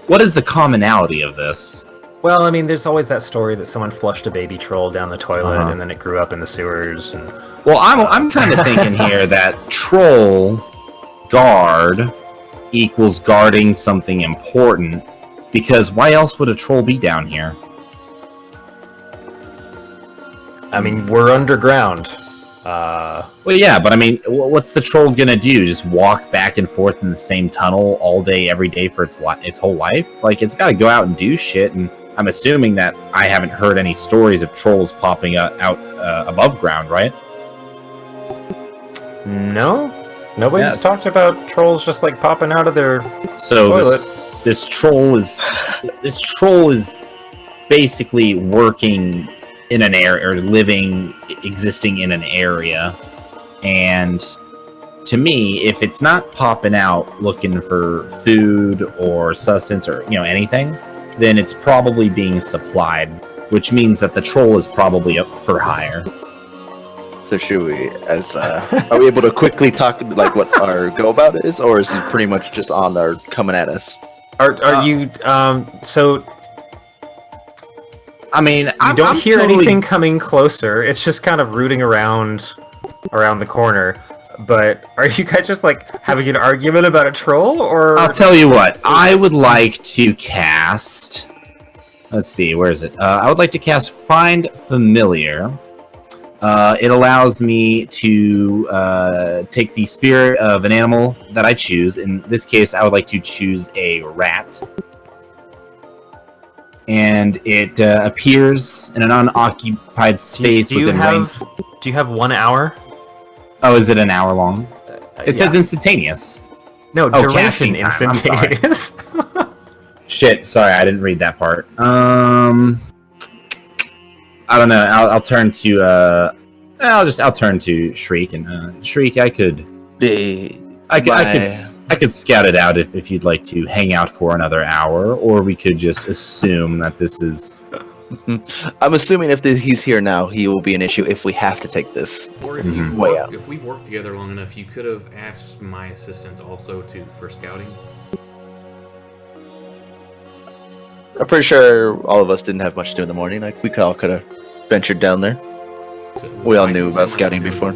what is the commonality of this? Well, I mean, there's always that story that someone flushed a baby troll down the toilet and then it grew up in the sewers. And, well, I'm kind of thinking here that troll guard equals guarding something important, because why else would a troll be down here? I mean, we're underground. Well, yeah, but I mean, what's the troll gonna do? Just walk back and forth in the same tunnel all day, every day for its whole life? Like, it's gotta go out and do shit, and I'm assuming that I haven't heard any stories of trolls popping out above ground, right? No? Nobody's talked about trolls just, like, popping out of their toilet. This troll is basically working in an area, or existing in an area, and to me, if it's not popping out looking for food or sustenance or anything, then it's probably being supplied, which means that the troll is probably up for hire. So should we, are we able to quickly talk like what our go about is, or is he pretty much just on there coming at us? Are you so? I mean, you don't hear anything coming closer. It's just kind of rooting around the corner. But are you guys just like having an argument about a troll, or? I'll tell you what. I would like to cast. Let's see, where is it? I would like to cast Find Familiar. It allows me to take the spirit of an animal that I choose. In this case, I would like to choose a rat. And it appears in an unoccupied space within range. Do you have 1 hour? Oh, is it an hour long? It says instantaneous. No, duration instantaneous. Shit, sorry, I didn't read that part. I don't know. I'll turn to I'll turn to Shriek, and Shriek, I could scout it out if you'd like to hang out for another hour, or we could just assume that this is. I'm assuming if he's here now, he will be an issue if we have to take this. Or if if we've worked together long enough, you could have asked my assistance also for scouting. I'm pretty sure all of us didn't have much to do in the morning. Like we all could have ventured down there. We all knew about scouting before.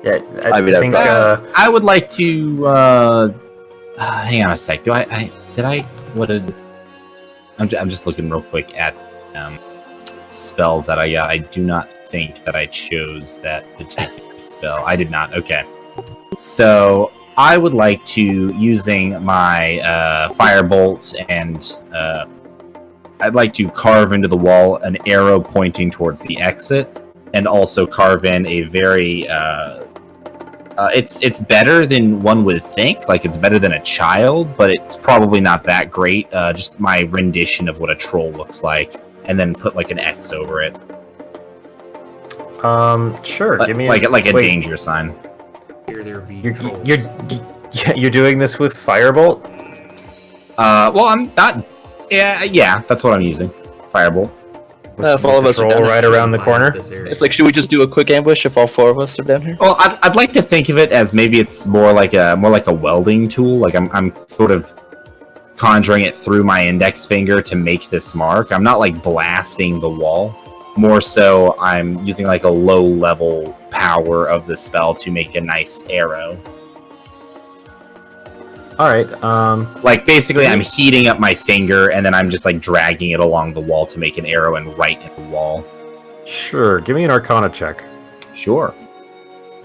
Yeah, I think I would like to hang on a sec. I'm just looking real quick at spells that I got. I do not think that I chose that particular spell. I did not. Okay. So I would like to, using my firebolt, and I'd like to carve into the wall an arrow pointing towards the exit, and also carve in a very It's better than one would think. Like, it's better than a child, but it's probably not that great. Just my rendition of what a troll looks like, and then put like an X over it. Sure. Give me like a wait, danger sign. Here there be You're, trolls. you're doing this with Firebolt? Well, I'm not. Yeah, that's what I'm using. Firebolt. If all of us are Troll down right around the corner. It's like, should we just do a quick ambush if all 4 of us are down here? Well, I'd like to think of it as maybe it's more like a welding tool. Like I'm sort of conjuring it through my index finger to make this mark. I'm not like blasting the wall. More so, I'm using like a low level power of the spell to make a nice arrow. All right. Like basically, I'm heating up my finger and then I'm just like dragging it along the wall to make an arrow and right in the wall. Sure. Give me an Arcana check. Sure.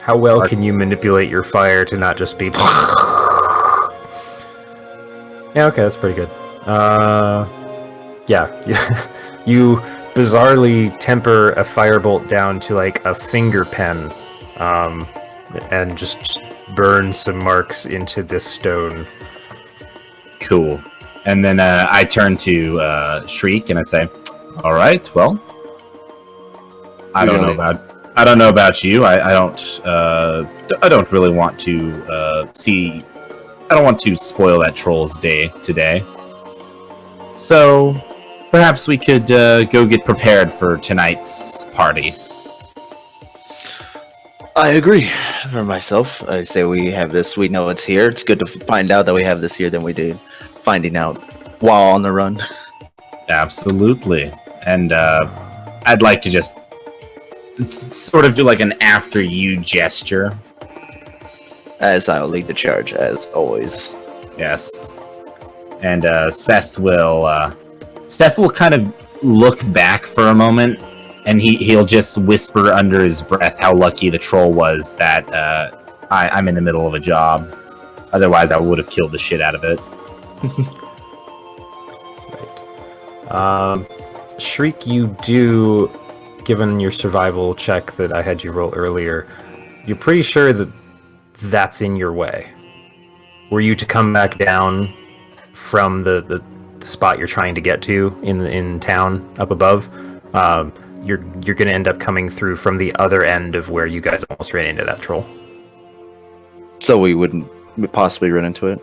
How well can you manipulate your fire to not just be? Yeah. Okay, that's pretty good. Yeah. You bizarrely temper a firebolt down to like a finger pen, and just burn some marks into this stone. Cool. And then I turn to Shriek and I say, "All right, well, I don't know about you. I don't really want to see. I don't want to spoil that troll's day today. So perhaps we could go get prepared for tonight's party." I agree. For myself, I say we have this. We know it's here. It's good to find out that we have this here than we did finding out while on the run. Absolutely. And I'd like to just sort of do like an after you gesture. As I'll lead the charge, as always. Yes. And Seth will kind of look back for a moment, and he'll just whisper under his breath how lucky the troll was that I'm in the middle of a job. Otherwise, I would have killed the shit out of it. Right. Shriek, you do, given your survival check that I had you roll earlier, you're pretty sure that that's in your way. Were you to come back down from the spot you're trying to get to in town up above, you're going to end up coming through from the other end of where you guys almost ran into that troll. So we wouldn't possibly run into it?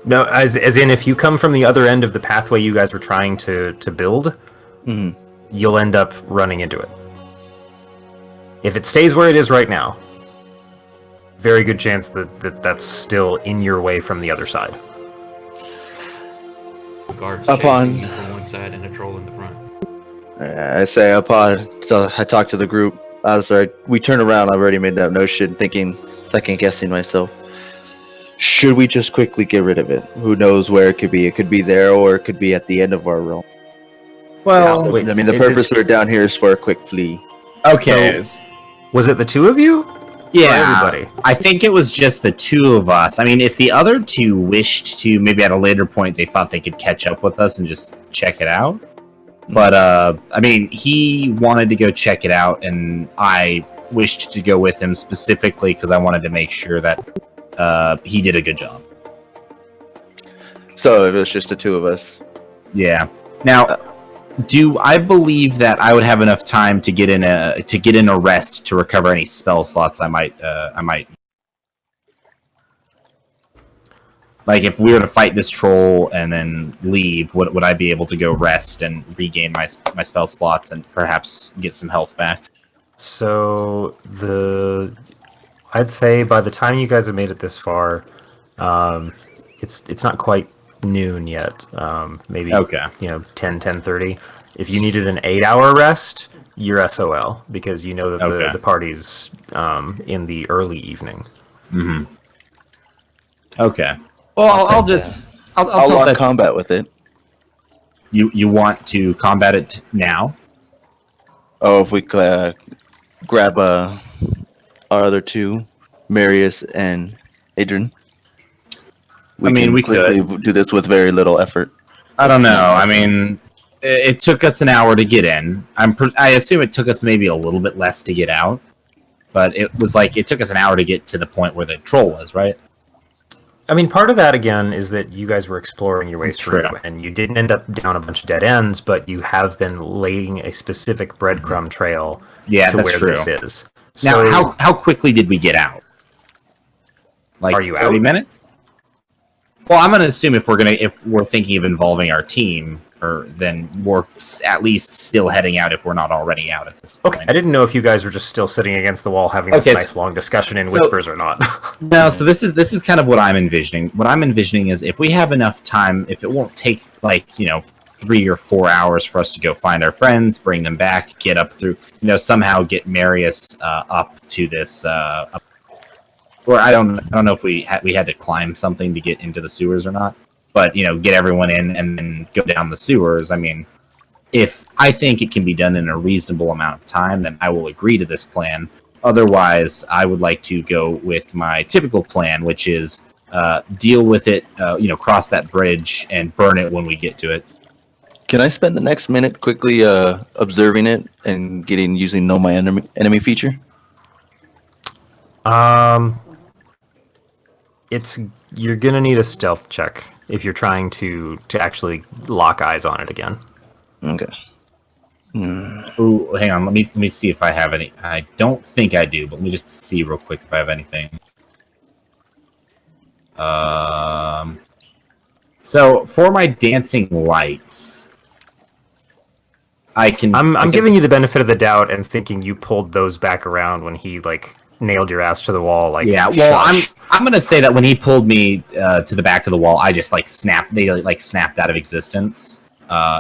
No, as in if you come from the other end of the pathway you guys were trying to build, you'll end up running into it. If it stays where it is right now, very good chance that's still in your way from the other side. Guards chasing you from one side and a troll in the front. I say I talk to the group. We turn around. I've already made that notion, thinking, second guessing myself. Should we just quickly get rid of it? Who knows where it could be? It could be there, or it could be at the end of our realm. Well, I mean, the purpose we're down here is for a quick flee. okay. So, was it the two of you? Yeah, everybody. I think it was just the two of us. I mean, if the other two wished to, maybe at a later point, they thought they could catch up with us and just check it out. But, I mean, he wanted to go check it out, and I wished to go with him specifically because I wanted to make sure that he did a good job. So it was just the two of us. Yeah. Now, do I believe that I would have enough time to get in a rest to recover any spell slots I might like if we were to fight this troll and then leave, would I be able to go rest and regain my spell slots and perhaps get some health back? So I'd say by the time you guys have made it this far, it's not quite noon yet. Maybe 10:30. If you needed an 8-hour rest, you're SOL because you know that the party's in the early evening. Mm-hmm. Okay. Well, I'll I'll lock combat with it. You want to combat it now? Oh, if we grab our other two, Marius and Adrian. We could do this with very little effort. I don't know. I mean, it took us an hour to get in. I assume it took us maybe a little bit less to get out. but it was like it took us an hour to get to the point where the troll was, right? I mean, part of that again is that you guys were exploring your way That's through, true. and you didn't end up down a bunch of dead ends, but you have been laying a specific breadcrumb trail Yeah, to that's where true. this is. Now, So, how quickly did we get out? Like Are you 30 out? minutes? Well, I'm gonna assume if we're thinking of involving our team, or then we're at least still heading out if we're not already out at this point. Okay, I didn't know if you guys were just still sitting against the wall having this Okay, nice long discussion in so- whispers or not. No, so this is kind of what I'm envisioning. What I'm envisioning is if we have enough time, if it won't take 3 or 4 hours for us to go find our friends, bring them back, get up through, somehow get Marius up to this. Or I don't know if we had to climb something to get into the sewers or not, but get everyone in and then go down the sewers. I mean, if I think it can be done in a reasonable amount of time, then I will agree to this plan. Otherwise, I would like to go with my typical plan, which is deal with it, cross that bridge and burn it when we get to it. Can I spend the next minute quickly observing it and using know my enemy feature? You're gonna need a stealth check if you're trying to actually lock eyes on it again. Okay. Ooh, hang on. Let me see if I have any. I don't think I do, but let me just see real quick if I have anything. So for my dancing lights, I'm giving you the benefit of the doubt and thinking you pulled those back around when he nailed your ass to the wall. Yeah, well, shush. I'm gonna say that when he pulled me to the back of the wall, I just snapped. They snapped out of existence.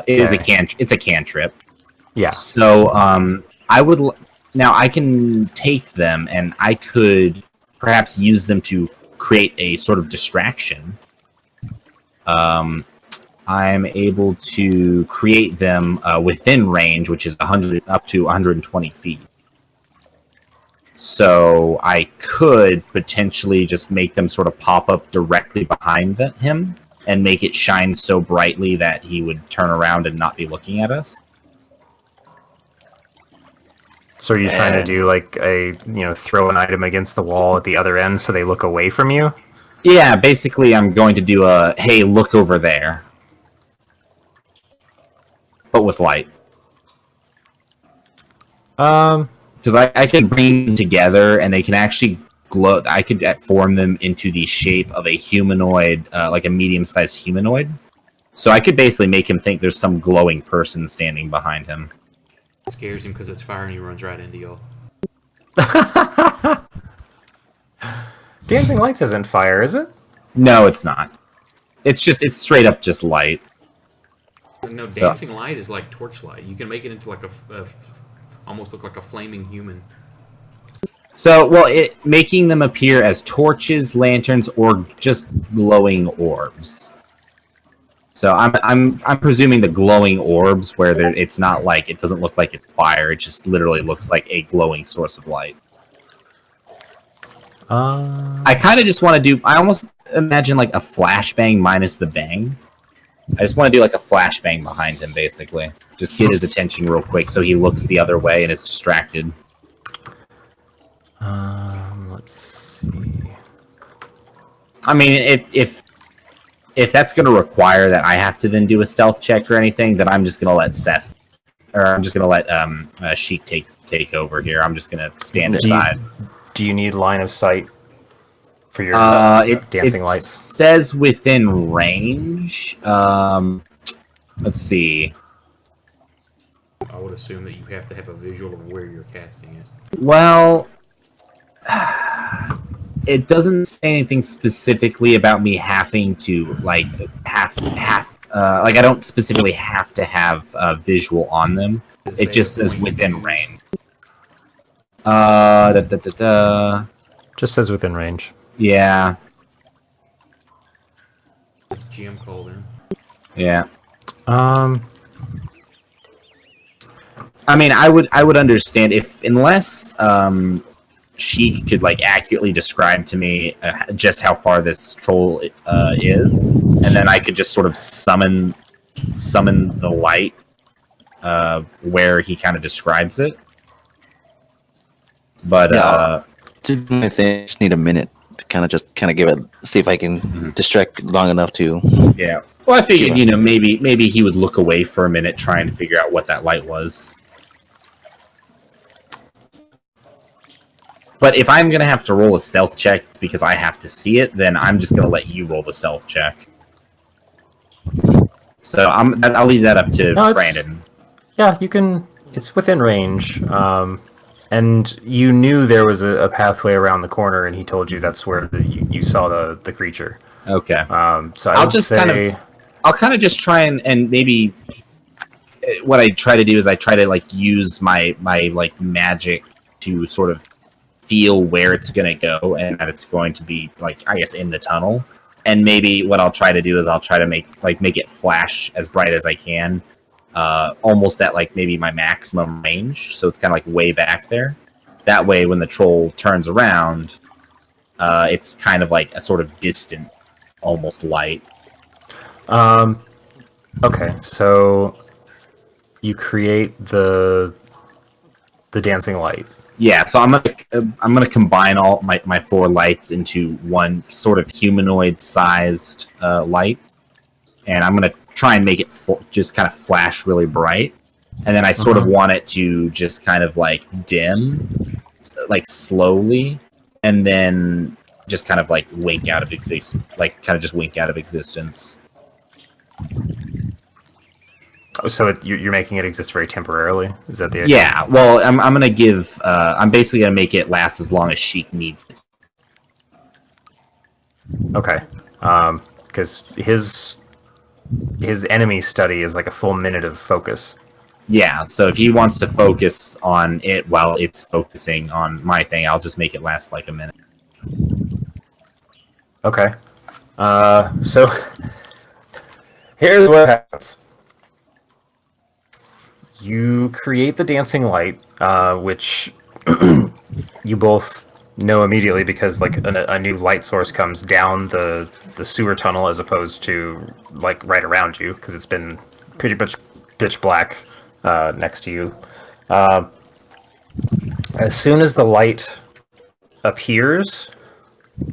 It's a cantrip. Yeah. So now I can take them and I could perhaps use them to create a sort of distraction. I'm able to create them within range, which is 100 up to 120 feet. So I could potentially just make them sort of pop up directly behind him and make it shine so brightly that he would turn around and not be looking at us. So are you trying to do throw an item against the wall at the other end so they look away from you? Yeah, basically I'm going to do a, hey, look over there. But with light. Because I could bring them together and they can actually glow. I could form them into the shape of a humanoid, like a medium-sized humanoid. So I could basically make him think there's some glowing person standing behind him. It scares him because it's fire and he runs right into y'all. Dancing lights isn't fire, is it? No, it's not. It's straight up just light. No, dancing light is like torchlight. You can make it into almost look like a flaming human. So, making them appear as torches, lanterns, or just glowing orbs. So I'm presuming the glowing orbs where it's not it doesn't look like it's fire. It just literally looks like a glowing source of light. I kind of just want to do. I almost imagine a flashbang minus the bang. I just want to do a flashbang behind him, basically. Just get his attention real quick so he looks the other way and is distracted. Let's see. I mean, if that's going to require that I have to then do a stealth check or anything, then I'm just going to let I'm just going to let Sheik take over here. I'm just going to stand aside. Do you need line of sight for your dancing lights? It says within range. Let's see. I would assume that you have to have a visual of where you're casting it. Well, it doesn't say anything specifically about me having to I don't specifically have to have a visual on them. It just says within range. Just says within range. Yeah. It's GM called in. Yeah. I mean, I would understand unless Sheik could accurately describe to me just how far this troll is, and then I could just sort of summon the light where he kind of describes it. But Yeah. To do my thing, I just need a minute to kind of give it, see if I can distract long enough to. yeah. Well, I figured, maybe he would look away for a minute trying to figure out what that light was. But if I'm going to have to roll a stealth check because I have to see it, then I'm just going to let you roll the stealth check. So I'll leave that up to Brandon. Yeah, you can. It's within range. And you knew there was a pathway around the corner, and he told you that's where you saw the creature. Okay. So I'll kind of just try and maybe what I try to do is I try to like use my like magic to sort of feel where it's going to go and that it's going to be like, I guess, in the tunnel. And maybe what I'll try to do is I'll try to make it flash as bright as I can. Almost at like maybe my maximum range, so it's kind of like way back there. That way, when the troll turns around, it's kind of like a sort of distant, almost light. Okay, so you create the dancing light. Yeah, so I'm gonna combine all my 4 lights into one sort of humanoid-sized light, and I'm gonna try and make it just kind of flash really bright, and then I sort of want it to just kind of like dim, like slowly, and then just kind of like wink out of existence, So you're making it exist very temporarily? Is that the idea? Yeah. Well, I'm gonna give. I'm basically gonna make it last as long as Sheik needs it. Okay. Because his enemy study is like a full minute of focus. Yeah, so if he wants to focus on it while it's focusing on my thing, I'll just make it last like a minute. Okay. So here's what happens. You create the dancing light, which you both know immediately because like a new light source comes down the sewer tunnel as opposed to like right around you because it's been pretty much pitch black next to you. As soon as the light appears,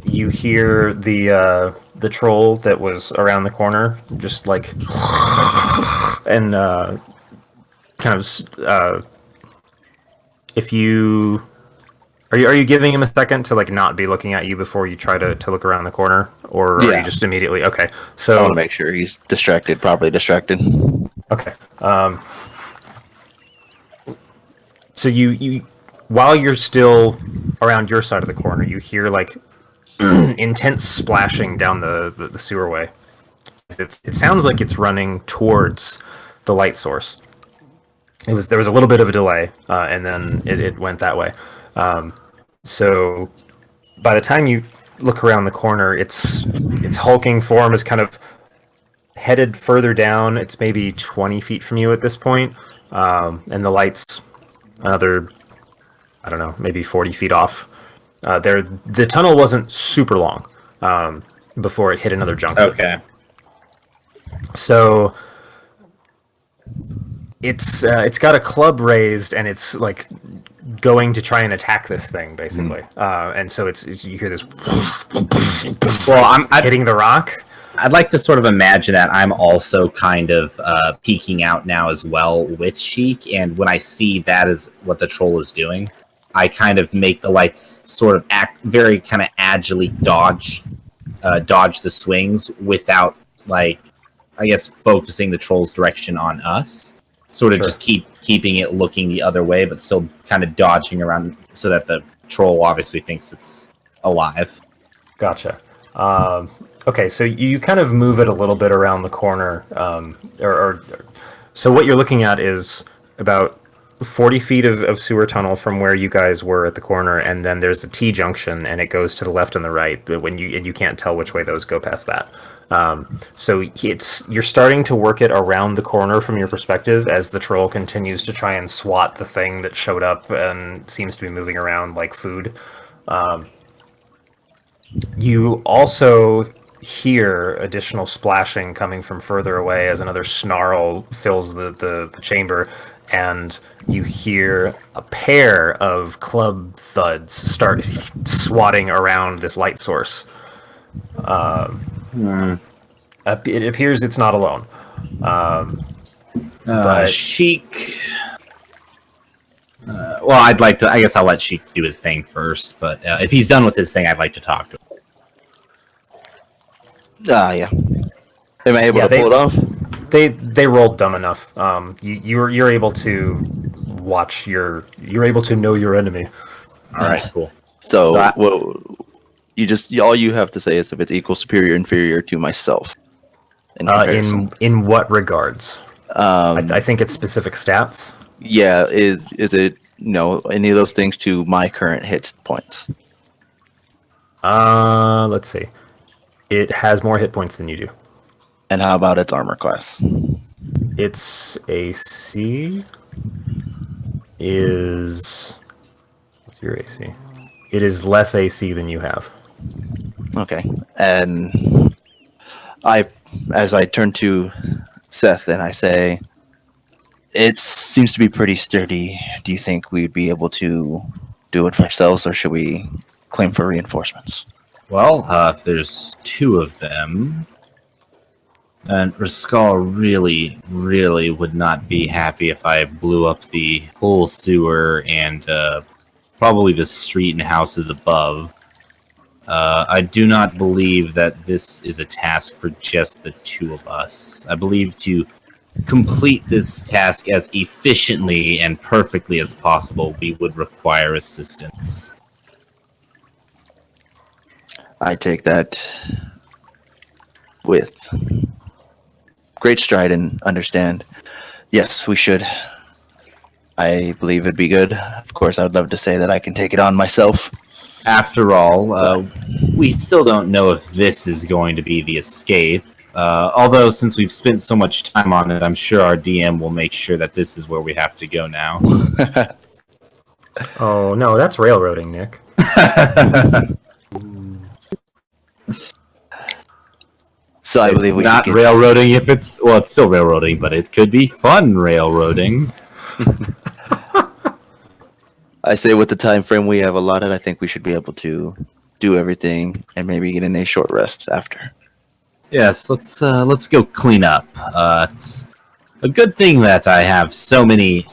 you hear the troll that was around the corner just like and kind of if you are you giving him a second to like not be looking at you before you try to look around the corner, or are you just immediately okay? So I want to make sure he's properly distracted. Okay. So you while you're still around your side of the corner, you hear like intense splashing down the sewerway. It sounds like it's running towards the light source. There was a little bit of a delay, and then it went that way. So by the time you look around the corner, its hulking form is kind of headed further down. It's maybe 20 feet from you at this point, and the light's another, I don't know, maybe 40 feet off. The tunnel wasn't super long before it hit another junction. Okay. So it's got a club raised and it's like going to try and attack this thing basically. And so it's you hear this. Well, I'm hitting the rock. I'd like to sort of imagine that I'm also kind of peeking out now as well with Sheik, and when I see that is what the troll is doing, I kind of make the lights sort of act very kind of agilely dodge the swings without, like, I guess, focusing the troll's direction on us. Sort of just keeping it looking the other way, but still kind of dodging around so that the troll obviously thinks it's alive. Gotcha. Okay, so you kind of move it a little bit around the corner, so what you're looking at is about 40 feet of sewer tunnel from where you guys were at the corner, and then there's the T-junction, and it goes to the left and the right. And you can't tell which way those go past that. So you're starting to work it around the corner from your perspective as the troll continues to try and swat the thing that showed up and seems to be moving around like food. You also hear additional splashing coming from further away as another snarl fills the chamber, and you hear a pair of club thuds start swatting around this light source. It appears it's not alone. But Sheik. Well, I'd like to. I guess I'll let Sheik do his thing first. But if he's done with his thing, I'd like to talk to him. Yeah. Am I able to pull it off? They rolled dumb enough. You're able to watch you're able to know your enemy. All right, cool. So all you have to say is if it's equal, superior, inferior to myself. In what regards? I think it's specific stats. Yeah, is it any of those things to my current hit points? Let's see. It has more hit points than you do. And how about its armor class? Its AC is... What's your AC? It is less AC than you have. Okay. And as I turn to Seth and I say, it seems to be pretty sturdy. Do you think we'd be able to do it for ourselves, or should we claim for reinforcements? Well, if there's two of them, and Rascal really, really would not be happy if I blew up the whole sewer and probably the street and houses above. I do not believe that this is a task for just the two of us. I believe to complete this task as efficiently and perfectly as possible, we would require assistance. I take that with great stride and understand. Yes, we should. I believe it'd be good. Of course, I would love to say that I can take it on myself. After all, we still don't know if this is going to be the escape. Although, since we've spent so much time on it, I'm sure our DM will make sure that this is where we have to go now. Oh, no, that's railroading, Nick. So I believe we not railroading if it's... Well, it's still railroading, but it could be fun railroading. I say with the time frame we have allotted, I think we should be able to do everything and maybe get in a short rest after. Yes, let's go clean up. It's a good thing that I have so many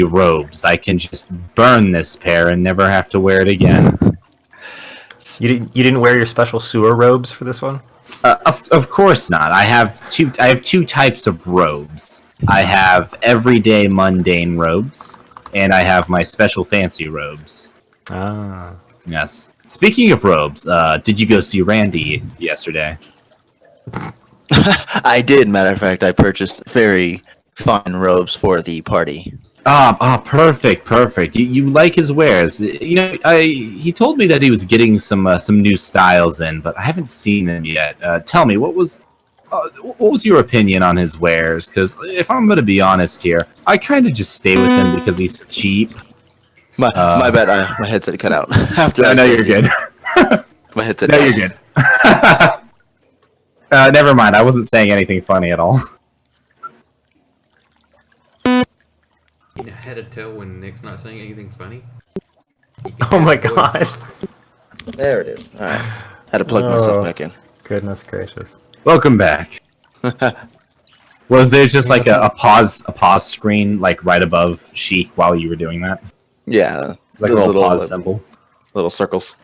robes. I can just burn this pair and never have to wear it again. You didn't wear your special sewer robes for this one? Of course not. I have two types of robes. I have everyday mundane robes, and I have my special fancy robes. Ah. Yes. Speaking of robes, did you go see Randy yesterday? I did. Matter of fact, I purchased very fine robes for the party. Perfect. You like his wares. He told me that he was getting some new styles in, but I haven't seen them yet. Tell me, what was your opinion on his wares? Because if I'm going to be honest here, I kind of just stay with him because he's cheap. My bad. My headset cut out. No, you're good. My headset. No, you're good. Never mind. I wasn't saying anything funny at all. You know how to tell when Nick's not saying anything funny? Oh my god. There it is. All right. Had to plug myself back in. Goodness gracious. Welcome back. Was there just like a pause screen like right above Sheik while you were doing that? Yeah. It's like a little pause symbol. Little circles.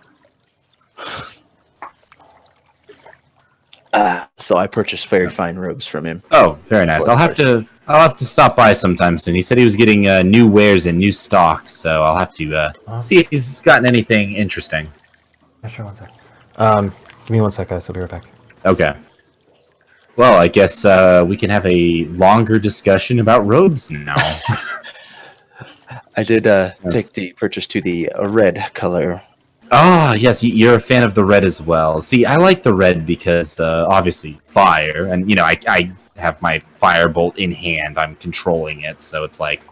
So I purchased very fine robes from him. Oh, very nice. I'll have to stop by sometime soon. He said he was getting new wares and new stock, so I'll have to see if he's gotten anything interesting. Yeah, sure, 1 sec. Give me 1 sec, guys. I'll be right back. Okay. Well, I guess we can have a longer discussion about robes now. I did take the purchase to the red color. Ah, yes, you're a fan of the red as well. See, I like the red because, obviously, fire, and, I have my firebolt in hand. I'm controlling it, so it's like,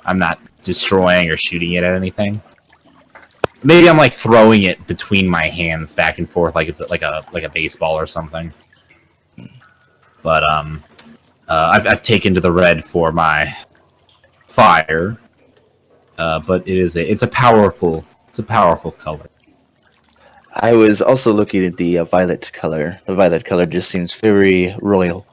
I'm not destroying or shooting it at anything. Maybe I'm, like, throwing it between my hands back and forth like it's like a baseball or something. But, I've taken to the red for my fire, but it's a powerful color. I was also looking at the violet color. The violet color just seems very royal.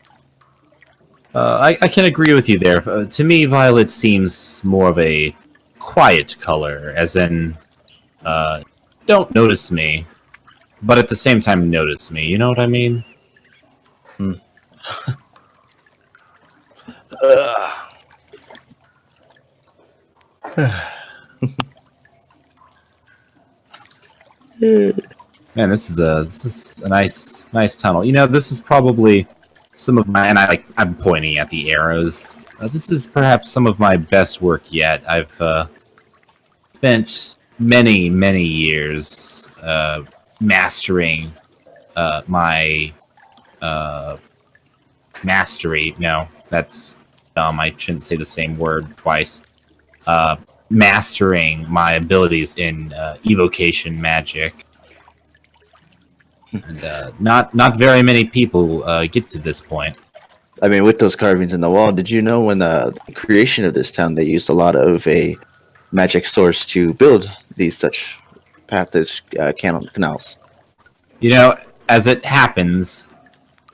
I can agree with you there. To me, violet seems more of a quiet color, as in, don't notice me, but at the same time, notice me. You know what I mean? Hmm. Man, this is a nice tunnel. You know, this is probably some of my, and I'm pointing at the arrows. This is perhaps some of my best work yet. I've spent many years mastering my mastery. No, that's dumb. I shouldn't say the same word twice. Mastering my abilities in evocation magic. And not very many people get to this point. I mean, with those carvings in the wall, did you know when the creation of this town, they used a lot of a magic source to build these such canals? You know, as it happens,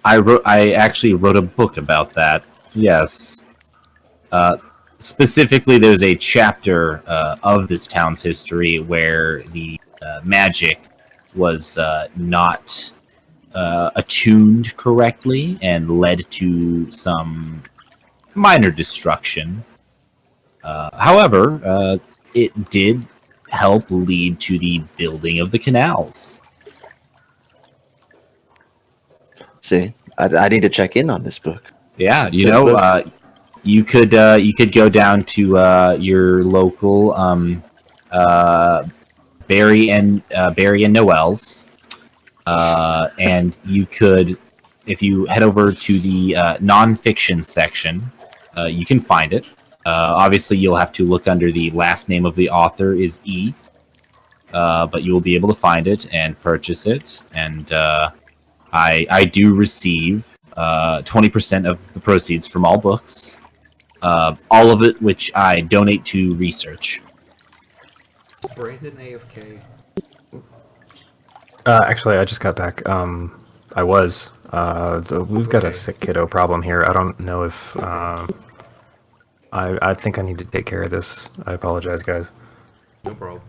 I actually wrote a book about that. Yes. Specifically, there's a chapter of this town's history where the magic was not attuned correctly and led to some minor destruction. However, it did help lead to the building of the canals. See, I need to check in on this book. Yeah, you So, know, but- you could go down to your local Barry and Noel's, and you could, if you head over to the nonfiction section, you can find it. Obviously, you'll have to look under the last name of the author is E, but you will be able to find it and purchase it. And I do receive 20% of the proceeds from all books, all of it which I donate to research. Brandon AFK. Actually, I just got back. I was. We've got a sick kiddo problem here. I don't know if. I think I need to take care of this. I apologize, guys. No problem.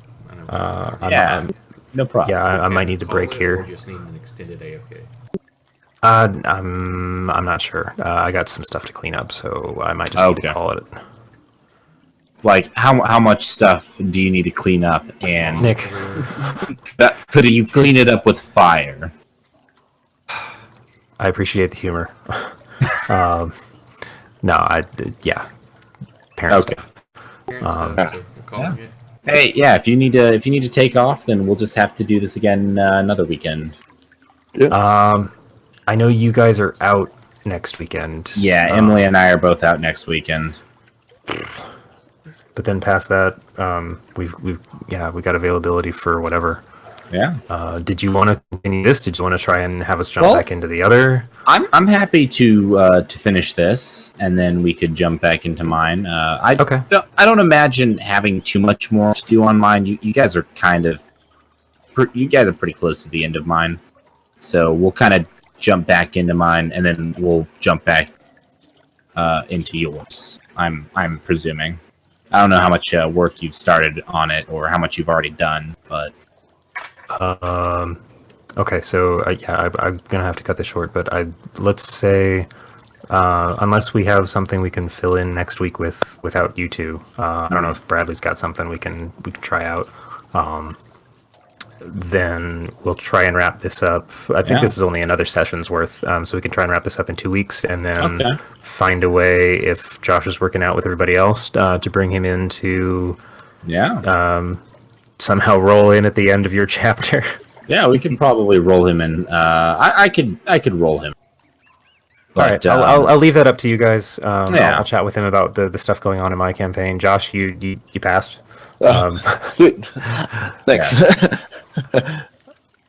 I know. No problem. Yeah, I might need to Call break it, here. Or just need an extended AFK. I'm not sure. I got some stuff to clean up, so I might just need to call it. Like, how much stuff do you need to clean up? And Nick, could you clean it up with fire? I appreciate the humor. Yeah. Parent stuff. So calling it. Hey, yeah. If you need to take off, then we'll just have to do this again another weekend. I know you guys are out next weekend. Yeah, Emily and I are both out next weekend. But then past that, we got availability for whatever. Yeah. Did you want to continue this? Did you want to try and have us jump back into the other? I'm happy to finish this, and then we could jump back into mine. I don't imagine having too much more to do on mine. You guys are pretty close to the end of mine, so we'll kind of jump back into mine, and then we'll jump back into yours. I'm presuming. I don't know how much work you've started on it, or how much you've already done, but. Okay, so I'm gonna have to cut this short, but let's say, unless we have something we can fill in next week without you two, I don't know if Bradley's got something we can try out. Then we'll try and wrap this up. I think this is only another session's worth, so we can try and wrap this up in 2 weeks, and then find a way, if Josh is working out with everybody else, to bring him in to somehow roll in at the end of your chapter. Yeah, we could probably roll him in. I could roll him. But, all right, I'll leave that up to you guys. I'll chat with him about the stuff going on in my campaign. Josh, you passed. Sweet. Thanks.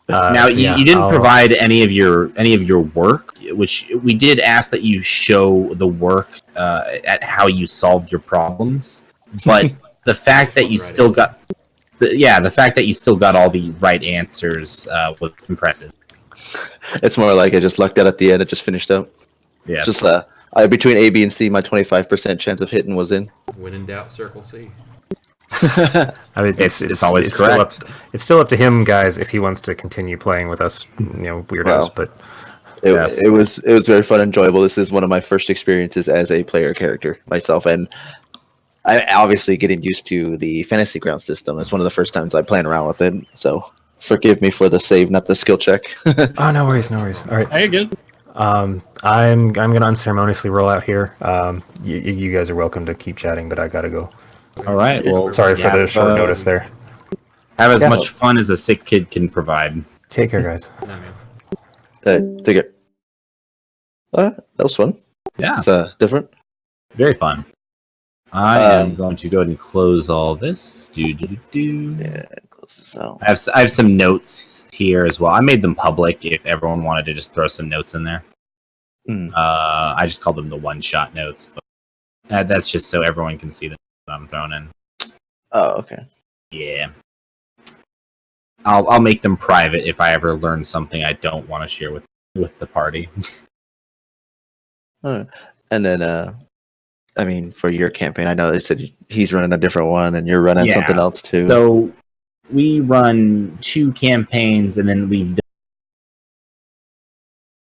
Now you didn't provide any of your work which we did ask that you show the work at how you solved your problems, but the fact that you still got the fact that you still got all the right answers was impressive. It's more like I just lucked out at the end. It just finished up. Yes. Just between A, B, and C, my 25% chance of hitting was in. When in doubt, circle C. I mean, It's always correct. It's still up to him, guys, if he wants to continue playing with us, weirdos. Wow. But It was very fun, and enjoyable. This is one of my first experiences as a player character myself, and I obviously getting used to the fantasy ground system. It's one of the first times I playing around with it, so forgive me for the save, not the skill check. oh, no worries. All right. Are you good? I'm gonna unceremoniously roll out here. You guys are welcome to keep chatting, but I gotta go. All right. Well, Sorry for the short notice there. Have as much fun as a sick kid can provide. Take care, guys. No, man. Take it. That was fun. Yeah, It's different. very fun. I am going to go ahead and close all this. Yeah, close this out. I have some notes here as well. I made them public if everyone wanted to just throw some notes in there. I just called them the one-shot notes, but that's just so everyone can see that I'm throwing in. Oh, okay. Yeah. I'll make them private if I ever learn something I don't want to share with the party. And then, I mean, for your campaign, I know they said he's running a different one, and you're running something else too. So we run 2 campaigns, and then we've